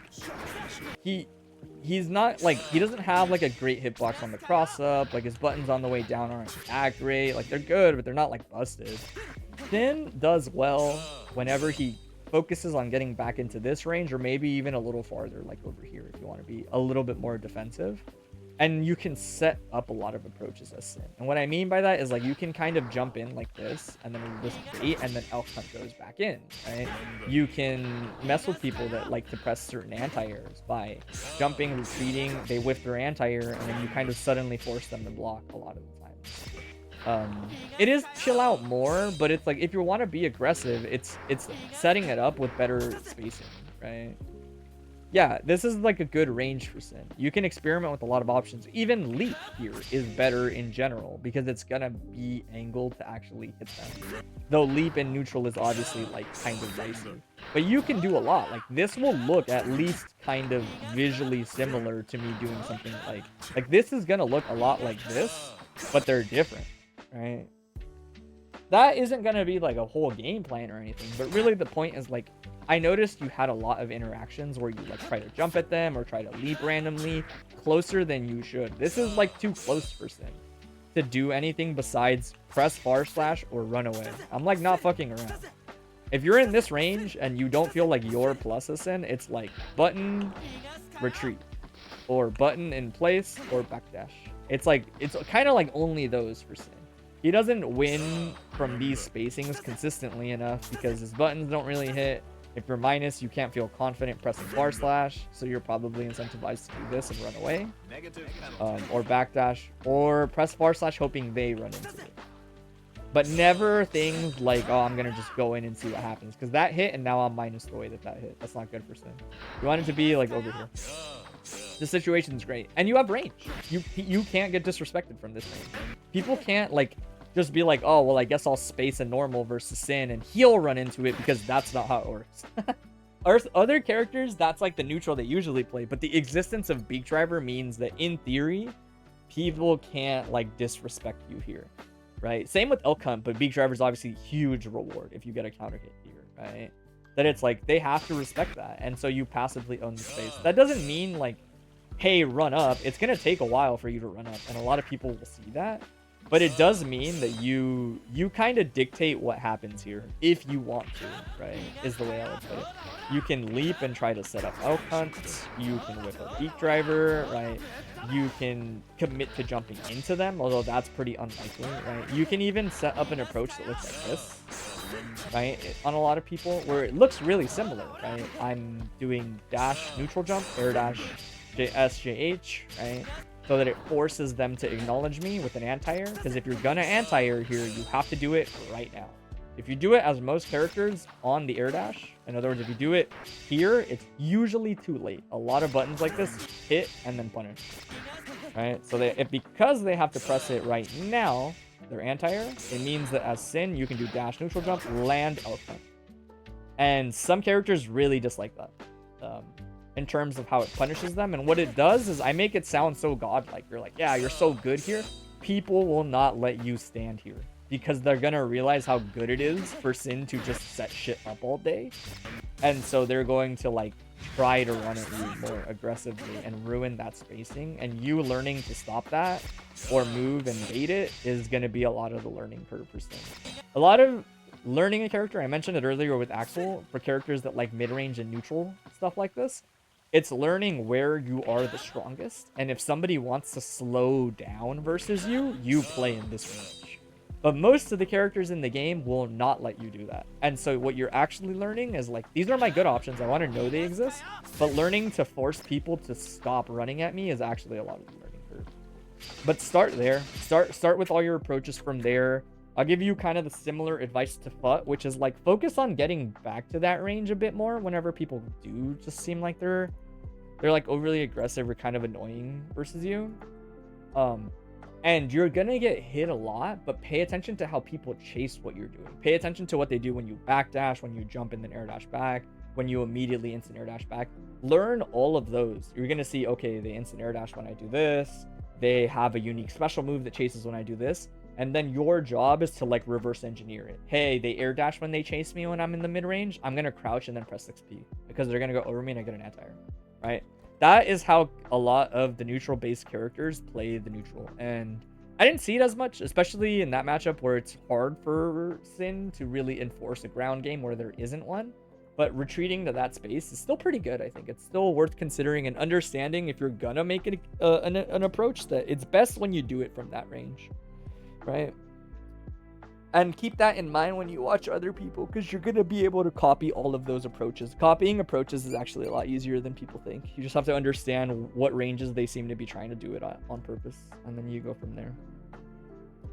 he's not like, he doesn't have like a great hitbox on the cross up. Like his buttons on the way down aren't accurate. Like they're good, but they're not like busted. Sin does well whenever he focuses on getting back into this range, or maybe even a little farther, like over here, if you want to be a little bit more defensive. And you can set up a lot of approaches as Sin. And what I mean by that is like you can kind of jump in like this, and then this bait, and then elf hunt goes back in, right? You can mess with people that like to press certain anti-airs by jumping, retreating, they whiff their anti-air, and then you kind of suddenly force them to block a lot of the time. It is chill out more, but it's like if you want to be aggressive, it's setting it up with better spacing, right? Yeah, this is like a good range for Sin. You can experiment with a lot of options. Even leap here is better in general because it's gonna be angled to actually hit them. Though leap and neutral is obviously like kind of dicey. But you can do a lot. Like this will look at least kind of visually similar to me doing something like this is gonna look a lot like this, but they're different, right? That isn't gonna be like a whole game plan or anything, but really the point is like, I noticed you had a lot of interactions where you like try to jump at them or try to leap randomly closer than you should. This is like too close for Sin to do anything besides press // or run away. I'm like not fucking around. If you're in this range and you don't feel like you're plus a Sin, it's like button, retreat, or button in place, or backdash. It's like, it's kind of like only those for Sin. He doesn't win from these spacings consistently enough because his buttons don't really hit. If you're minus, you can't feel confident pressing //, so you're probably incentivized to do this and run away. Or backdash, or press // hoping they run into it. But never things like, oh, I'm going to just go in and see what happens. Because that hit, and now I'm minus the way that hit. That's not good for Sin. You want it to be like over here. The situation's great, and you have range. You can't get disrespected from this range. People can't like just be like, oh well, I guess I'll space a normal versus Sin, and he'll run into it, because that's not how it works. Other characters, that's like the neutral they usually play, but the existence of Beak Driver means that in theory, people can't like disrespect you here, right? Same with Elk Hunt, but Beak Driver is obviously huge reward if you get a counter hit here, right? That it's like they have to respect that, and so you passively own the space. That doesn't mean like, hey, run up. It's gonna take a while for you to run up, and a lot of people will see that. But it does mean that you kind of dictate what happens here if you want to, right? Is the way I would put it. You can leap and try to set up Elk Hunt. You can whip a Beak Driver, right? You can commit to jumping into them, although that's pretty unlikely, right? You can even set up an approach that looks like this, right? On a lot of people, where it looks really similar, right? I'm doing dash, neutral jump, air dash, JSJH, right? So that it forces them to acknowledge me with an anti-air, because if you're gonna anti-air here, you have to do it right now. If you do it as most characters on the air dash, in other words, if you do it here, it's usually too late. A lot of buttons like this hit and then punish, right? So because they have to press it right now, their anti-air, it means that as Sin, you can do dash, neutral jump, land, Elk Hunt. And some characters really dislike that. In terms of how it punishes them. And what it does is I make it sound so godlike. You're like, yeah, you're so good here. People will not let you stand here, because they're gonna realize how good it is for Sin to just set shit up all day. And so they're going to like try to run at you more aggressively and ruin that spacing. And you learning to stop that or move and bait it is gonna be a lot of the learning curve for Sin. A lot of learning a character, I mentioned it earlier with Axel, for characters that like mid-range and neutral stuff like this, it's learning where you are the strongest, and if somebody wants to slow down versus you, you play in this range. But most of the characters in the game will not let you do that. And so what you're actually learning is like, these are my good options, I want to know they exist, but learning to force people to stop running at me is actually a lot of the learning curve. But start there. Start with all your approaches from there. I'll give you kind of the similar advice to Fut, which is like focus on getting back to that range a bit more whenever people do just seem like they're like overly aggressive or kind of annoying versus you. And you're gonna get hit a lot, but pay attention to how people chase what you're doing. Pay attention to what they do when you backdash, when you jump and then air dash back, when you immediately instant air dash back. Learn all of those. You're gonna see, okay, they instant air dash when I do this. They have a unique special move that chases when I do this. And then your job is to like reverse engineer it. Hey, they air dash when they chase me when I'm in the mid range. I'm gonna crouch and then press 6P because they're gonna go over me and I get an anti-air, right? That is how a lot of the neutral based characters play the neutral. And I didn't see it as much, especially in that matchup where it's hard for Sin to really enforce a ground game where there isn't one. But retreating to that space is still pretty good, I think. It's still worth considering and understanding if you're gonna make it an approach that it's best when you do it from that range, right? And keep that in mind when you watch other people, because you're going to be able to copy all of those approaches. Copying approaches is actually a lot easier than people think. You just have to understand what ranges they seem to be trying to do it on purpose, and then you go from there.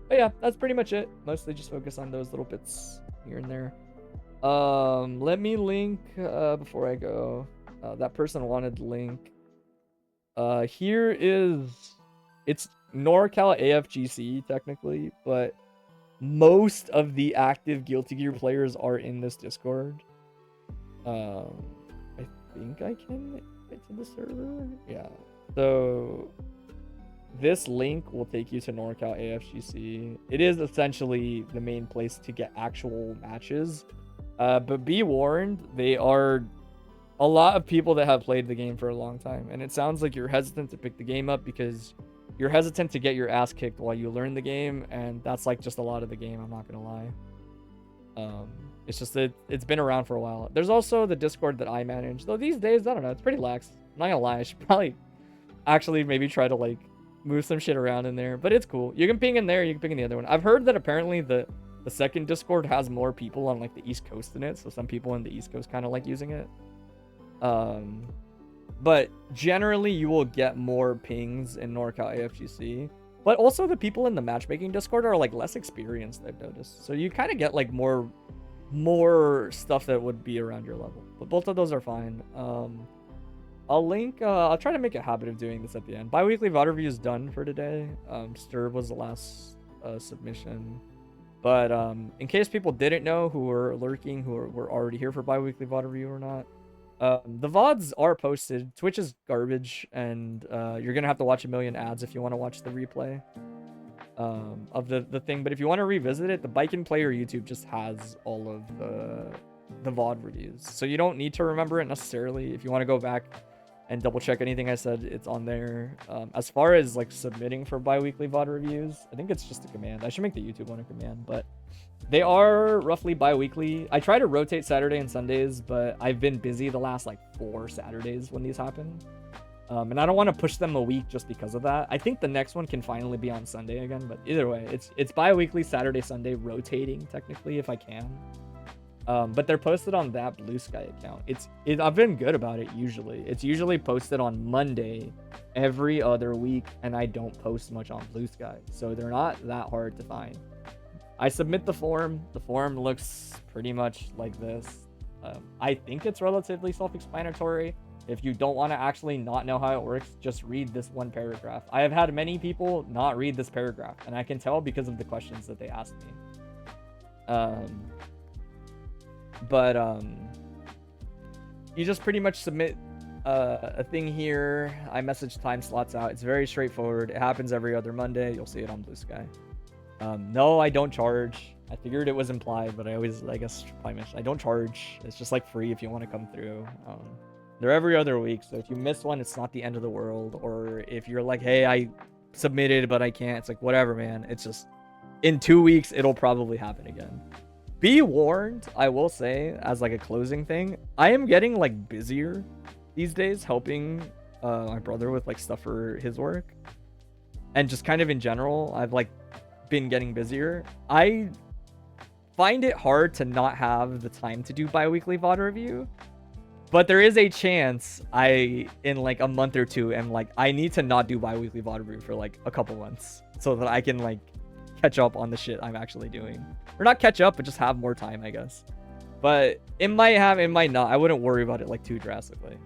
But yeah, that's pretty much it. Mostly just focus on those little bits here and there. Let me link before I go. That person wanted link. Here is, it's NorCal AFGC technically, but most of the active Guilty Gear players are in this Discord. I think I can get to the server. Yeah. So this link will take you to NorCal AFGC. It is essentially the main place to get actual matches. But be warned, they are a lot of people that have played the game for a long time. And it sounds like you're hesitant to pick the game up because you're hesitant to get your ass kicked while you learn the game, and that's like just a lot of the game, I'm not gonna lie. It's just that it's been around for a while. There's also the Discord that I manage, though these days, I don't know, it's pretty lax. I'm not gonna lie, I should probably actually maybe try to like move some shit around in there, but it's cool. You can ping in there, you can ping in the other one. I've heard that apparently the second Discord has more people on like the East Coast in it, so some people in the East Coast kind of like using it. But generally, you will get more pings in NorCal AFGC. But also, the people in the matchmaking Discord are like less experienced, I've noticed. So you kind of get like more stuff that would be around your level. But both of those are fine. I'll link, I'll try to make a habit of doing this at the end. Bi-weekly VOD review is done for today. Sturb was the last submission. But in case people didn't know who were lurking, who were already here for bi-weekly VOD review or not, the VODs are posted. Twitch is garbage, and you're going to have to watch a million ads if you want to watch the replay of the thing. But if you want to revisit it, the Baiken player YouTube just has all of the VOD reviews. So you don't need to remember it necessarily. If you want to go back and double check anything I said, it's on there. As far as like submitting for bi-weekly VOD reviews, I think it's just a command. I should make the YouTube one a command, but they are roughly bi-weekly. I try to rotate Saturday and Sundays, but I've been busy the last like 4 Saturdays when these happen. And I don't want to push them a week just because of that. I think the next one can finally be on Sunday again, but either way, it's bi-weekly, Saturday, Sunday, rotating technically if I can. But they're posted on that Blue Sky account. I've been good about it usually. It's usually posted on Monday every other week, and I don't post much on Blue Sky, so they're not that hard to find. I submit the form. The form looks pretty much like this. I think it's relatively self-explanatory. If you don't want to actually not know how it works, just read this one paragraph. I have had many people not read this paragraph, and I can tell because of the questions that they asked me. But you just pretty much submit a thing here. I message time slots out. It's very straightforward. It happens every other Monday. You'll see it on Blue Sky. No, I don't charge. I figured it was implied, but I guess probably mentioned I don't charge. It's just like free if you want to come through. They're every other week, so if you miss one, it's not the end of the world. Or if you're like, hey, I submitted but I can't, it's like whatever, man. It's just in 2 weeks it'll probably happen again. Be warned, I will say, as like a closing thing, I am getting like busier these days helping my brother with like stuff for his work, and just kind of in general I've like been getting busier. I find it hard to not have the time to do bi-weekly VOD review, but there is a chance in like a month or two am like I need to not do bi-weekly VOD review for like a couple months so that I can like catch up on the shit I'm actually doing. Or not catch up, but just have more time, I guess. But it might have, it might not. I wouldn't worry about it like too drastically.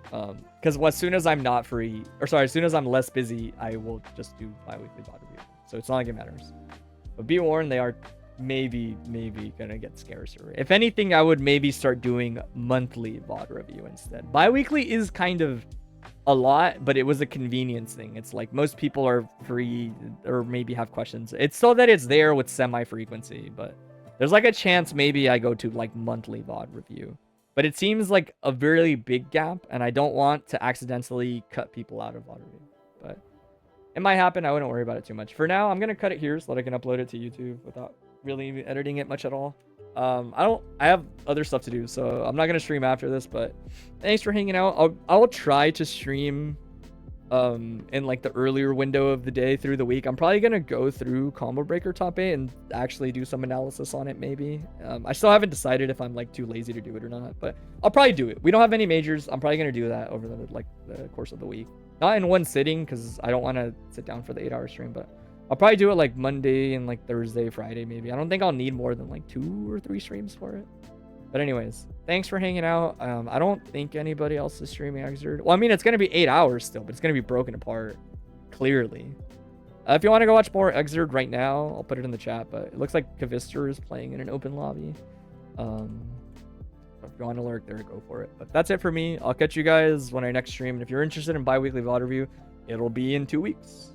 Because as soon as I'm not free, or sorry, as soon as I'm less busy, I will just do bi-weekly VOD review. So it's not like it matters. But be warned, they are maybe gonna get scarcer. If anything, I would maybe start doing monthly VOD review instead. Bi-weekly is kind of a lot, but it was a convenience thing. It's like most people are free or maybe have questions. It's so that it's there with semi-frequency, but there's like a chance maybe I go to like monthly VOD review. But it seems like a very big gap, and I don't want to accidentally cut people out of VOD review. But it might happen. I wouldn't worry about it too much. For now, I'm gonna cut it here so that I can upload it to YouTube without really editing it much at all. I have other stuff to do, so I'm not gonna stream after this, but thanks for hanging out. I'll try to stream in like the earlier window of the day through the week. I'm probably gonna go through Combo Breaker top 8 and actually do some analysis on it maybe. I still haven't decided if I'm like too lazy to do it or not, but I'll probably do it. We don't have any majors. I'm probably gonna do that over the course of the week, not in one sitting because I don't want to sit down for the 8-hour stream, but I'll probably do it like Monday and like Thursday, Friday maybe. I don't think I'll need more than like 2 or 3 streams for it. But anyways, thanks for hanging out. I don't think anybody else is streaming Exerd. Well, I mean, it's going to be 8 hours still, but it's going to be broken apart, clearly. If you want to go watch more Exerd right now, I'll put it in the chat, but it looks like Kavistor is playing in an open lobby. If you want to lurk there, go for it. But that's it for me. I'll catch you guys when I next stream. And if you're interested in bi-weekly VOD review, it'll be in 2 weeks.